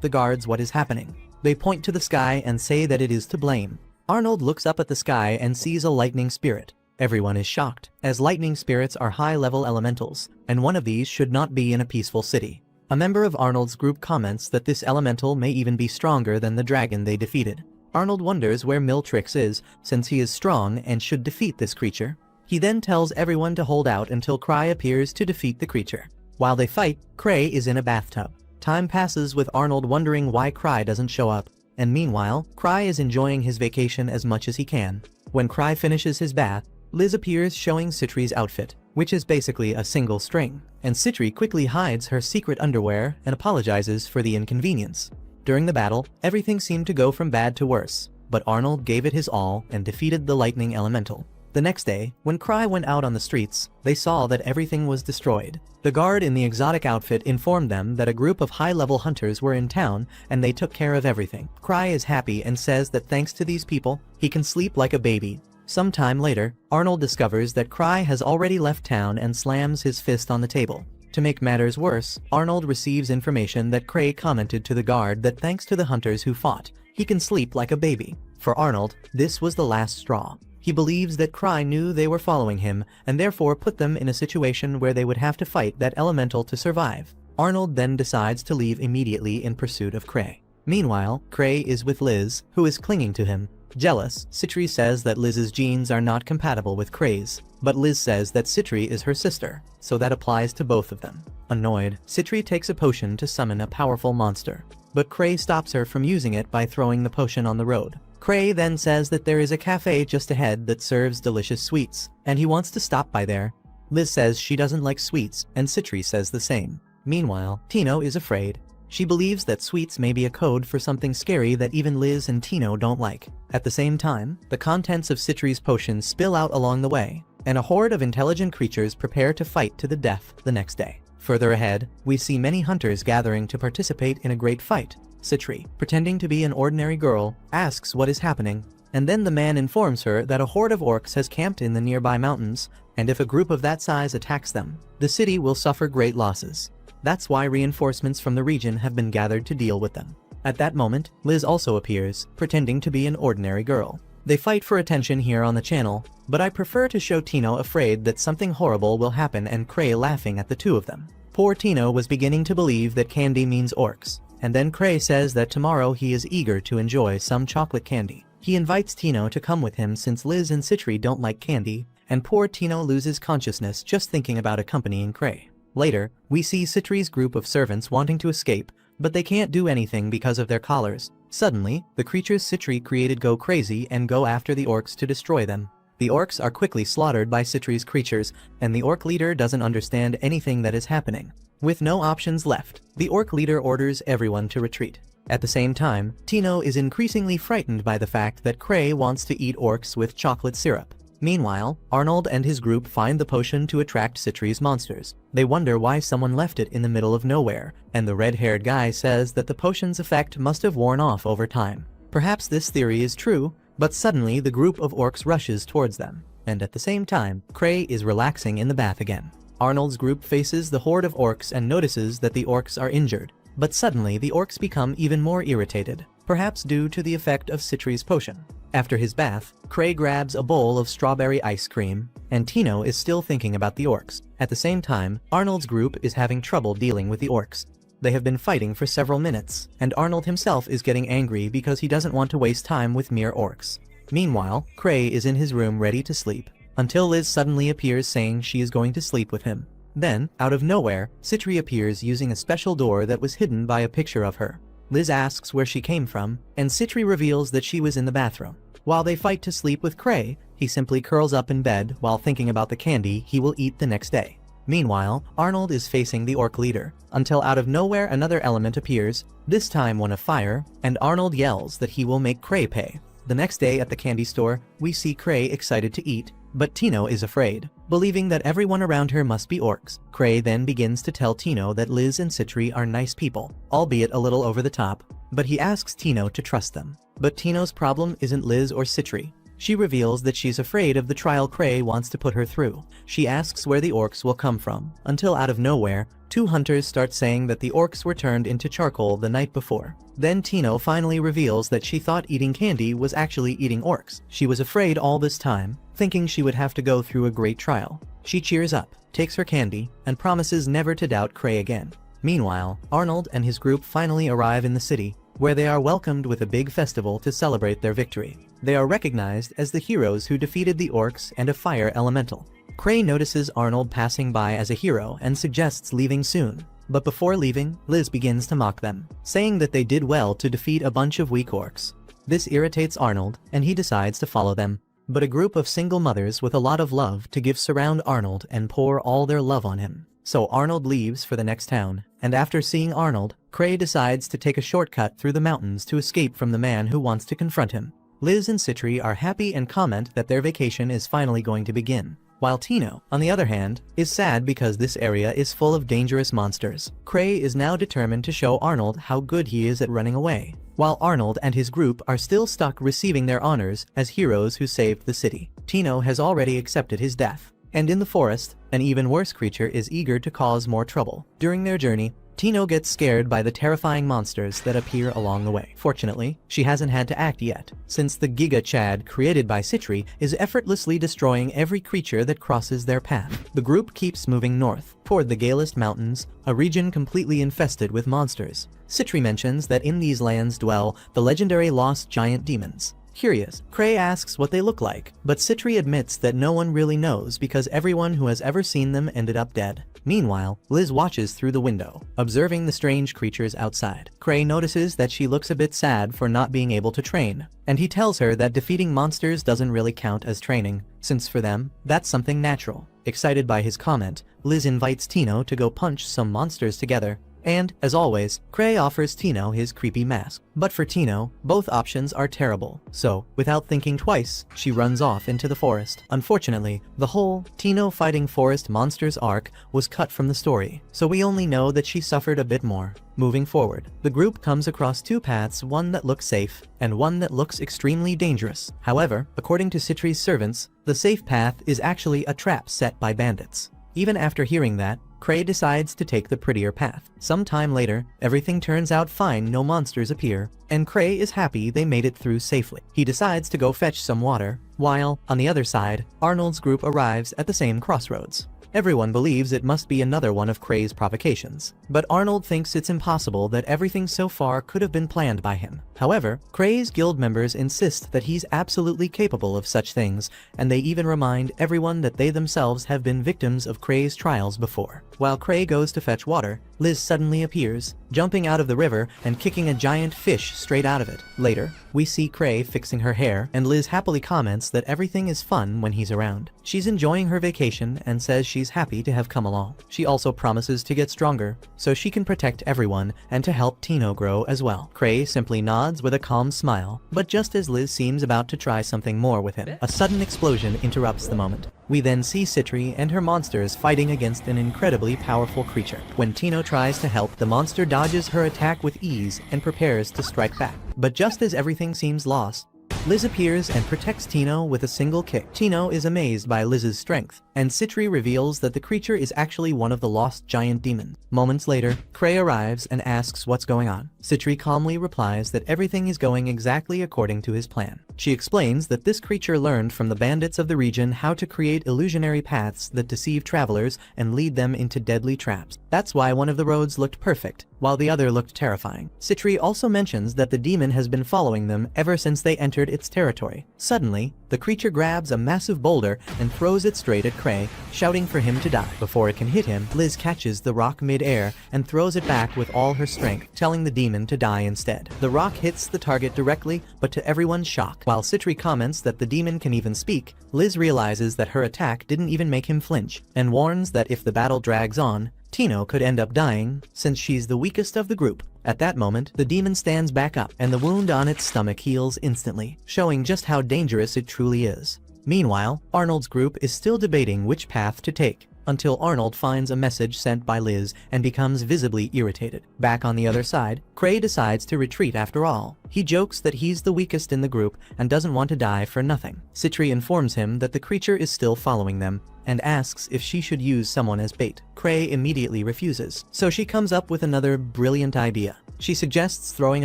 the guards what is happening. They point to the sky and say that it is to blame. Arnold looks up at the sky and sees a lightning spirit. Everyone is shocked, as lightning spirits are high-level elementals, and one of these should not be in a peaceful city. A member of Arnold's group comments that this elemental may even be stronger than the dragon they defeated. Arnold wonders where Miltrix is, since he is strong and should defeat this creature. He then tells everyone to hold out until Kray appears to defeat the creature. While they fight, Kray is in a bathtub. Time passes with Arnold wondering why Kray doesn't show up, and meanwhile, Kray is enjoying his vacation as much as he can. When Kray finishes his bath, Liz appears showing Citri's outfit, which is basically a single string, and Citri quickly hides her secret underwear and apologizes for the inconvenience. During the battle, everything seemed to go from bad to worse, but Arnold gave it his all and defeated the lightning elemental. The next day, when Kray went out on the streets, they saw that everything was destroyed. The guard in the exotic outfit informed them that a group of high-level hunters were in town and they took care of everything. Kray is happy and says that thanks to these people, he can sleep like a baby. Some time later, Arnold discovers that Kray has already left town and slams his fist on the table. To make matters worse, Arnold receives information that Kray commented to the guard that thanks to the hunters who fought, he can sleep like a baby. For Arnold, this was the last straw. He believes that Kray knew they were following him and therefore put them in a situation where they would have to fight that elemental to survive. Arnold then decides to leave immediately in pursuit of Kray. Meanwhile, Kray is with Liz, who is clinging to him. Jealous, Citri says that Liz's genes are not compatible with Kray's, but Liz says that Citri is her sister, so that applies to both of them. Annoyed, Citri takes a potion to summon a powerful monster, but Kray stops her from using it by throwing the potion on the road. Kray then says that there is a cafe just ahead that serves delicious sweets, and he wants to stop by there. Liz says she doesn't like sweets, and Citri says the same. Meanwhile, Tino is afraid. She believes that sweets may be a code for something scary that even Liz and Tino don't like. At the same time, the contents of Citri's potion spill out along the way, and a horde of intelligent creatures prepare to fight to the death the next day. Further ahead, we see many hunters gathering to participate in a great fight. Citri, pretending to be an ordinary girl, asks what is happening, and then the man informs her that a horde of orcs has camped in the nearby mountains, and if a group of that size attacks them, the city will suffer great losses. That's why reinforcements from the region have been gathered to deal with them. At that moment, Liz also appears, pretending to be an ordinary girl. They fight for attention here on the channel, but I prefer to show Tino afraid that something horrible will happen and Kray laughing at the two of them. Poor Tino was beginning to believe that candy means orcs, and then Kray says that tomorrow he is eager to enjoy some chocolate candy. He invites Tino to come with him since Liz and Citri don't like candy, and poor Tino loses consciousness just thinking about accompanying Kray. Later, we see Citri's group of servants wanting to escape, but they can't do anything because of their collars. Suddenly, the creatures Citri created go crazy and go after the orcs to destroy them. The orcs are quickly slaughtered by Citri's creatures, and the orc leader doesn't understand anything that is happening. With no options left, the orc leader orders everyone to retreat. At the same time, Tino is increasingly frightened by the fact that Kray wants to eat orcs with chocolate syrup. Meanwhile, Arnold and his group find the potion to attract Citri's monsters. They wonder why someone left it in the middle of nowhere, and the red-haired guy says that the potion's effect must have worn off over time. Perhaps this theory is true, but suddenly the group of orcs rushes towards them, and at the same time, Kray is relaxing in the bath again. Arnold's group faces the horde of orcs and notices that the orcs are injured, but suddenly the orcs become even more irritated, perhaps due to the effect of Citri's potion. After his bath, Kray grabs a bowl of strawberry ice cream, and Tino is still thinking about the orcs. At the same time, Arnold's group is having trouble dealing with the orcs. They have been fighting for several minutes, and Arnold himself is getting angry because he doesn't want to waste time with mere orcs. Meanwhile, Kray is in his room ready to sleep, until Liz suddenly appears saying she is going to sleep with him. Then, out of nowhere, Citri appears using a special door that was hidden by a picture of her. Liz asks where she came from, and Citri reveals that she was in the bathroom. While they fight to sleep with Kray, he simply curls up in bed while thinking about the candy he will eat the next day. Meanwhile, Arnold is facing the orc leader, until out of nowhere another element appears, this time one of fire, and Arnold yells that he will make Kray pay. The next day at the candy store, we see Kray excited to eat, but Tino is afraid, believing that everyone around her must be orcs. Kray then begins to tell Tino that Liz and Citri are nice people, albeit a little over the top, but he asks Tino to trust them. But Tino's problem isn't Liz or Citri. She reveals that she's afraid of the trial Kray wants to put her through. She asks where the orcs will come from, until out of nowhere, two hunters start saying that the orcs were turned into charcoal the night before. Then Tino finally reveals that she thought eating candy was actually eating orcs. She was afraid all this time, thinking she would have to go through a great trial. She cheers up, takes her candy, and promises never to doubt Kray again. Meanwhile, Arnold and his group finally arrive in the city, where they are welcomed with a big festival to celebrate their victory. They are recognized as the heroes who defeated the orcs and a fire elemental. Kray notices Arnold passing by as a hero and suggests leaving soon. But before leaving, Liz begins to mock them, saying that they did well to defeat a bunch of weak orcs. This irritates Arnold, and he decides to follow them. But a group of single mothers with a lot of love to give surround Arnold and pour all their love on him. So Arnold leaves for the next town, and after seeing Arnold, Kray decides to take a shortcut through the mountains to escape from the man who wants to confront him. Liz and Citri are happy and comment that their vacation is finally going to begin, while Tino, on the other hand, is sad because this area is full of dangerous monsters. Kray is now determined to show Arnold how good he is at running away, while Arnold and his group are still stuck receiving their honors as heroes who saved the city. Tino has already accepted his death, and in the forest, an even worse creature is eager to cause more trouble. During their journey, Tino gets scared by the terrifying monsters that appear along the way. Fortunately, she hasn't had to act yet, since the Giga Chad created by Citri is effortlessly destroying every creature that crosses their path. The group keeps moving north, toward the Galist Mountains, a region completely infested with monsters. Citri mentions that in these lands dwell the legendary lost giant demons. Curious, Kray asks what they look like, but Citri admits that no one really knows because everyone who has ever seen them ended up dead. Meanwhile, Liz watches through the window, observing the strange creatures outside. Kray notices that she looks a bit sad for not being able to train, and he tells her that defeating monsters doesn't really count as training, since for them, that's something natural. Excited by his comment, Liz invites Tino to go punch some monsters together, and, as always, Kray offers Tino his creepy mask. But for Tino, both options are terrible, so, without thinking twice, she runs off into the forest. Unfortunately, the whole Tino fighting forest monsters arc was cut from the story, so we only know that she suffered a bit more. Moving forward, the group comes across two paths, one that looks safe, and one that looks extremely dangerous. However, according to Citri's servants, the safe path is actually a trap set by bandits. Even after hearing that, Kray decides to take the prettier path. Sometime later, everything turns out fine, no monsters appear, and Kray is happy they made it through safely. He decides to go fetch some water, while, on the other side, Arnold's group arrives at the same crossroads. Everyone believes it must be another one of Kray's provocations, but Arnold thinks it's impossible that everything so far could have been planned by him. However, Kray's guild members insist that he's absolutely capable of such things, and they even remind everyone that they themselves have been victims of Kray's trials before. While Kray goes to fetch water, Liz suddenly appears, jumping out of the river and kicking a giant fish straight out of it. Later, we see Kray fixing her hair, and Liz happily comments that everything is fun when he's around. She's enjoying her vacation and says she's happy to have come along. She also promises to get stronger, so she can protect everyone and to help Tino grow as well. Kray simply nods with a calm smile, but just as Liz seems about to try something more with him, a sudden explosion interrupts the moment. We then see Citri and her monsters fighting against an incredibly powerful creature. When Tino tries to help, the monster dodges her attack with ease and prepares to strike back. But just as everything seems lost, Liz appears and protects Tino with a single kick. Tino is amazed by Liz's strength, and Citri reveals that the creature is actually one of the lost giant demons. Moments later, Kray arrives and asks what's going on. Citri calmly replies that everything is going exactly according to his plan. She explains that this creature learned from the bandits of the region how to create illusionary paths that deceive travelers and lead them into deadly traps. That's why one of the roads looked perfect, while the other looked terrifying. Citri also mentions that the demon has been following them ever since they entered its territory. Suddenly, the creature grabs a massive boulder and throws it straight at Kray, shouting for him to die. Before it can hit him, Liz catches the rock mid-air and throws it back with all her strength, telling the demon to die instead. The rock hits the target directly, but to everyone's shock. While Citri comments that the demon can even speak, Liz realizes that her attack didn't even make him flinch, and warns that if the battle drags on, Tino could end up dying, since she's the weakest of the group. At that moment, the demon stands back up, and the wound on its stomach heals instantly, showing just how dangerous it truly is. Meanwhile, Arnold's group is still debating which path to take, until Arnold finds a message sent by Liz and becomes visibly irritated. Back on the other side, Kray decides to retreat after all. He jokes that he's the weakest in the group and doesn't want to die for nothing. Citri informs him that the creature is still following them, and asks if she should use someone as bait. Kray immediately refuses, so she comes up with another brilliant idea. She suggests throwing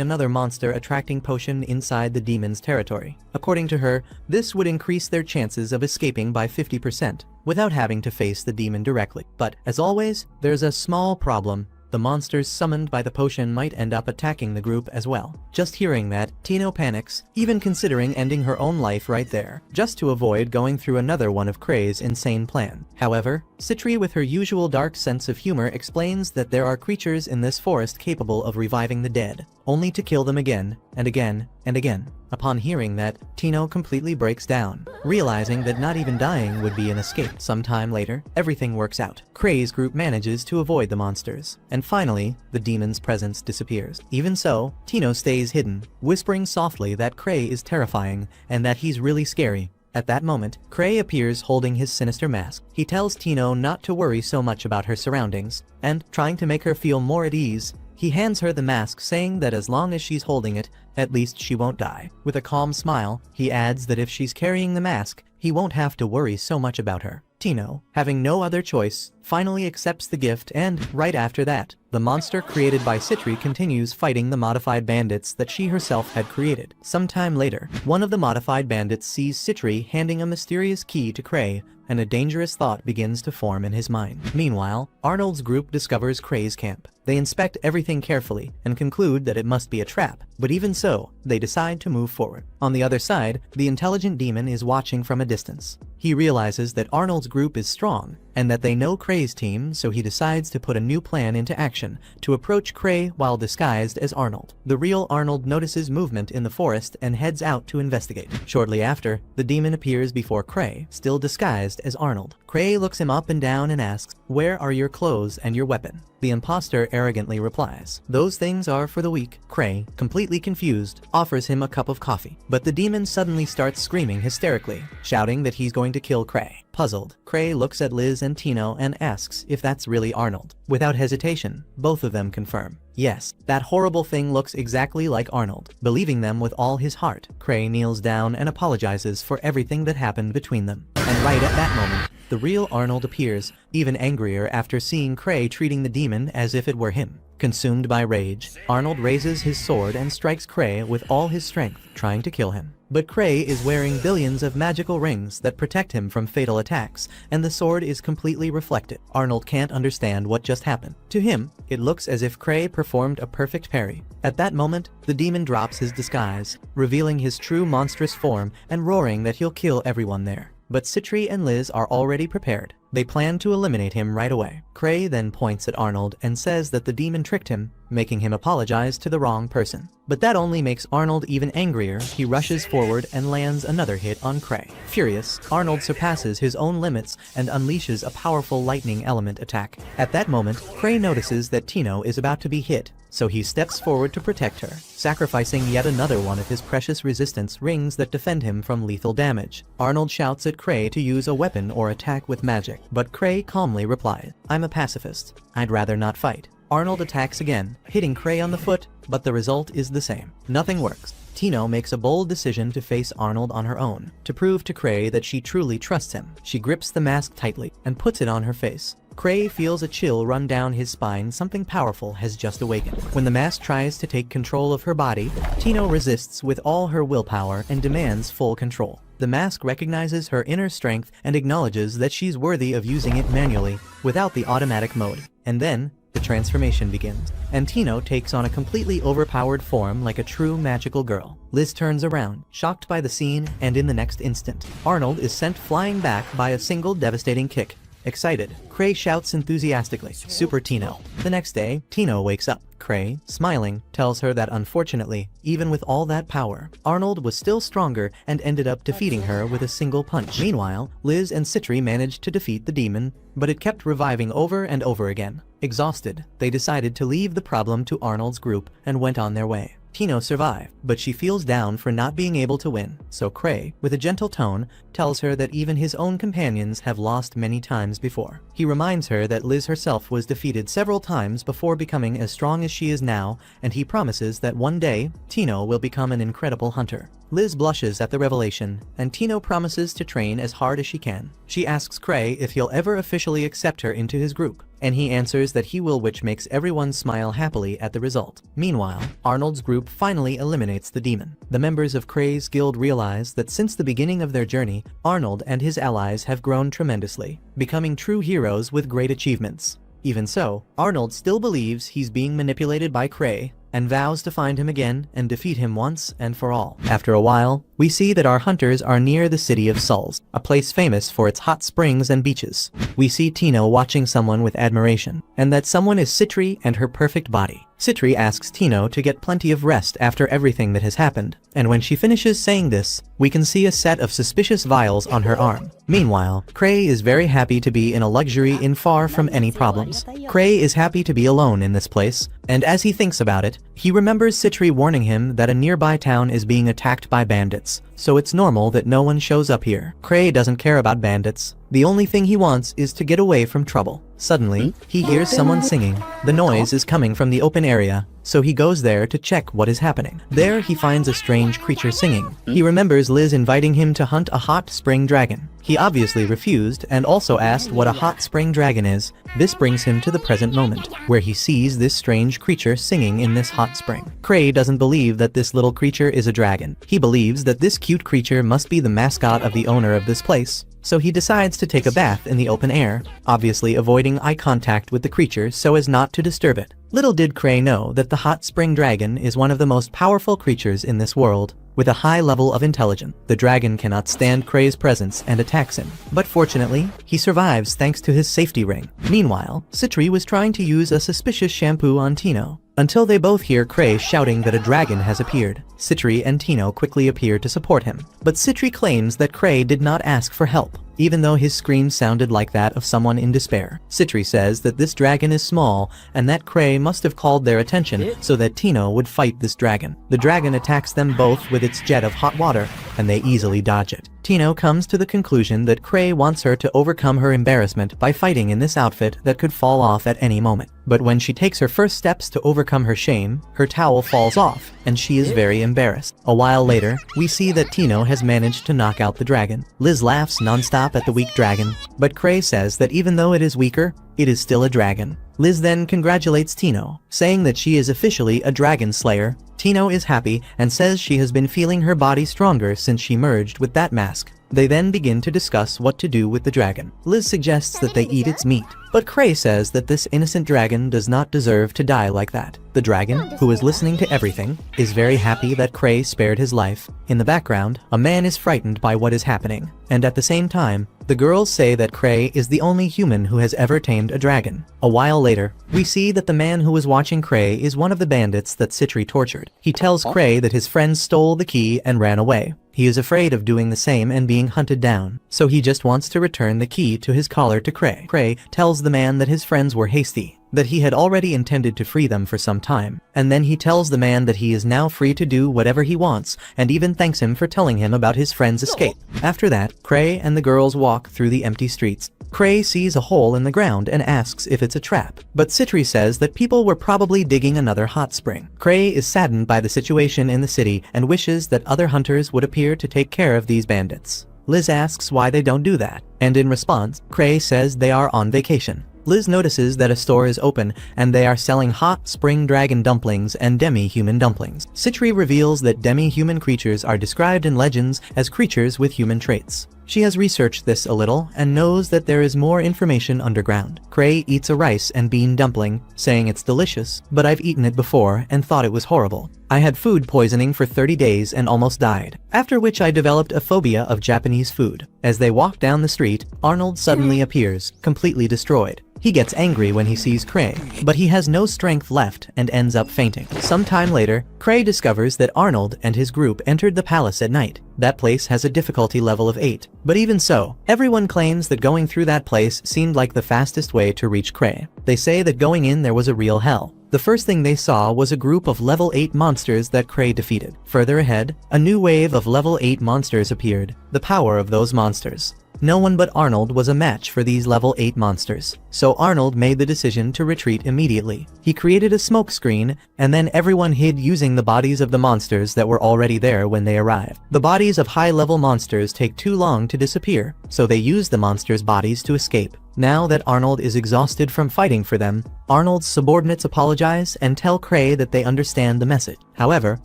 another monster-attracting potion inside the demon's territory. According to her, this would increase their chances of escaping by 50%, without having to face the demon directly. But, as always, there's a small problem. The monsters summoned by the potion might end up attacking the group as well. Just hearing that, Tino panics, even considering ending her own life right there, just to avoid going through another one of Kray's insane plan. However, Citri, with her usual dark sense of humor, explains that there are creatures in this forest capable of reviving the dead, only to kill them again, and again, and again. Upon hearing that, Tino completely breaks down, realizing that not even dying would be an escape. Sometime later, everything works out. Kray's group manages to avoid the monsters, and finally, the demon's presence disappears. Even so, Tino stays hidden, whispering softly that Kray is terrifying and that he's really scary. At that moment, Kray appears holding his sinister mask. He tells Tino not to worry so much about her surroundings, and, trying to make her feel more at ease, he hands her the mask, saying that as long as she's holding it, at least she won't die. With a calm smile, he adds that if she's carrying the mask, he won't have to worry so much about her. Tino, having no other choice, finally accepts the gift, and, right after that, the monster created by Citri continues fighting the modified bandits that she herself had created. Sometime later, one of the modified bandits sees Citri handing a mysterious key to Kray, and a dangerous thought begins to form in his mind. Meanwhile, Arnold's group discovers Kray's camp. They inspect everything carefully and conclude that it must be a trap, but even so, they decide to move forward. On the other side, the intelligent demon is watching from a distance. He realizes that Arnold's group is strong, and that they know Kray's team, so he decides to put a new plan into action to approach Kray while disguised as Arnold. The real Arnold notices movement in the forest and heads out to investigate. Shortly after, the demon appears before Kray, still disguised as Arnold. Kray looks him up and down and asks, "Where are your clothes and your weapon?" The imposter arrogantly replies, "Those things are for the weak." Kray, completely confused, offers him a cup of coffee. But the demon suddenly starts screaming hysterically, shouting that he's going to kill Kray. Puzzled, Kray looks at Liz and Tino and asks if that's really Arnold. Without hesitation, both of them confirm. Yes, that horrible thing looks exactly like Arnold. Believing them with all his heart, Kray kneels down and apologizes for everything that happened between them. And right at that moment, the real Arnold appears, even angrier after seeing Kray treating the demon as if it were him. Consumed by rage, Arnold raises his sword and strikes Kray with all his strength, trying to kill him. But Kray is wearing billions of magical rings that protect him from fatal attacks, and the sword is completely reflected. Arnold can't understand what just happened. To him, it looks as if Kray performed a perfect parry. At that moment, the demon drops his disguise, revealing his true monstrous form and roaring that he'll kill everyone there. But Citri and Liz are already prepared. They plan to eliminate him right away. Kray then points at Arnold and says that the demon tricked him, making him apologize to the wrong person. But that only makes Arnold even angrier. He rushes forward and lands another hit on Kray. Furious, Arnold surpasses his own limits and unleashes a powerful lightning element attack. At that moment, Kray notices that Tino is about to be hit, so he steps forward to protect her, sacrificing yet another one of his precious resistance rings that defend him from lethal damage. Arnold shouts at Kray to use a weapon or attack with magic, but Kray calmly replies, "I'm a pacifist. I'd rather not fight." Arnold attacks again, hitting Kray on the foot, but the result is the same. Nothing works. Tino makes a bold decision to face Arnold on her own. To prove to Kray that she truly trusts him, she grips the mask tightly and puts it on her face. Kray feels a chill run down his spine. Something powerful has just awakened. When the mask tries to take control of her body, Tino resists with all her willpower and demands full control. The mask recognizes her inner strength and acknowledges that she's worthy of using it manually, without the automatic mode. And then, the transformation begins, and Tino takes on a completely overpowered form like a true magical girl. Liz turns around, shocked by the scene, and in the next instant, Arnold is sent flying back by a single devastating kick. Excited, Kray shouts enthusiastically, "Super Tino." The next day, Tino wakes up. Kray, smiling, tells her that unfortunately, even with all that power, Arnold was still stronger and ended up defeating her with a single punch. Meanwhile, Liz and Citri managed to defeat the demon, but it kept reviving over and over again. Exhausted, they decided to leave the problem to Arnold's group and went on their way. Tino survived, but she feels down for not being able to win, so Kray, with a gentle tone, tells her that even his own companions have lost many times before. He reminds her that Liz herself was defeated several times before becoming as strong as she is now, and he promises that one day, Tino will become an incredible hunter. Liz blushes at the revelation, and Tino promises to train as hard as she can. She asks Kray if he'll ever officially accept her into his group, and he answers that he will, which makes everyone smile happily at the result. Meanwhile, Arnold's group finally eliminates the demon. The members of Kray's guild realize that since the beginning of their journey, Arnold and his allies have grown tremendously, becoming true heroes with great achievements. Even so, Arnold still believes he's being manipulated by Kray, and vows to find him again and defeat him once and for all. After a while, we see that our hunters are near the city of Sulz, a place famous for its hot springs and beaches. We see Tino watching someone with admiration, and that someone is Citri and her perfect body. Citri asks Tino to get plenty of rest after everything that has happened, and when she finishes saying this, we can see a set of suspicious vials on her arm. Meanwhile, Kray is very happy to be in a luxury inn far from any problems. Kray is happy to be alone in this place, and as he thinks about it, he remembers Citri warning him that a nearby town is being attacked by bandits, so it's normal that no one shows up here. Kray doesn't care about bandits. The only thing he wants is to get away from trouble. Suddenly, he hears someone singing. The noise is coming from the open area, so he goes there to check what is happening. There he finds a strange creature singing. He remembers Liz inviting him to hunt a hot spring dragon. He obviously refused and also asked what a hot spring dragon is. This brings him to the present moment, where he sees this strange creature singing in this hot spring. Kray doesn't believe that this little creature is a dragon. He believes that this cute creature must be the mascot of the owner of this place. So he decides to take a bath in the open air, obviously avoiding eye contact with the creature so as not to disturb it. Little did Kray know that the hot spring dragon is one of the most powerful creatures in this world. With a high level of intelligence, the dragon cannot stand Kray's presence and attacks him. But fortunately, he survives thanks to his safety ring. Meanwhile, Citri was trying to use a suspicious shampoo on Tino, until they both hear Kray shouting that a dragon has appeared. Citri and Tino quickly appear to support him, but Citri claims that Kray did not ask for help, even though his scream sounded like that of someone in despair. Citri says that this dragon is small and that Kray must have called their attention so that Tino would fight this dragon. The dragon attacks them both with its jet of hot water, and they easily dodge it. Tino comes to the conclusion that Kray wants her to overcome her embarrassment by fighting in this outfit that could fall off at any moment. But when she takes her first steps to overcome her shame, her towel falls off, and she is very embarrassed. A while later, we see that Tino has managed to knock out the dragon. Liz laughs nonstop at the weak dragon, but Kray says that even though it is weaker, it is still a dragon. Liz then congratulates Tino, saying that she is officially a dragon slayer. Tino is happy and says she has been feeling her body stronger since she merged with that mask. They then begin to discuss what to do with the dragon. Liz suggests that they eat its meat, but Kray says that this innocent dragon does not deserve to die like that. The dragon, who is listening to everything, is very happy that Kray spared his life. In the background, a man is frightened by what is happening, and at the same time, the girls say that Kray is the only human who has ever tamed a dragon. A while later, we see that the man who was watching Kray is one of the bandits that Citri tortured. He tells Kray that his friends stole the key and ran away. He is afraid of doing the same and being hunted down, so he just wants to return the key to his collar to Kray. Kray tells the man that his friends were hasty, that he had already intended to free them for some time, and then he tells the man that he is now free to do whatever he wants, and even thanks him for telling him about his friend's escape. After that, Kray and the girls walk through the empty streets. Kray sees a hole in the ground and asks if it's a trap, but Citri says that people were probably digging another hot spring. Kray is saddened by the situation in the city and wishes that other hunters would appear to take care of these bandits. Liz asks why they don't do that, and in response, Kray says they are on vacation. Liz notices that a store is open and they are selling hot spring dragon dumplings and demi-human dumplings. Citri reveals that demi-human creatures are described in legends as creatures with human traits. She has researched this a little and knows that there is more information underground. Kray eats a rice and bean dumpling, saying it's delicious, but I've eaten it before and thought it was horrible. I had food poisoning for 30 days and almost died, after which I developed a phobia of Japanese food. As they walk down the street, Arnold suddenly appears, completely destroyed. He gets angry when he sees Kray, but he has no strength left and ends up fainting. Sometime later, Kray discovers that Arnold and his group entered the palace at night. That place has a difficulty level of 8. But even so, everyone claims that going through that place seemed like the fastest way to reach Kray. They say that going in there was a real hell. The first thing they saw was a group of level 8 monsters that Kray defeated. Further ahead, a new wave of level 8 monsters appeared. The power of those monsters. No one but Arnold was a match for these level 8 monsters, so Arnold made the decision to retreat immediately. He created a smoke screen, and then everyone hid using the bodies of the monsters that were already there when they arrived. The bodies of high-level monsters take too long to disappear, so they use the monsters' bodies to escape. Now that Arnold is exhausted from fighting for them, Arnold's subordinates apologize and tell Kray that they understand the message. However,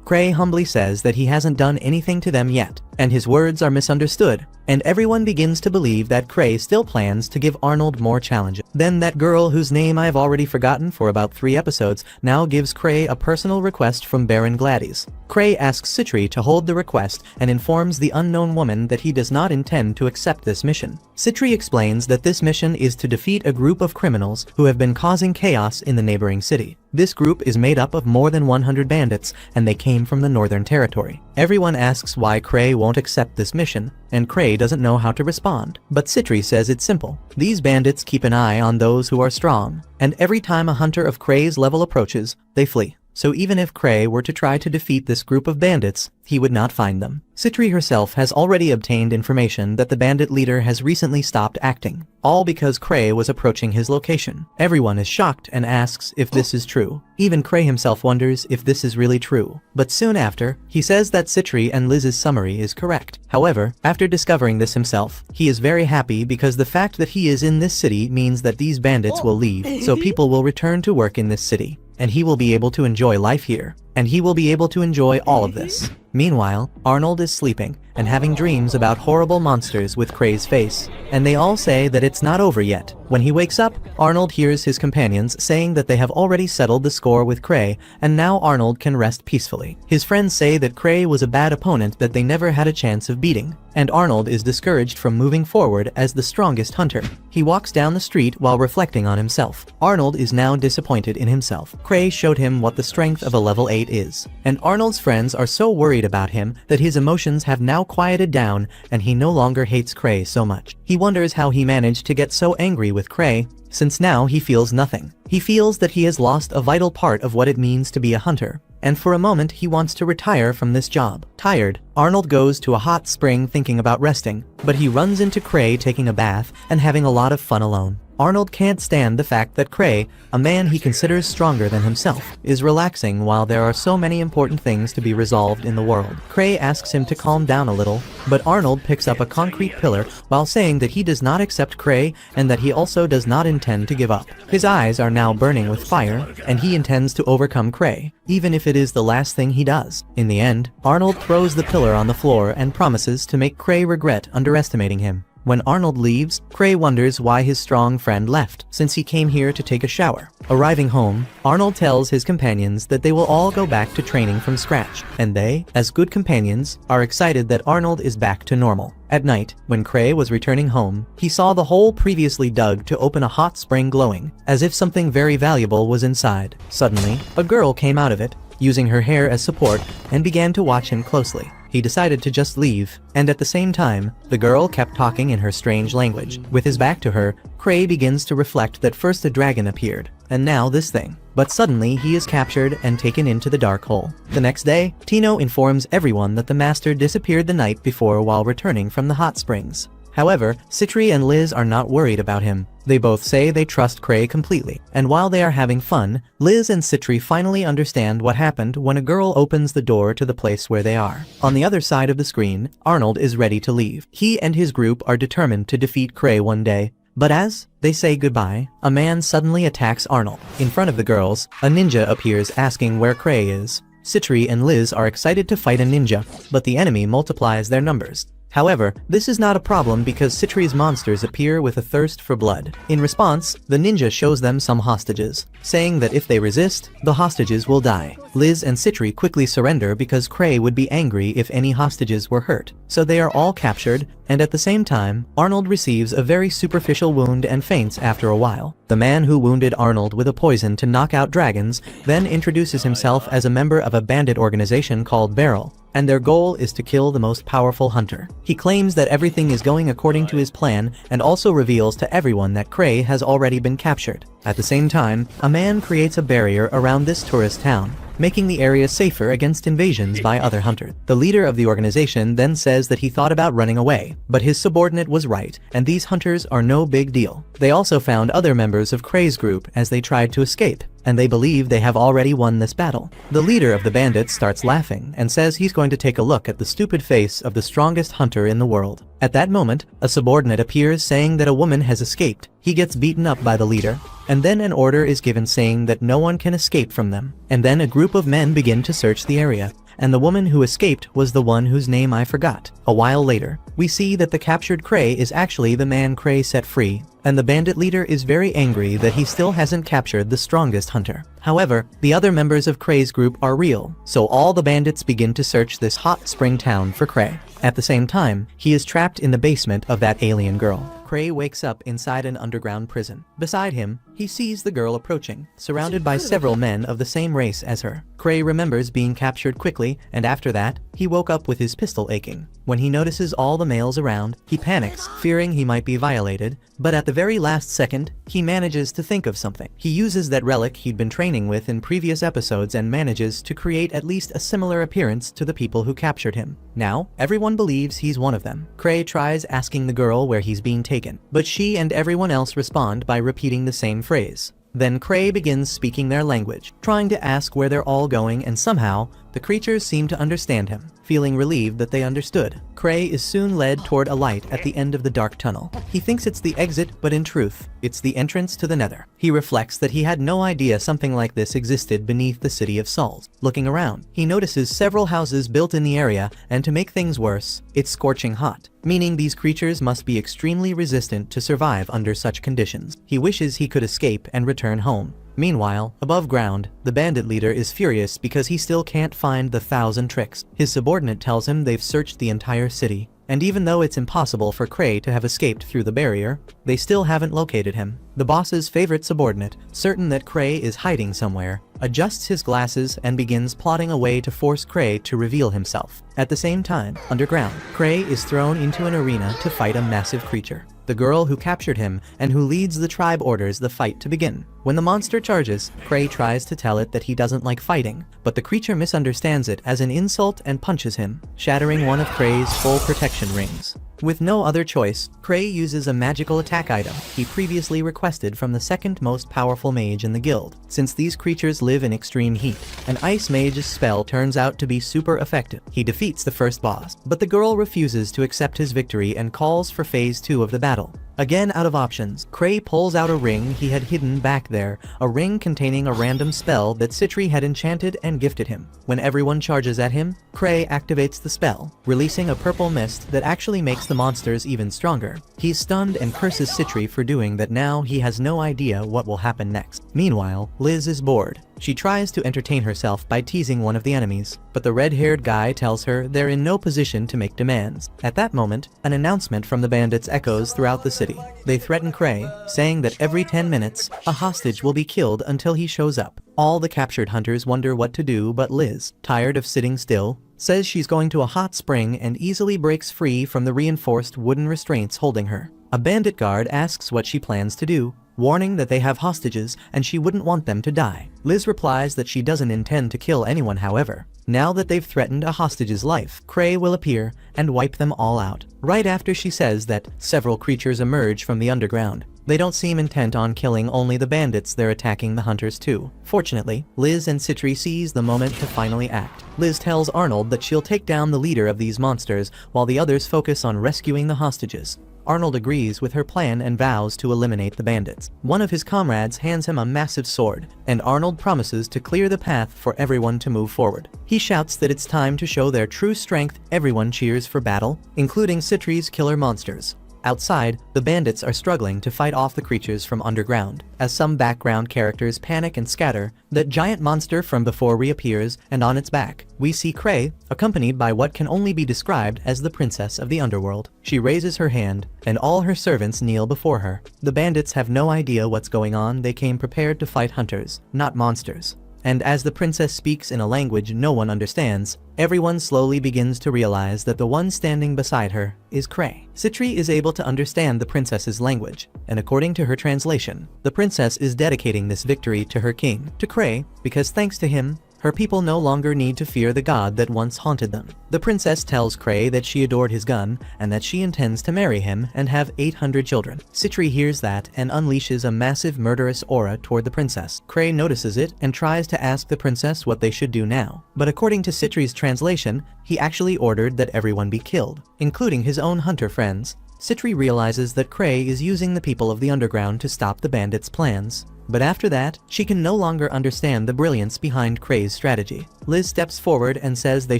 Kray humbly says that he hasn't done anything to them yet, and his words are misunderstood, and everyone begins to believe that Kray still plans to give Arnold more challenges. Then that girl whose name I've already forgotten for about 3 episodes now gives Kray a personal request from Baron Gladys. Kray asks Citri to hold the request and informs the unknown woman that he does not intend to accept this mission. Citri explains that this mission is to defeat a group of criminals who have been causing chaos in the neighboring city. This group is made up of more than 100 bandits, and they came from the Northern Territory. Everyone asks why Kray won't accept this mission, and Kray doesn't know how to respond. But Citri says it's simple. These bandits keep an eye on those who are strong, and every time a hunter of Kray's level approaches, they flee. So even if Kray were to try to defeat this group of bandits, he would not find them. Citri herself has already obtained information that the bandit leader has recently stopped acting, all because Kray was approaching his location. Everyone is shocked and asks if this is true. Even Kray himself wonders if this is really true. But soon after, he says that Citri and Liz's summary is correct. However, after discovering this himself, he is very happy because the fact that he is in this city means that these bandits will leave, so people will return to work in this city, and he will be able to enjoy life here. And he will be able to enjoy all of this. Meanwhile, Arnold is sleeping and having dreams about horrible monsters with Kray's face, and they all say that it's not over yet. When he wakes up, Arnold hears his companions saying that they have already settled the score with Kray, and now Arnold can rest peacefully. His friends say that Kray was a bad opponent that they never had a chance of beating, and Arnold is discouraged from moving forward as the strongest hunter. He walks down the street while reflecting on himself. Arnold is now disappointed in himself. Kray showed him what the strength of a level 8 is, and Arnold's friends are so worried about him that his emotions have now quieted down and he no longer hates Kray so much. He wonders how he managed to get so angry with Kray, since now he feels nothing. He feels that he has lost a vital part of what it means to be a hunter, and for a moment he wants to retire from this job. Tired, Arnold goes to a hot spring thinking about resting, but he runs into Kray taking a bath and having a lot of fun alone. Arnold can't stand the fact that Kray, a man he considers stronger than himself, is relaxing while there are so many important things to be resolved in the world. Kray asks him to calm down a little, but Arnold picks up a concrete pillar while saying that he does not accept Kray and that he also does not intend to give up. His eyes are now burning with fire, and he intends to overcome Kray, even if it is the last thing he does. In the end, Arnold throws the pillar on the floor and promises to make Kray regret underestimating him. When Arnold leaves, Kray wonders why his strong friend left, since he came here to take a shower. Arriving home, Arnold tells his companions that they will all go back to training from scratch, and they, as good companions, are excited that Arnold is back to normal. At night, when Kray was returning home, he saw the hole previously dug to open a hot spring glowing, as if something very valuable was inside. Suddenly, a girl came out of it, using her hair as support, and began to watch him closely. He decided to just leave, and at the same time, the girl kept talking in her strange language. With his back to her, Kray begins to reflect that first a dragon appeared, and now this thing. But suddenly he is captured and taken into the dark hole. The next day, Tino informs everyone that the master disappeared the night before while returning from the hot springs. However, Citri and Liz are not worried about him. They both say they trust Kray completely, and while they are having fun, Liz and Citri finally understand what happened when a girl opens the door to the place where they are. On the other side of the screen, Arnold is ready to leave. He and his group are determined to defeat Kray one day, but as they say goodbye, a man suddenly attacks Arnold. In front of the girls, a ninja appears asking where Kray is. Citri and Liz are excited to fight a ninja, but the enemy multiplies their numbers. However, this is not a problem because Citri's monsters appear with a thirst for blood. In response, the ninja shows them some hostages, saying that if they resist, the hostages will die. Liz and Citri quickly surrender because Kray would be angry if any hostages were hurt, so they are all captured, and at the same time, Arnold receives a very superficial wound and faints after a while. The man who wounded Arnold with a poison to knock out dragons then introduces himself as a member of a bandit organization called Barrel, and their goal is to kill the most powerful hunter. He claims that everything is going according to his plan and also reveals to everyone that Kray has already been captured. At the same time, a man creates a barrier around this tourist town, making the area safer against invasions by other hunters. The leader of the organization then says that he thought about running away, but his subordinate was right, and these hunters are no big deal. They also found other members of Kray's group as they tried to escape, and they believe they have already won this battle. The leader of the bandits starts laughing and says he's going to take a look at the stupid face of the strongest hunter in the world. At that moment, a subordinate appears saying that a woman has escaped. He gets beaten up by the leader, and then an order is given saying that no one can escape from them. And then a group of men begin to search the area, and the woman who escaped was the one whose name I forgot. A while later, we see that the captured Kray is actually the man Kray set free, and the bandit leader is very angry that he still hasn't captured the strongest hunter. However, the other members of Kray's group are real, so all the bandits begin to search this hot spring town for Kray. At the same time, he is trapped in the basement of that alien girl. Kray wakes up inside an underground prison. Beside him, he sees the girl approaching, surrounded by several men of the same race as her. Kray remembers being captured quickly, and after that, he woke up with his pistol aching. When he notices all the males around, he panics, fearing he might be violated, but at the very last second, he manages to think of something. He uses that relic he'd been training with in previous episodes and manages to create at least a similar appearance to the people who captured him. Now, everyone believes he's one of them. Kray tries asking the girl where he's being taken, but she and everyone else respond by repeating the same phrase. Then Kray begins speaking their language, trying to ask where they're all going, and somehow, the creatures seem to understand him. Feeling relieved that they understood, Kray is soon led toward a light at the end of the dark tunnel. He thinks it's the exit, but in truth, it's the entrance to the Nether. He reflects that he had no idea something like this existed beneath the city of Souls. Looking around, he notices several houses built in the area, and to make things worse, it's scorching hot, meaning these creatures must be extremely resistant to survive under such conditions. He wishes he could escape and return home. Meanwhile, above ground, the bandit leader is furious because he still can't find the 1,000 tricks. His subordinate tells him they've searched the entire city, and even though it's impossible for Kray to have escaped through the barrier, they still haven't located him. The boss's favorite subordinate, certain that Kray is hiding somewhere, adjusts his glasses and begins plotting a way to force Kray to reveal himself. At the same time, underground, Kray is thrown into an arena to fight a massive creature. The girl who captured him and who leads the tribe orders the fight to begin. When the monster charges, Kray tries to tell it that he doesn't like fighting, but the creature misunderstands it as an insult and punches him, shattering one of Kray's full protection rings. With no other choice, Kray uses a magical attack item he previously requested from the second most powerful mage in the guild. Since these creatures live in extreme heat, an ice mage's spell turns out to be super effective. He defeats the first boss, but the girl refuses to accept his victory and calls for phase 2 of the battle. Again out of options, Kray pulls out a ring he had hidden back there, a ring containing a random spell that Citri had enchanted and gifted him. When everyone charges at him, Kray activates the spell, releasing a purple mist that actually makes the monsters even stronger. He's stunned and curses Citri for doing that. Now he has no idea what will happen next. Meanwhile, Liz is bored. She tries to entertain herself by teasing one of the enemies, but the red-haired guy tells her they're in no position to make demands. At that moment, an announcement from the bandits echoes throughout the city. They threaten Kray, saying that every 10 minutes, a hostage will be killed until he shows up. All the captured hunters wonder what to do, but Liz, tired of sitting still, says she's going to a hot spring and easily breaks free from the reinforced wooden restraints holding her. A bandit guard asks what she plans to do, warning that they have hostages and she wouldn't want them to die. Liz replies that she doesn't intend to kill anyone. However, now that they've threatened a hostage's life, Kray will appear and wipe them all out. Right after she says that several creatures emerge from the underground. They don't seem intent on killing only the bandits, they're attacking the hunters too. Fortunately, Liz and Citri seize the moment to finally act. Liz tells Arnold that she'll take down the leader of these monsters while the others focus on rescuing the hostages. Arnold agrees with her plan and vows to eliminate the bandits. One of his comrades hands him a massive sword, and Arnold promises to clear the path for everyone to move forward. He shouts that it's time to show their true strength. Everyone cheers for battle, including Citri's killer monsters. Outside, the bandits are struggling to fight off the creatures from underground. As some background characters panic and scatter, that giant monster from before reappears, and on its back, we see Kray, accompanied by what can only be described as the princess of the underworld. She raises her hand, and all her servants kneel before her. The bandits have no idea what's going on. They came prepared to fight hunters, not monsters. And as the princess speaks in a language no one understands, everyone slowly begins to realize that the one standing beside her is Kray. Citri is able to understand the princess's language, and according to her translation, the princess is dedicating this victory to her king, to Kray, because thanks to him, her people no longer need to fear the god that once haunted them. The princess tells Kray that she adored his gun and that she intends to marry him and have 800 children. Citri hears that and unleashes a massive murderous aura toward the princess. Kray notices it and tries to ask the princess what they should do now. But according to Citri's translation, he actually ordered that everyone be killed, including his own hunter friends. Citri realizes that Kray is using the people of the underground to stop the bandits' plans. But after that, she can no longer understand the brilliance behind Kray's strategy. Liz steps forward and says they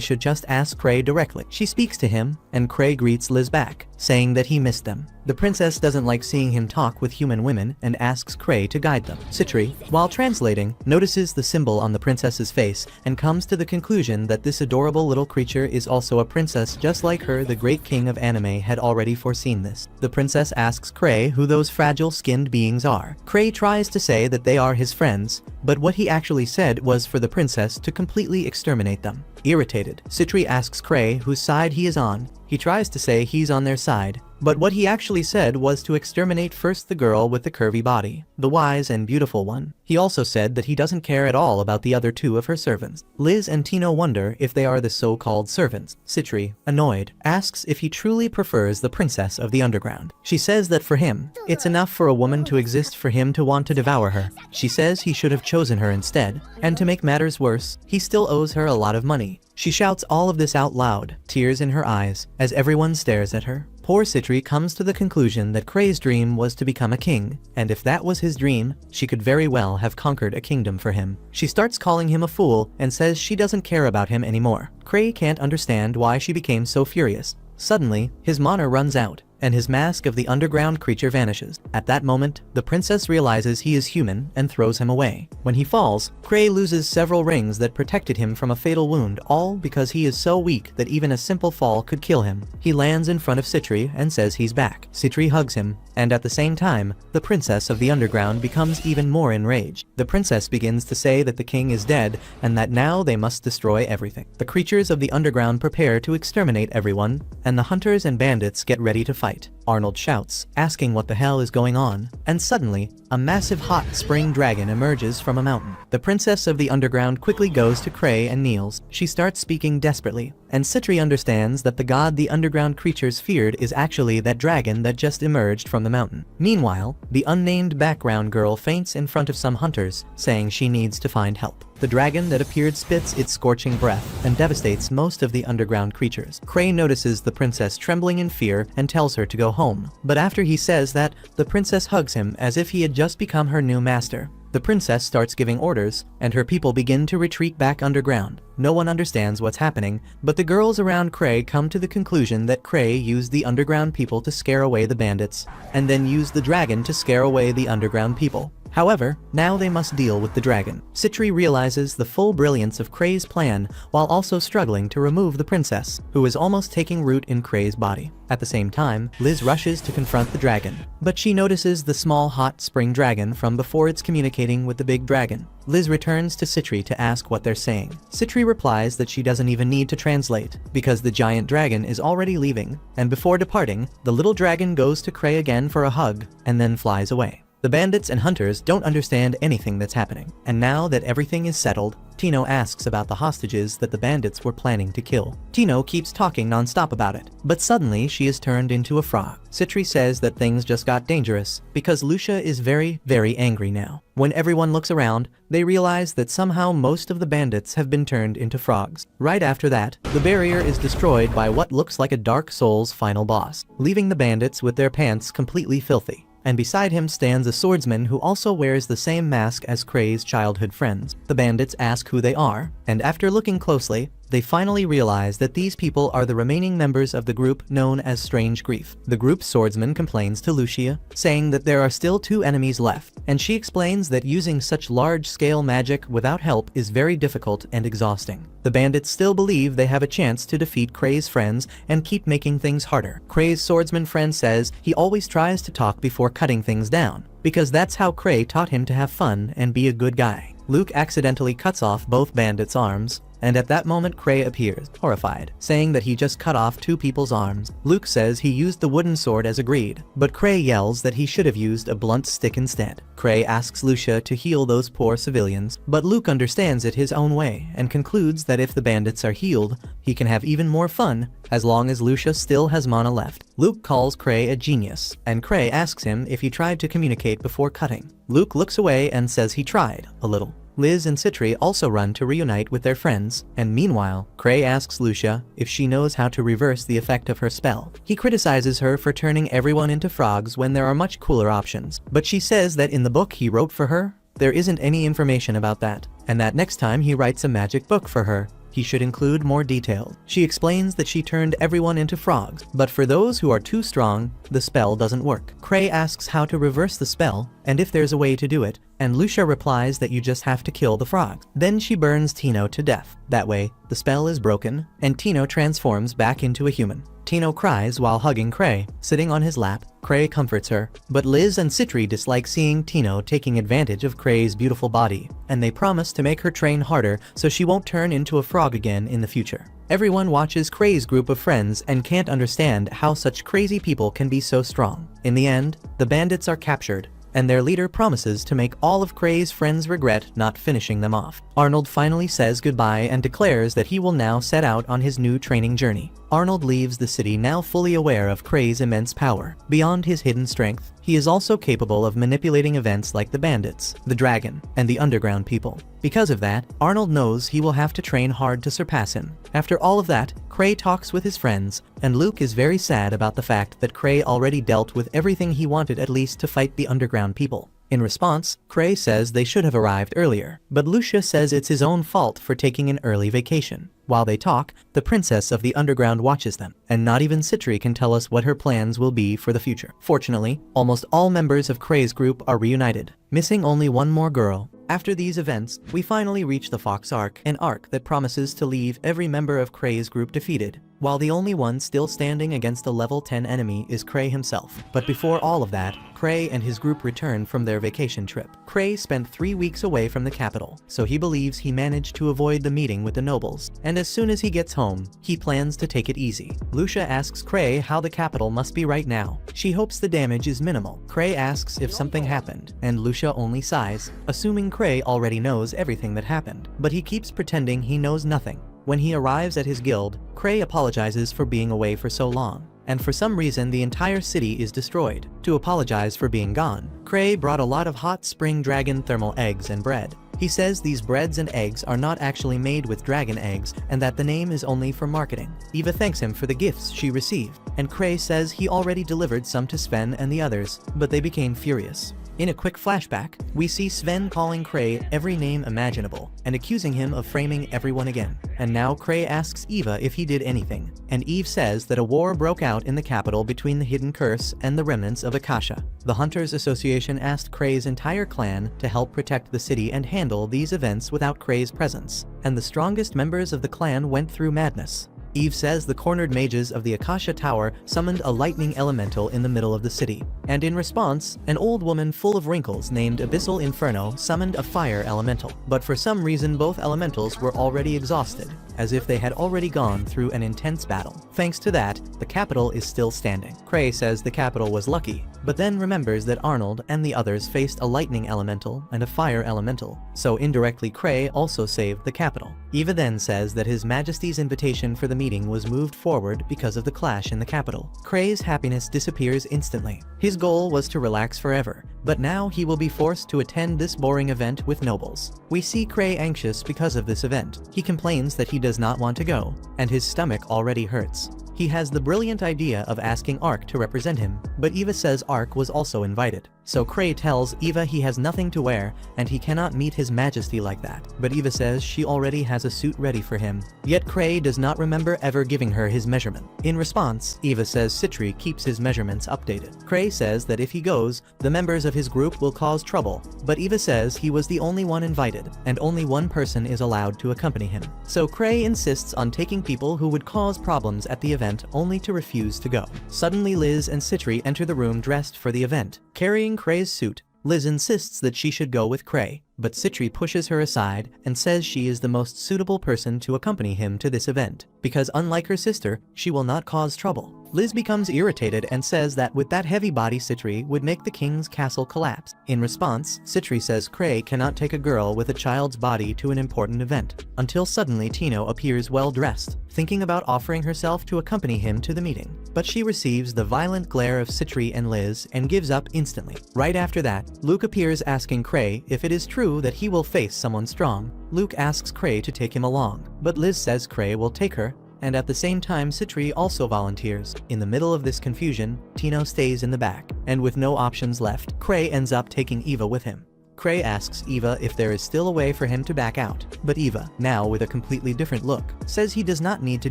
should just ask Kray directly. She speaks to him, and Kray greets Liz back, saying that he missed them. The princess doesn't like seeing him talk with human women and asks Kray to guide them. Citri, while translating, notices the symbol on the princess's face and comes to the conclusion that this adorable little creature is also a princess just like her. The great king of anime had already foreseen this. The princess asks Kray who those fragile-skinned beings are. Kray tries to say that they are his friends, but what he actually said was for the princess to completely exterminate them. Irritated, Citri asks Kray whose side he is on. He tries to say he's on their side, but what he actually said was to exterminate first the girl with the curvy body, the wise and beautiful one. He also said that he doesn't care at all about the other two of her servants. Liz and Tino wonder if they are the so-called servants. Citri, annoyed, asks if he truly prefers the princess of the underground. She says that for him, it's enough for a woman to exist for him to want to devour her. She says he should have chosen her instead, and to make matters worse, he still owes her a lot of money. She shouts all of this out loud, tears in her eyes, as everyone stares at her. Poor Citri comes to the conclusion that Kray's dream was to become a king, and if that was his dream, she could very well have conquered a kingdom for him. She starts calling him a fool and says she doesn't care about him anymore. Kray can't understand why she became so furious. Suddenly, his mana runs out, and his mask of the underground creature vanishes. At that moment, the princess realizes he is human and throws him away. When he falls, Kray loses several rings that protected him from a fatal wound, all because he is so weak that even a simple fall could kill him. He lands in front of Citri and says he's back. Citri hugs him, and at the same time, the princess of the underground becomes even more enraged. The princess begins to say that the king is dead and that now they must destroy everything. The creatures of the underground prepare to exterminate everyone, and the hunters and bandits get ready to fight. Arnold shouts, asking what the hell is going on, and suddenly, a massive hot spring dragon emerges from a mountain. The princess of the underground quickly goes to Kray and kneels. She starts speaking desperately, and Citri understands that the god the underground creatures feared is actually that dragon that just emerged from the mountain. Meanwhile, the unnamed background girl faints in front of some hunters, saying she needs to find help. The dragon that appeared spits its scorching breath and devastates most of the underground creatures. Kray notices the princess trembling in fear and tells her to go home. But after he says that, the princess hugs him as if he had just become her new master. The princess starts giving orders, and her people begin to retreat back underground. No one understands what's happening, but the girls around Kray come to the conclusion that Kray used the underground people to scare away the bandits, and then used the dragon to scare away the underground people. However, now they must deal with the dragon. Citri realizes the full brilliance of Kray's plan while also struggling to remove the princess, who is almost taking root in Kray's body. At the same time, Liz rushes to confront the dragon, but she notices the small hot spring dragon from before it's communicating with the big dragon. Liz returns to Citri to ask what they're saying. Citri replies that she doesn't even need to translate, because the giant dragon is already leaving, and before departing, the little dragon goes to Kray again for a hug, and then flies away. The bandits and hunters don't understand anything that's happening, and now that everything is settled, Tino asks about the hostages that the bandits were planning to kill. Tino keeps talking non-stop about it, but suddenly she is turned into a frog. Citri says that things just got dangerous, because Lucia is very, very angry now. When everyone looks around, they realize that somehow most of the bandits have been turned into frogs. Right after that, the barrier is destroyed by what looks like a Dark Souls final boss, leaving the bandits with their pants completely filthy. And beside him stands a swordsman who also wears the same mask as Kray's childhood friends. The bandits ask who they are, and after looking closely, they finally realize that these people are the remaining members of the group known as Strange Grief. The group's swordsman complains to Lucia, saying that there are still 2 enemies left, and she explains that using such large-scale magic without help is very difficult and exhausting. The bandits still believe they have a chance to defeat Kray's friends and keep making things harder. Kray's swordsman friend says he always tries to talk before cutting things down, because that's how Kray taught him to have fun and be a good guy. Luke accidentally cuts off both bandits' arms, and at that moment Kray appears, horrified, saying that he just cut off 2 people's arms. Luke says he used the wooden sword as agreed, but Kray yells that he should have used a blunt stick instead. Kray asks Lucia to heal those poor civilians, but Luke understands it his own way and concludes that if the bandits are healed, he can have even more fun as long as Lucia still has mana left. Luke calls Kray a genius, and Kray asks him if he tried to communicate before cutting. Luke looks away and says he tried, a little. Liz and Citri also run to reunite with their friends, and meanwhile, Kray asks Lucia if she knows how to reverse the effect of her spell. He criticizes her for turning everyone into frogs when there are much cooler options, but she says that in the book he wrote for her, there isn't any information about that, and that next time he writes a magic book for her, he should include more details. She explains that she turned everyone into frogs, but for those who are too strong, the spell doesn't work. Kray asks how to reverse the spell, and if there's a way to do it, and Lucia replies that you just have to kill the frogs. Then she burns Tino to death. That way, the spell is broken, and Tino transforms back into a human. Tino cries while hugging Kray, sitting on his lap. Kray comforts her, but Liz and Citri dislike seeing Tino taking advantage of Kray's beautiful body, and they promise to make her train harder so she won't turn into a frog again in the future. Everyone watches Kray's group of friends and can't understand how such crazy people can be so strong. In the end, the bandits are captured, and their leader promises to make all of Kray's friends regret not finishing them off. Arnold finally says goodbye and declares that he will now set out on his new training journey. Arnold leaves the city now fully aware of Kray's immense power. Beyond his hidden strength, he is also capable of manipulating events like the bandits, the dragon, and the underground people. Because of that, Arnold knows he will have to train hard to surpass him. After all of that, Kray talks with his friends, and Luke is very sad about the fact that Kray already dealt with everything he wanted at least to fight the underground people. In response, Kray says they should have arrived earlier, but Lucia says it's his own fault for taking an early vacation. While they talk, the princess of the underground watches them, and not even Citri can tell us what her plans will be for the future. Fortunately, almost all members of Kray's group are reunited, missing only one more girl. After these events, we finally reach the Fox Arc, an arc that promises to leave every member of Kray's group defeated, while the only one still standing against a level 10 enemy is Kray himself. But before all of that, Kray Kray and his group return from their vacation trip. Kray spent 3 weeks away from the capital, so he believes he managed to avoid the meeting with the nobles. And as soon as he gets home, he plans to take it easy. Lucia asks Kray how the capital must be right now. She hopes the damage is minimal. Kray asks if something happened, and Lucia only sighs, assuming Kray already knows everything that happened. But he keeps pretending he knows nothing. When he arrives at his guild, Kray apologizes for being away for so long. And for some reason the entire city is destroyed. To apologize for being gone, Kray brought a lot of hot spring dragon thermal eggs and bread. He says these breads and eggs are not actually made with dragon eggs and that the name is only for marketing. Eva thanks him for the gifts she received, and Kray says he already delivered some to Sven and the others, but they became furious. In a quick flashback, we see Sven calling Kray every name imaginable and accusing him of framing everyone again. And now Kray asks Eva if he did anything, and Eve says that a war broke out in the capital between the Hidden Curse and the remnants of Akasha. The Hunters Association asked Kray's entire clan to help protect the city and handle these events without Kray's presence, and the strongest members of the clan went through madness. Eve says the cornered mages of the Akasha Tower summoned a lightning elemental in the middle of the city. And in response, an old woman full of wrinkles named Abyssal Inferno summoned a fire elemental. But for some reason both elementals were already exhausted, as if they had already gone through an intense battle. Thanks to that, the capital is still standing. Kray says the capital was lucky, but then remembers that Arnold and the others faced a lightning elemental and a fire elemental, so indirectly Kray also saved the capital. Eva then says that His Majesty's invitation for the meeting was moved forward because of the clash in the capital. Kray's happiness disappears instantly. His goal was to relax forever, but now he will be forced to attend this boring event with nobles. We see Kray anxious because of this event. He complains that he does not want to go, and his stomach already hurts. He has the brilliant idea of asking Ark to represent him, but Eva says Ark was also invited. So Kray tells Eva he has nothing to wear and he cannot meet His Majesty like that. But Eva says she already has a suit ready for him. Yet Kray does not remember ever giving her his measurement. In response, Eva says Citri keeps his measurements updated. Kray says that if he goes, the members of his group will cause trouble, but Eva says he was the only one invited, and only one person is allowed to accompany him. So Kray insists on taking people who would cause problems at the event only to refuse to go. Suddenly Liz and Citri enter the room dressed for the event. Carrying Kray's suit, Liz insists that she should go with Kray, but Citri pushes her aside and says she is the most suitable person to accompany him to this event, because unlike her sister, she will not cause trouble. Liz becomes irritated and says that with that heavy body Citri would make the king's castle collapse. In response, Citri says Kray cannot take a girl with a child's body to an important event, until suddenly Tino appears well dressed, thinking about offering herself to accompany him to the meeting. But she receives the violent glare of Citri and Liz and gives up instantly. Right after that, Luke appears asking Kray if it is true that he will face someone strong. Luke asks Kray to take him along, but Liz says Kray will take her, and at the same time Citri also volunteers. In the middle of this confusion, Tino stays in the back, and with no options left, Kray ends up taking Eva with him. Kray asks Eva if there is still a way for him to back out, but Eva, now with a completely different look, says he does not need to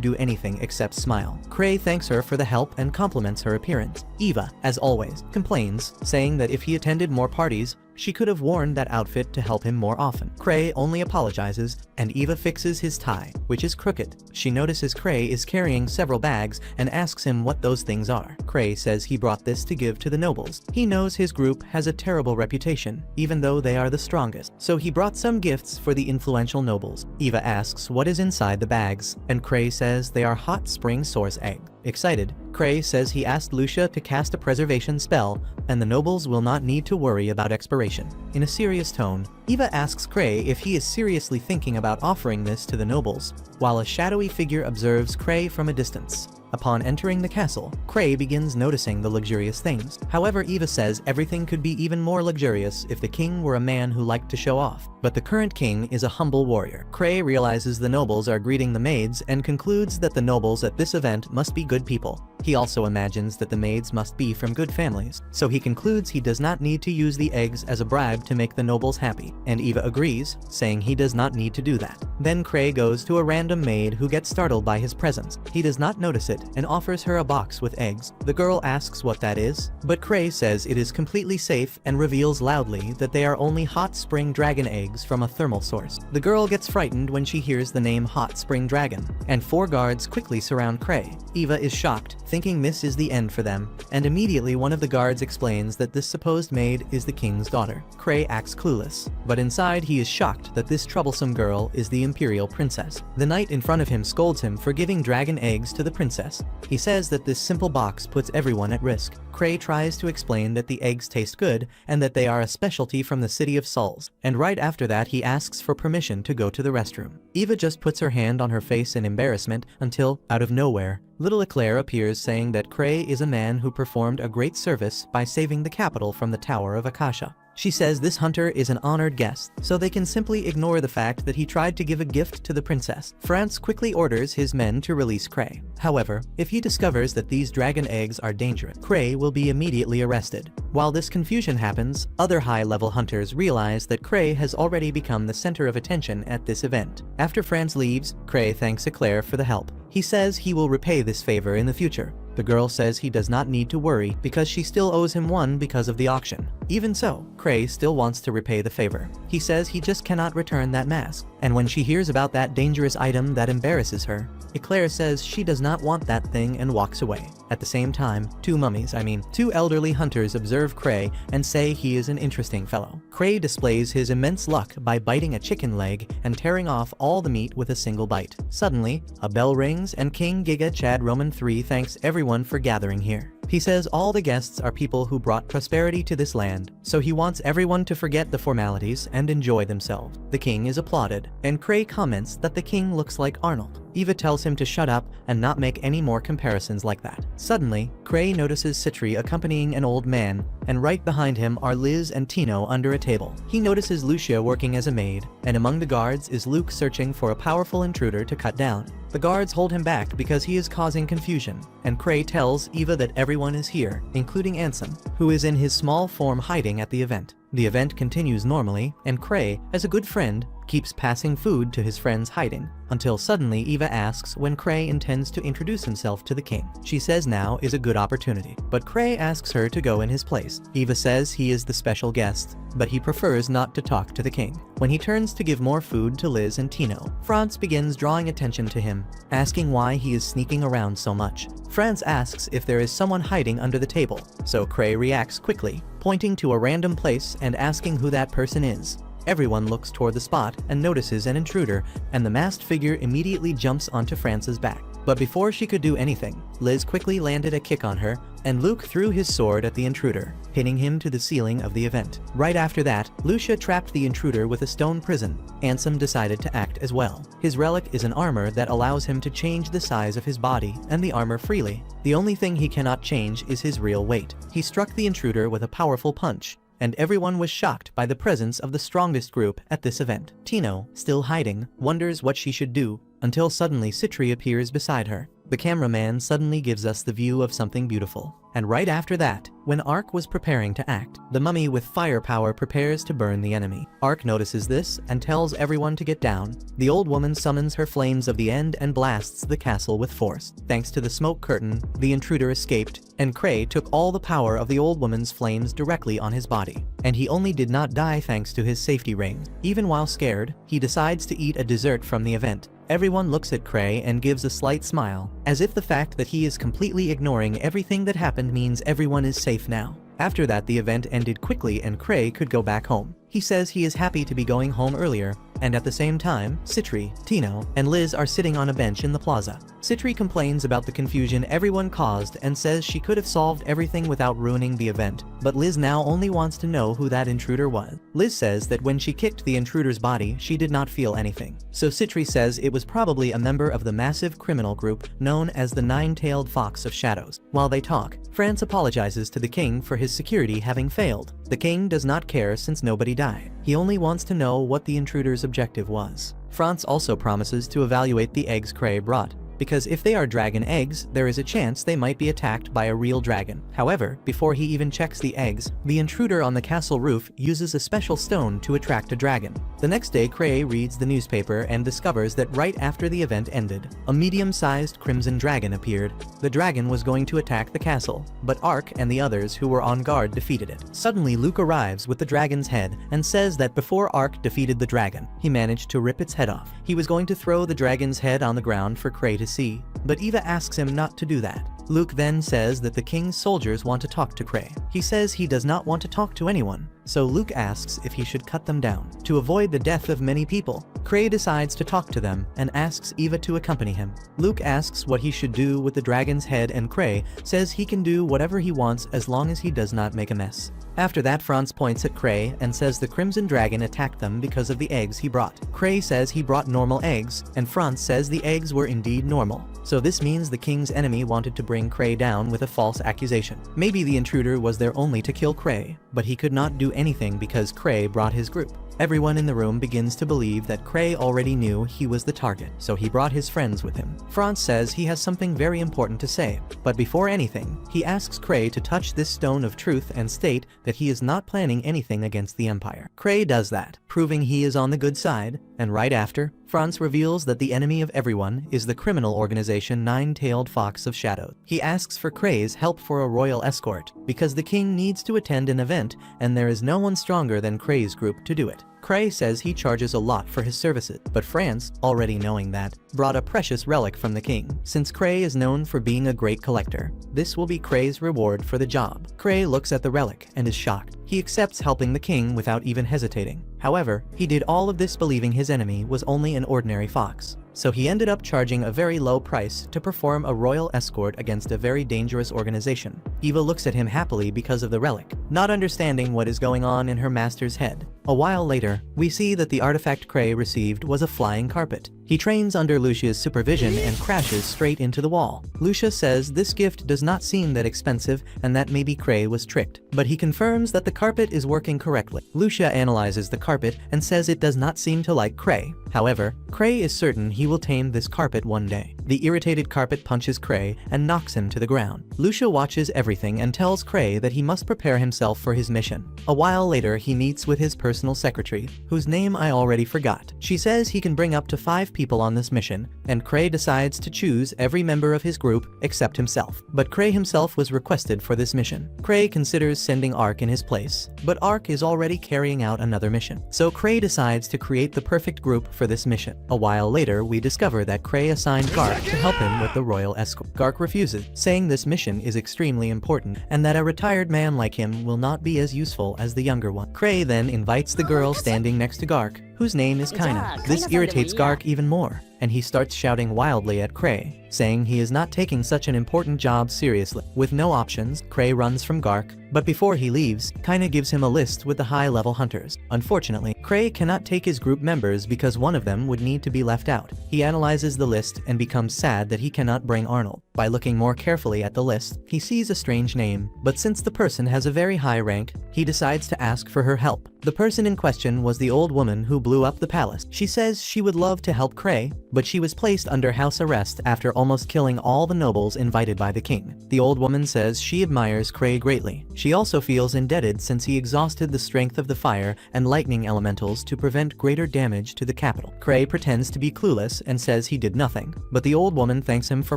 do anything except smile. Kray thanks her for the help and compliments her appearance. Eva, as always, complains, saying that if he attended more parties, she could have worn that outfit to help him more often. Kray only apologizes, and Eva fixes his tie, which is crooked. She notices Kray is carrying several bags and asks him what those things are. Kray says he brought this to give to the nobles. He knows his group has a terrible reputation, even though they are the strongest, so he brought some gifts for the influential nobles. Eva asks what is inside the bags, and Kray says they are hot spring source eggs. Excited, Kray says he asked Lucia to cast a preservation spell, and the nobles will not need to worry about expiration. In a serious tone, Eva asks Kray if he is seriously thinking about offering this to the nobles, while a shadowy figure observes Kray from a distance. Upon entering the castle, Kray begins noticing the luxurious things. However, Eva says everything could be even more luxurious if the king were a man who liked to show off. But the current king is a humble warrior. Kray realizes the nobles are greeting the maids and concludes that the nobles at this event must be good people. He also imagines that the maids must be from good families, so he concludes he does not need to use the eggs as a bribe to make the nobles happy, and Eva agrees, saying he does not need to do that. Then Kray goes to a random maid who gets startled by his presence. He does not notice it and offers her a box with eggs. The girl asks what that is, but Kray says it is completely safe and reveals loudly that they are only hot spring dragon eggs from a thermal source. The girl gets frightened when she hears the name Hot Spring Dragon, and 4 guards quickly surround Kray. Eva is shocked, thinking this is the end for them, and immediately one of the guards explains that this supposed maid is the king's daughter. Kray acts clueless, but inside he is shocked that this troublesome girl is the imperial princess. The knight in front of him scolds him for giving dragon eggs to the princess. He says that this simple box puts everyone at risk. Kray tries to explain that the eggs taste good and that they are a specialty from the city of Souls, and right after that he asks for permission to go to the restroom. Eva just puts her hand on her face in embarrassment until, out of nowhere, little Eclair appears saying that Kray is a man who performed a great service by saving the capital from the Tower of Akasha. She says this hunter is an honored guest, so they can simply ignore the fact that he tried to give a gift to the princess. France quickly orders his men to release Kray. However, if he discovers that these dragon eggs are dangerous, Kray will be immediately arrested. While this confusion happens, other high-level hunters realize that Kray has already become the center of attention at this event. After France leaves, Kray thanks Eclair for the help. He says he will repay this favor in the future. The girl says he does not need to worry because she still owes him one because of the auction. Even so, Kray still wants to repay the favor. He says he just cannot return that mask. And when she hears about that dangerous item that embarrasses her, Eclair says she does not want that thing and walks away. At the same time, two elderly hunters observe Kray and say he is an interesting fellow. Kray displays his immense luck by biting a chicken leg and tearing off all the meat with a single bite. Suddenly, a bell rings and King Giga Chad Roman III thanks everyone for gathering here. He says all the guests are people who brought prosperity to this land, so he wants everyone to forget the formalities and enjoy themselves. The king is applauded, and Kray comments that the king looks like Arnold. Eva tells him to shut up and not make any more comparisons like that. Suddenly, Kray notices Citri accompanying an old man, and right behind him are Liz and Tino under a table. He notices Lucia working as a maid, and among the guards is Luke searching for a powerful intruder to cut down. The guards hold him back because he is causing confusion, and Kray tells Eva that everyone is here, including Ansem, who is in his small form hiding at the event. The event continues normally, and Kray, as a good friend, keeps passing food to his friends hiding, until suddenly Eva asks when Kray intends to introduce himself to the king. She says now is a good opportunity, but Kray asks her to go in his place. Eva says he is the special guest, but he prefers not to talk to the king. When he turns to give more food to Liz and Tino, France begins drawing attention to him, asking why he is sneaking around so much. France asks if there is someone hiding under the table, so Kray reacts quickly, pointing to a random place and asking who that person is. Everyone looks toward the spot and notices an intruder, and the masked figure immediately jumps onto France's back. But before she could do anything, Liz quickly landed a kick on her, and Luke threw his sword at the intruder, pinning him to the ceiling of the event. Right after that, Lucia trapped the intruder with a stone prison. Ansem decided to act as well. His relic is an armor that allows him to change the size of his body and the armor freely. The only thing he cannot change is his real weight. He struck the intruder with a powerful punch, and everyone was shocked by the presence of the strongest group at this event. Tino, still hiding, wonders what she should do, until suddenly Citri appears beside her. The cameraman suddenly gives us the view of something beautiful. And right after that, when Ark was preparing to act, the mummy with firepower prepares to burn the enemy. Ark notices this and tells everyone to get down. The old woman summons her flames of the end and blasts the castle with force. Thanks to the smoke curtain, the intruder escaped, and Kray took all the power of the old woman's flames directly on his body. And he only did not die thanks to his safety ring. Even while scared, he decides to eat a dessert from the event. Everyone looks at Kray and gives a slight smile, as if the fact that he is completely ignoring everything that happened means everyone is safe now. After that, the event ended quickly and Kray could go back home. He says he is happy to be going home earlier, and at the same time, Citri, Tino, and Liz are sitting on a bench in the plaza. Citri complains about the confusion everyone caused and says she could have solved everything without ruining the event, but Liz now only wants to know who that intruder was. Liz says that when she kicked the intruder's body, she did not feel anything. So Citri says it was probably a member of the massive criminal group known as the Nine-Tailed Fox of Shadows. While they talk, France apologizes to the king for his security having failed. The king does not care since nobody died. He only wants to know what the intruder's objective was. France also promises to evaluate the eggs Kray brought, because if they are dragon eggs, there is a chance they might be attacked by a real dragon. However, before he even checks the eggs, the intruder on the castle roof uses a special stone to attract a dragon. The next day, Kray reads the newspaper and discovers that right after the event ended, a medium-sized crimson dragon appeared. The dragon was going to attack the castle, but Ark and the others who were on guard defeated it. Suddenly, Luke arrives with the dragon's head and says that before Ark defeated the dragon, he managed to rip its head off. He was going to throw the dragon's head on the ground for Kray to see, but Eva asks him not to do that. Luke then says that the king's soldiers want to talk to Kray. He says he does not want to talk to anyone, so Luke asks if he should cut them down. To avoid the death of many people, Kray decides to talk to them and asks Eva to accompany him. Luke asks what he should do with the dragon's head, and Kray says he can do whatever he wants as long as he does not make a mess. After that, Franz points at Kray and says the Crimson Dragon attacked them because of the eggs he brought. Kray says he brought normal eggs, and Franz says the eggs were indeed normal. So this means the king's enemy wanted to bring Kray down with a false accusation. Maybe the intruder was there only to kill Kray, but he could not do anything because Kray brought his group. Everyone in the room begins to believe that Kray already knew he was the target, so he brought his friends with him. Franz says he has something very important to say, but before anything, he asks Kray to touch this stone of truth and state that he is not planning anything against the Empire. Kray does that, proving he is on the good side, and right after, Franz reveals that the enemy of everyone is the criminal organization Nine-Tailed Fox of Shadows. He asks for Kray's help for a royal escort, because the king needs to attend an event and there is no one stronger than Kray's group to do it. Kray says he charges a lot for his services, but Franz, already knowing that, brought a precious relic from the king. Since Kray is known for being a great collector, this will be Kray's reward for the job. Kray looks at the relic and is shocked. He accepts helping the king without even hesitating. However, he did all of this believing his enemy was only an ordinary fox. So he ended up charging a very low price to perform a royal escort against a very dangerous organization. Eva looks at him happily because of the relic, not understanding what is going on in her master's head. A while later, we see that the artifact Kray received was a flying carpet. He trains under Lucia's supervision and crashes straight into the wall. Lucia says this gift does not seem that expensive and that maybe Kray was tricked, but he confirms that the carpet is working correctly. Lucia analyzes the carpet and says it does not seem to like Kray. However, Kray is certain he will tame this carpet one day. The irritated carpet punches Kray and knocks him to the ground. Lucia watches everything and tells Kray that he must prepare himself for his mission. A while later, he meets with his personal secretary, whose name I already forgot. She says he can bring up to 5 people on this mission, and Kray decides to choose every member of his group except himself. But Kray himself was requested for this mission. Kray considers sending Ark in his place, but Ark is already carrying out another mission. So Kray decides to create the perfect group for this mission. A while later, we discover that Kray assigned Gark to help him with the royal escort. Gark refuses, saying this mission is extremely important and that a retired man like him will not be as useful as the younger one. Kray then invites the girl standing next to Gark, whose name is Kaina. This irritates Gark even more, and he starts shouting wildly at Kray, saying he is not taking such an important job seriously. With no options, Kray runs from Gark, but before he leaves, Kaina gives him a list with the high-level hunters. Unfortunately, Kray cannot take his group members because one of them would need to be left out. He analyzes the list and becomes sad that he cannot bring Arnold. By looking more carefully at the list, he sees a strange name, but since the person has a very high rank, he decides to ask for her help. The person in question was the old woman who blew up the palace. She says she would love to help Kray, but she was placed under house arrest after almost killing all the nobles invited by the king. The old woman says she admires Kray greatly. She also feels indebted since he exhausted the strength of the fire and lightning elementals to prevent greater damage to the capital. Kray pretends to be clueless and says he did nothing, but the old woman thanks him for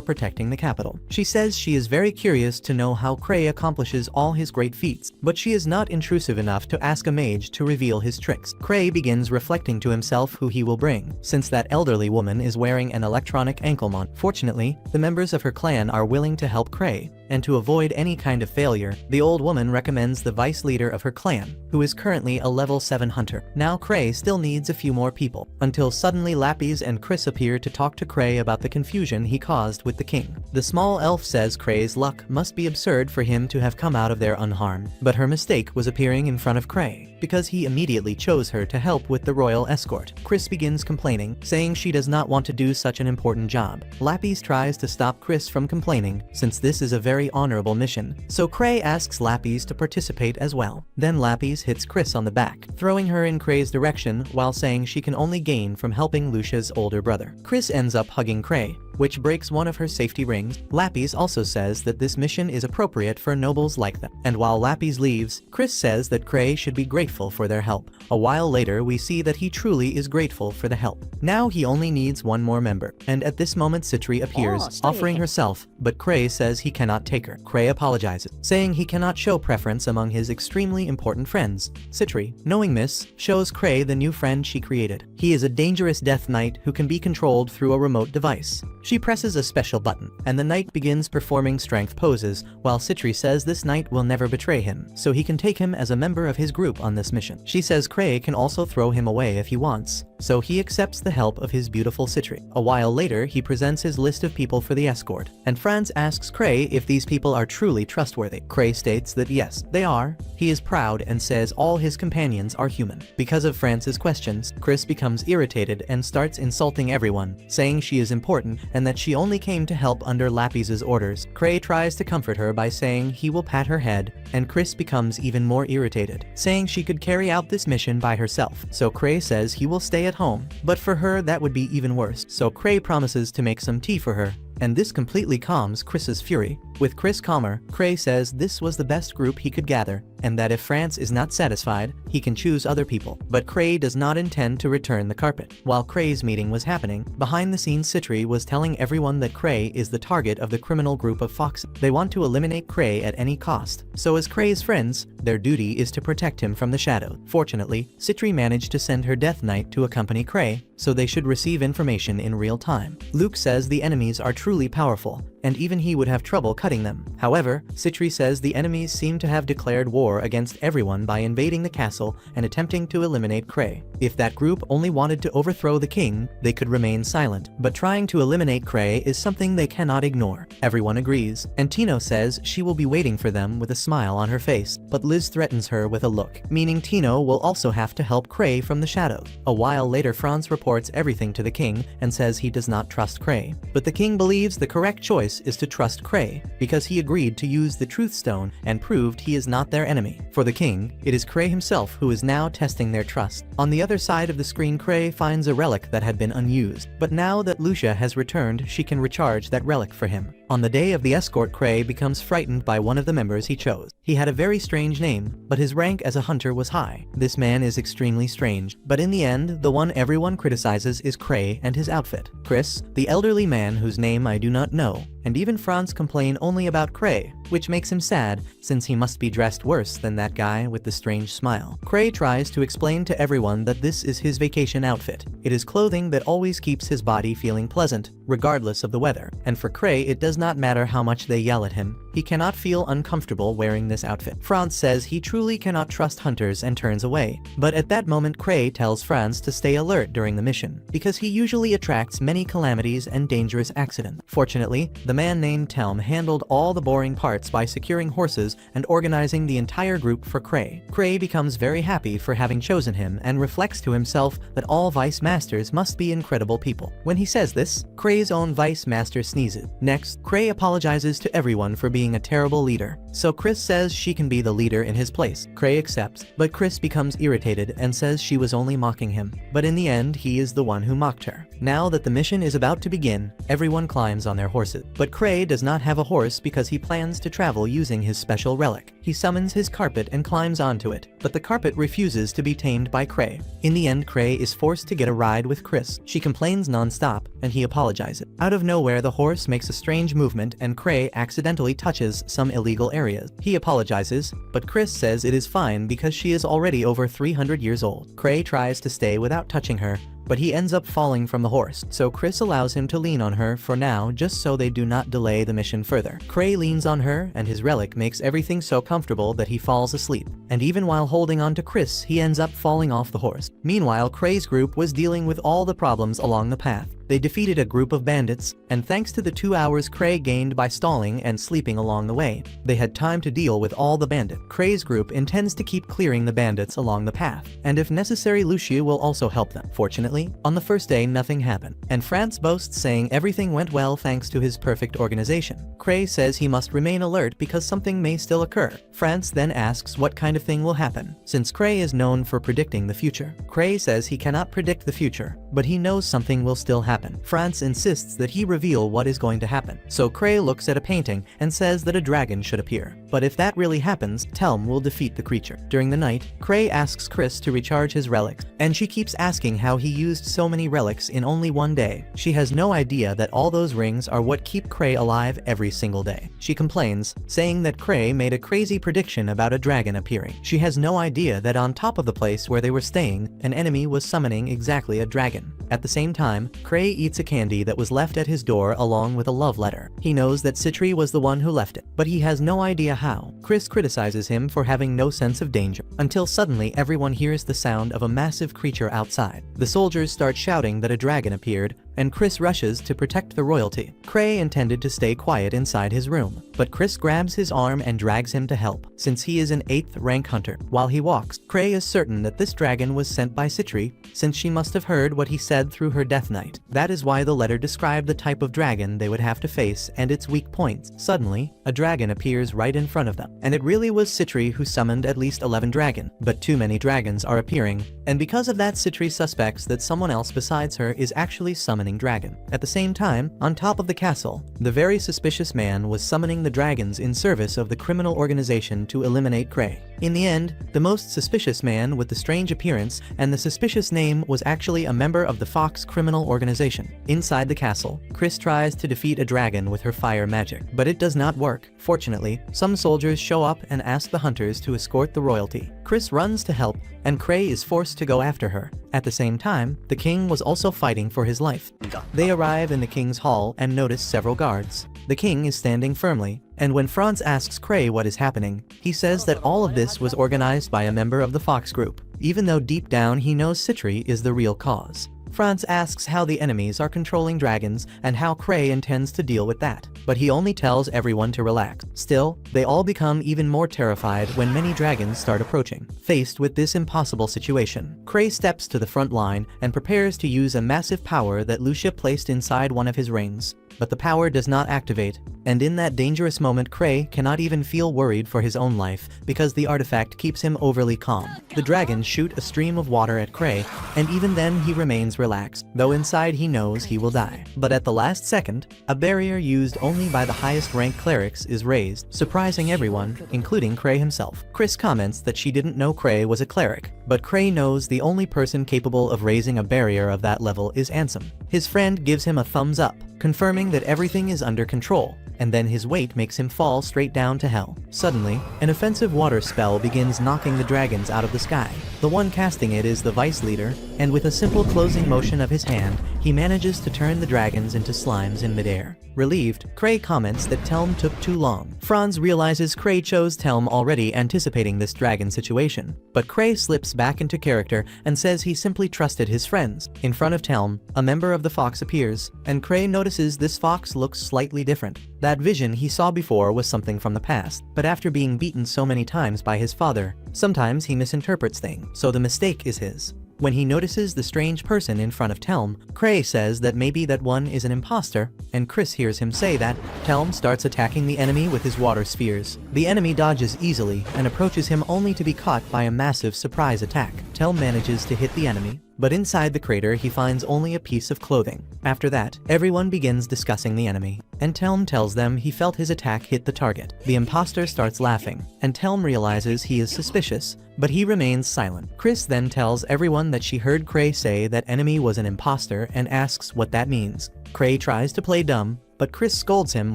protecting the capital. She says she is very curious to know how Kray accomplishes all his great feats, but she is not intrusive enough to ask a mage to reveal his tricks. Kray begins reflecting to himself who he will bring, since that elderly woman is wearing an electronic ankle monitor. Fortunately, the members of her clan are willing to help Kray, and to avoid any kind of failure, the old woman recommends the vice leader of her clan, who is currently a level 7 hunter. Now Kray still needs a few more people, until suddenly Lapis and Chris appear to talk to Kray about the confusion he caused with the king. The small elf says Kray's luck must be absurd for him to have come out of there unharmed, but her mistake was appearing in front of Kray, because he immediately chose her to help with the royal escort. Chris begins complaining, saying she does not want to do such an important job. Lapis tries to stop Chris from complaining, since this is a very honorable mission, so Kray asks Lapis to participate as well. Then Lapis hits Chris on the back, throwing her in Kray's direction while saying she can only gain from helping Lucia's older brother. Chris ends up hugging Kray, which breaks one of her safety rings. Lapis also says that this mission is appropriate for nobles like them. And while Lapis leaves, Chris says that Kray should be grateful for their help. A while later, we see that he truly is grateful for the help. Now he only needs one more member, and at this moment Citri appears, offering herself, but Kray says he cannot take her. Kray apologizes, saying he cannot show preference among his extremely important friends. Citri, knowing this, shows Kray the new friend she created. He is a dangerous death knight who can be controlled through a remote device. She presses a special button, and the knight begins performing strength poses, while Citri says this knight will never betray him, so he can take him as a member of his group on this mission. She says Kray can also throw him away if he wants, so he accepts the help of his beautiful Citri. A while later, he presents his list of people for the escort, and Franz asks Kray if these people are truly trustworthy. Kray states that yes, they are. He is proud and says all his companions are human. Because of Franz's questions, Chris becomes irritated and starts insulting everyone, saying she is important and that she only came to help under Lapis's orders. Kray tries to comfort her by saying he will pat her head, and Chris becomes even more irritated, saying she could carry out this mission by herself. So Kray says he will stay at home, but for her that would be even worse. So Kray promises to make some tea for her, and this completely calms Chris's fury. With Chris calmer, Kray says this was the best group he could gather, and that if Franz is not satisfied, he can choose other people. But Kray does not intend to return the carpet. While Kray's meeting was happening, behind the scenes Citri was telling everyone that Kray is the target of the criminal group of foxes. They want to eliminate Kray at any cost. So as Kray's friends, their duty is to protect him from the shadow. Fortunately, Citri managed to send her Death Knight to accompany Kray, so they should receive information in real time. Luke says the enemies are truly powerful, and even he would have trouble cutting them. However, Citri says the enemies seem to have declared war against everyone by invading the castle and attempting to eliminate Kray. If that group only wanted to overthrow the king, they could remain silent, but trying to eliminate Kray is something they cannot ignore. Everyone agrees, and Tino says she will be waiting for them with a smile on her face, but Liz threatens her with a look, meaning Tino will also have to help Kray from the shadows. A while later, Franz reports everything to the king and says he does not trust Kray, but the king believes the correct choice is to trust Kray, because he agreed to use the Truth Stone and proved he is not their enemy. For the king, it is Kray himself who is now testing their trust. On the other side of the screen, Kray finds a relic that had been unused, but now that Lucia has returned, she can recharge that relic for him. On the day of the escort, Kray becomes frightened by one of the members he chose. He had a very strange name, but his rank as a hunter was high. This man is extremely strange, but in the end, the one everyone criticizes is Kray and his outfit. Chris, the elderly man whose name I do not know, and even Franz complain only about Kray, which makes him sad since he must be dressed worse than that guy with the strange smile. Kray tries to explain to everyone that this is his vacation outfit. It is clothing that always keeps his body feeling pleasant, regardless of the weather. And for Kray, it does not matter how much they yell at him. He cannot feel uncomfortable wearing this outfit. Franz says he truly cannot trust hunters and turns away. But at that moment, Kray tells Franz to stay alert during the mission, because he usually attracts many calamities and dangerous accidents. Fortunately, the man named Telm handled all the boring parts by securing horses and organizing the entire group for Kray. Kray becomes very happy for having chosen him and reflects to himself that all Vice Masters must be incredible people. When he says this, Kray's own Vice Master sneezes. Next, Kray apologizes to everyone for being a terrible leader, so Chris says she can be the leader in his place. Kray accepts, but Chris becomes irritated and says she was only mocking him. But in the end, he is the one who mocked her. Now that the mission is about to begin, everyone climbs on their horses. But Kray does not have a horse because he plans to travel using his special relic. He summons his carpet and climbs onto it, but the carpet refuses to be tamed by Kray. In the end, Kray is forced to get a ride with Chris. She complains non-stop, and he apologizes. Out of nowhere, the horse makes a strange movement and Kray accidentally touches some illegal areas. He apologizes, but Chris says it is fine because she is already over 300 years old. Kray tries to stay without touching her, but he ends up falling from the horse, so Chris allows him to lean on her for now just so they do not delay the mission further. Kray leans on her, and his relic makes everything so comfortable that he falls asleep. And even while holding on to Chris, he ends up falling off the horse. Meanwhile, Kray's group was dealing with all the problems along the path. They defeated a group of bandits, and thanks to the 2 hours Kray gained by stalling and sleeping along the way, they had time to deal with all the bandits. Kray's group intends to keep clearing the bandits along the path, and if necessary, Lucia will also help them. Fortunately, on the first day, nothing happened, and Franz boasts saying everything went well thanks to his perfect organization. Kray says he must remain alert because something may still occur. Franz then asks what kind of thing will happen, since Kray is known for predicting the future. Kray says he cannot predict the future, but he knows something will still happen. Franz insists that he reveal what is going to happen, so Kray looks at a painting and says that a dragon should appear. But if that really happens, Telm will defeat the creature. During the night, Kray asks Chris to recharge his relics, and she keeps asking how he used so many relics in only one day. She has no idea that all those rings are what keep Kray alive every single day. She complains, saying that Kray made a crazy prediction about a dragon appearing. She has no idea that on top of the place where they were staying, an enemy was summoning exactly a dragon. dragon. At the same time, Kray eats a candy that was left at his door along with a love letter. He knows that Citri was the one who left it, but he has no idea how. Chris criticizes him for having no sense of danger, until suddenly everyone hears the sound of a massive creature outside. The soldiers start shouting that a dragon appeared, and Chris rushes to protect the royalty. Kray intended to stay quiet inside his room, but Chris grabs his arm and drags him to help, since he is an 8th rank hunter. While he walks, Kray is certain that this dragon was sent by Citri, since she must have heard what he said through her Death Knight. That is why the letter described the type of dragon they would have to face and its weak points. Suddenly, a dragon appears right in front of them, and it really was Citri who summoned at least 11 dragons. But too many dragons are appearing, and because of that Citri suspects that someone else besides her is actually summoning dragon. At the same time, on top of the castle, the very suspicious man was summoning the dragons in service of the criminal organization to eliminate Kray. In the end, the most suspicious man with the strange appearance and the suspicious name was actually a member of the Fox criminal organization. Inside the castle, Chris tries to defeat a dragon with her fire magic, but it does not work. Fortunately, some soldiers show up and ask the hunters to escort the royalty. Chris runs to help, and Kray is forced to go after her. At the same time, the king was also fighting for his life. They arrive in the king's hall and notice several guards. The king is standing firmly, and when Franz asks Kray what is happening, he says that all of this was organized by a member of the Fox group, even though deep down he knows Citri is the real cause. Franz asks how the enemies are controlling dragons and how Kray intends to deal with that, but he only tells everyone to relax. Still, they all become even more terrified when many dragons start approaching. Faced with this impossible situation, Kray steps to the front line and prepares to use a massive power that Lucia placed inside one of his rings. But the power does not activate, and in that dangerous moment Kray cannot even feel worried for his own life because the artifact keeps him overly calm. The dragons shoot a stream of water at Kray, and even then he remains relaxed, though inside he knows he will die. But at the last second, a barrier used only by the highest rank clerics is raised, surprising everyone, including Kray himself. Chris comments that she didn't know Kray was a cleric, but Kray knows the only person capable of raising a barrier of that level is Ansem. His friend gives him a thumbs up, confirming that everything is under control, and then his weight makes him fall straight down to hell. Suddenly, an offensive water spell begins knocking the dragons out of the sky. The one casting it is the vice leader, and with a simple closing motion of his hand, he manages to turn the dragons into slimes in midair. Relieved, Kray comments that Telm took too long. Franz realizes Kray chose Telm already anticipating this dragon situation, but Kray slips back into character and says he simply trusted his friends. In front of Telm, a member of the Fox appears, and Kray notices this fox looks slightly different. That vision he saw before was something from the past, but after being beaten so many times by his father, sometimes he misinterprets things, so the mistake is his. When he notices the strange person in front of Telm, Kray says that maybe that one is an imposter, and Chris hears him say that. Telm starts attacking the enemy with his water spheres. The enemy dodges easily and approaches him only to be caught by a massive surprise attack. Telm manages to hit the enemy, but inside the crater he finds only a piece of clothing. After that, everyone begins discussing the enemy, and Telm tells them he felt his attack hit the target. The imposter starts laughing, and Telm realizes he is suspicious, but he remains silent. Chris then tells everyone that she heard Kray say that enemy was an imposter and asks what that means. Kray tries to play dumb, but Chris scolds him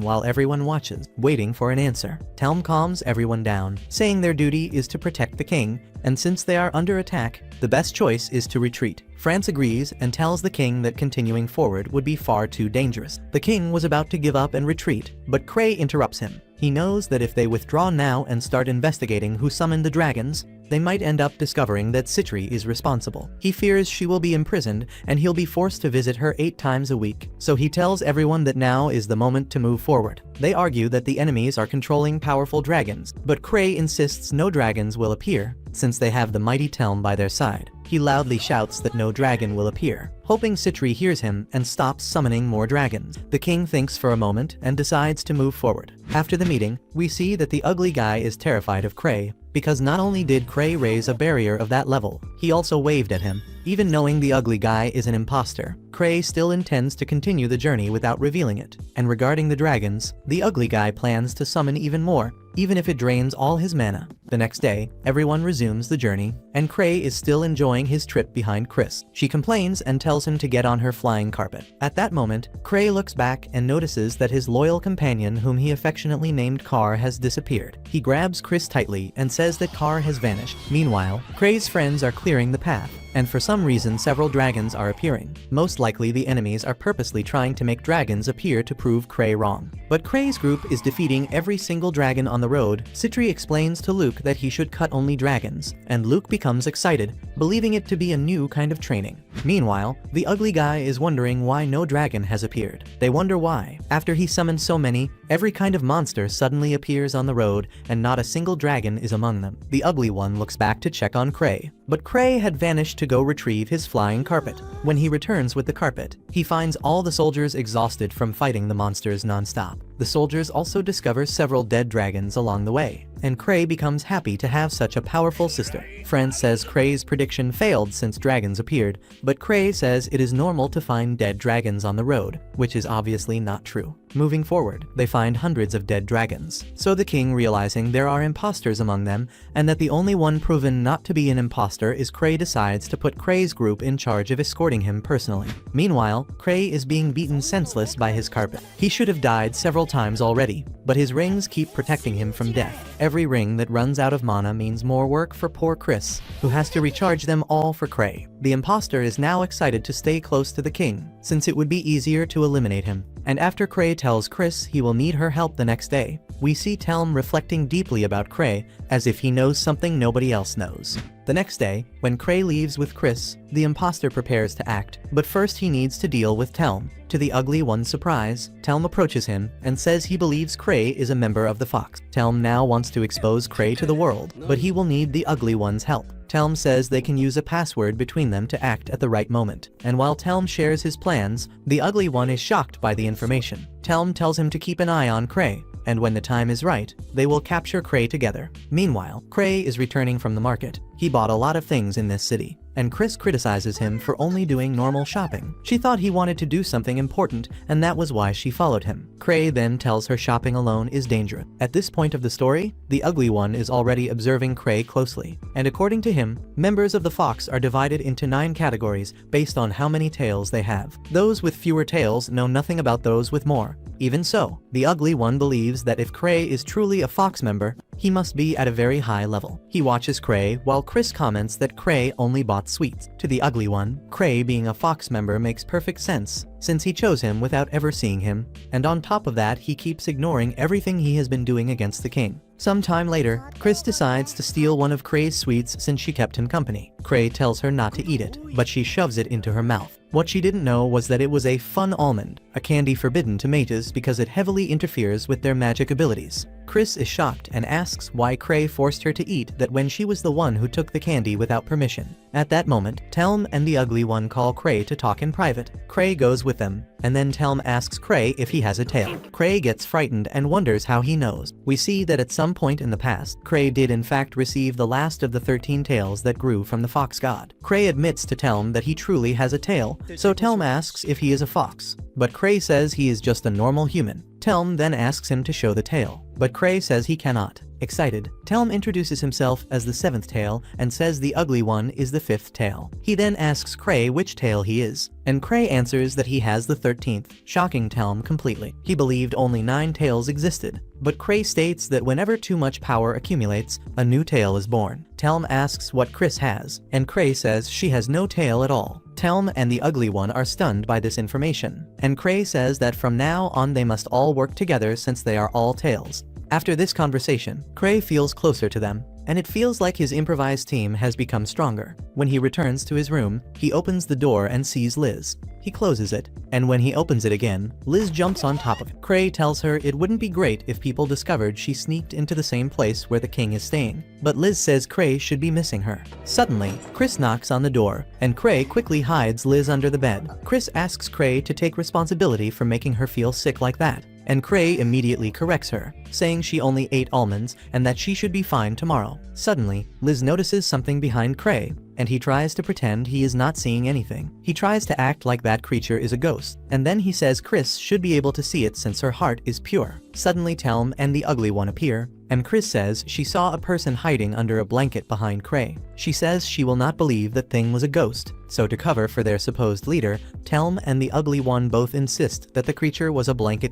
while everyone watches, waiting for an answer. Telm calms everyone down, saying their duty is to protect the king, and since they are under attack, the best choice is to retreat. Franz agrees and tells the king that continuing forward would be far too dangerous. The king was about to give up and retreat, but Kray interrupts him. He knows that if they withdraw now and start investigating who summoned the dragons, they might end up discovering that Citri is responsible. He fears she will be imprisoned and he'll be forced to visit her 8 times a week, so he tells everyone that now is the moment to move forward. They argue that the enemies are controlling powerful dragons, but Kray insists no dragons will appear, since they have the mighty Telm by their side. He loudly shouts that no dragon will appear, hoping Citri hears him and stops summoning more dragons. The king thinks for a moment and decides to move forward. After the meeting, we see that the ugly guy is terrified of Kray, because not only did Kray raise a barrier of that level, he also waved at him. Even knowing the ugly guy is an imposter, Kray still intends to continue the journey without revealing it. And regarding the dragons, the ugly guy plans to summon even more, even if it drains all his mana. The next day, everyone resumes the journey, and Kray is still enjoying his trip behind Chris. She complains and tells him to get on her flying carpet. At that moment, Kray looks back and notices that his loyal companion, whom he affectionately named Carr, has disappeared. He grabs Chris tightly and says that Carr has vanished. Meanwhile, Kray's friends are clearing the path, and for some reason several dragons are appearing. Most likely the enemies are purposely trying to make dragons appear to prove Kray wrong. But Kray's group is defeating every single dragon on the road. Citri explains to Luke that he should cut only dragons, and Luke becomes excited, believing it to be a new kind of training. Meanwhile, the ugly guy is wondering why no dragon has appeared. They wonder why. After he summons so many, every kind of monster suddenly appears on the road, and not a single dragon is among them. The ugly one looks back to check on Kray, but Kray had vanished to go retrieve his flying carpet. When he returns with the carpet, he finds all the soldiers exhausted from fighting the monsters non-stop. The soldiers also discover several dead dragons along the way, and Kray becomes happy to have such a powerful sister. France says Kray's prediction failed since dragons appeared, but Kray says it is normal to find dead dragons on the road, which is obviously not true. Moving forward, they find hundreds of dead dragons. So the king, realizing there are imposters among them, and that the only one proven not to be an imposter is Kray, decides to put Kray's group in charge of escorting him personally. Meanwhile, Kray is being beaten senseless by his carpet. He should have died several times already, but his rings keep protecting him from death. Every ring that runs out of mana means more work for poor Chris, who has to recharge them all for Kray. The imposter is now excited to stay close to the king, since it would be easier to eliminate him. And after Kray tells Chris he will need her help the next day, we see Telm reflecting deeply about Kray, as if he knows something nobody else knows. The next day, when Kray leaves with Chris, the imposter prepares to act, but first he needs to deal with Telm. To the ugly one's surprise, Telm approaches him and says he believes Kray is a member of the Fox. Telm now wants to expose Kray to the world, but he will need the ugly one's help. Telm says they can use a password between them to act at the right moment, and while Telm shares his plans, the ugly one is shocked by the information. Telm tells him to keep an eye on Kray, and when the time is right, they will capture Kray together. Meanwhile, Kray is returning from the market. He bought a lot of things in this city, and Chris criticizes him for only doing normal shopping. She thought he wanted to do something important, and that was why she followed him. Kray then tells her shopping alone is dangerous. At this point of the story, the ugly one is already observing Kray closely, and according to him, members of the Fox are divided into 9 categories based on how many tails they have. Those with fewer tails know nothing about those with more. Even so, the ugly one believes that if Kray is truly a Fox member, he must be at a very high level. He watches Kray while Chris comments that Kray only bought sweets. To the ugly one, Kray being a Fox member makes perfect sense, since he chose him without ever seeing him, and on top of that he keeps ignoring everything he has been doing against the king. Some time later, Chris decides to steal one of Kray's sweets since she kept him company. Kray tells her not to eat it, but she shoves it into her mouth. What she didn't know was that it was a fun almond, a candy forbidden to mages because it heavily interferes with their magic abilities. Chris is shocked and asks why Kray forced her to eat that when she was the one who took the candy without permission. At that moment, Telm and the ugly one call Kray to talk in private. Kray goes with them, and then Telm asks Kray if he has a tail. Kray gets frightened and wonders how he knows. We see that at some point in the past, Kray did in fact receive the last of the 13 tails that grew from the fox god. Kray admits to Telm that he truly has a tail, so Telm asks if he is a fox, but Kray says he is just a normal human. Telm then asks him to show the tail, but Kray says he cannot. Excited, Telm introduces himself as the 7th tail and says the ugly one is the 5th tail. He then asks Kray which tail he is, and Kray answers that he has the 13th, shocking Telm completely. He believed only 9 tails existed, but Kray states that whenever too much power accumulates, a new tail is born. Telm asks what Chris has, and Kray says she has no tail at all. Telm and the ugly one are stunned by this information, and Kray says that from now on they must all work together since they are all tails. After this conversation, Kray feels closer to them, and it feels like his improvised team has become stronger. When he returns to his room, he opens the door and sees Liz. He closes it, and when he opens it again, Liz jumps on top of it. Kray tells her it wouldn't be great if people discovered she sneaked into the same place where the king is staying, but Liz says Kray should be missing her. Suddenly, Chris knocks on the door, and Kray quickly hides Liz under the bed. Chris asks Kray to take responsibility for making her feel sick like that, and Kray immediately corrects her, saying she only ate almonds and that she should be fine tomorrow. Suddenly, Liz notices something behind Kray, and he tries to pretend he is not seeing anything. He tries to act like that creature is a ghost, and then he says Chris should be able to see it since her heart is pure. Suddenly Telm and the ugly one appear, and Chris says she saw a person hiding under a blanket behind Kray. She says she will not believe that thing was a ghost, so to cover for their supposed leader, Telm and the ugly one both insist that the creature was a blanket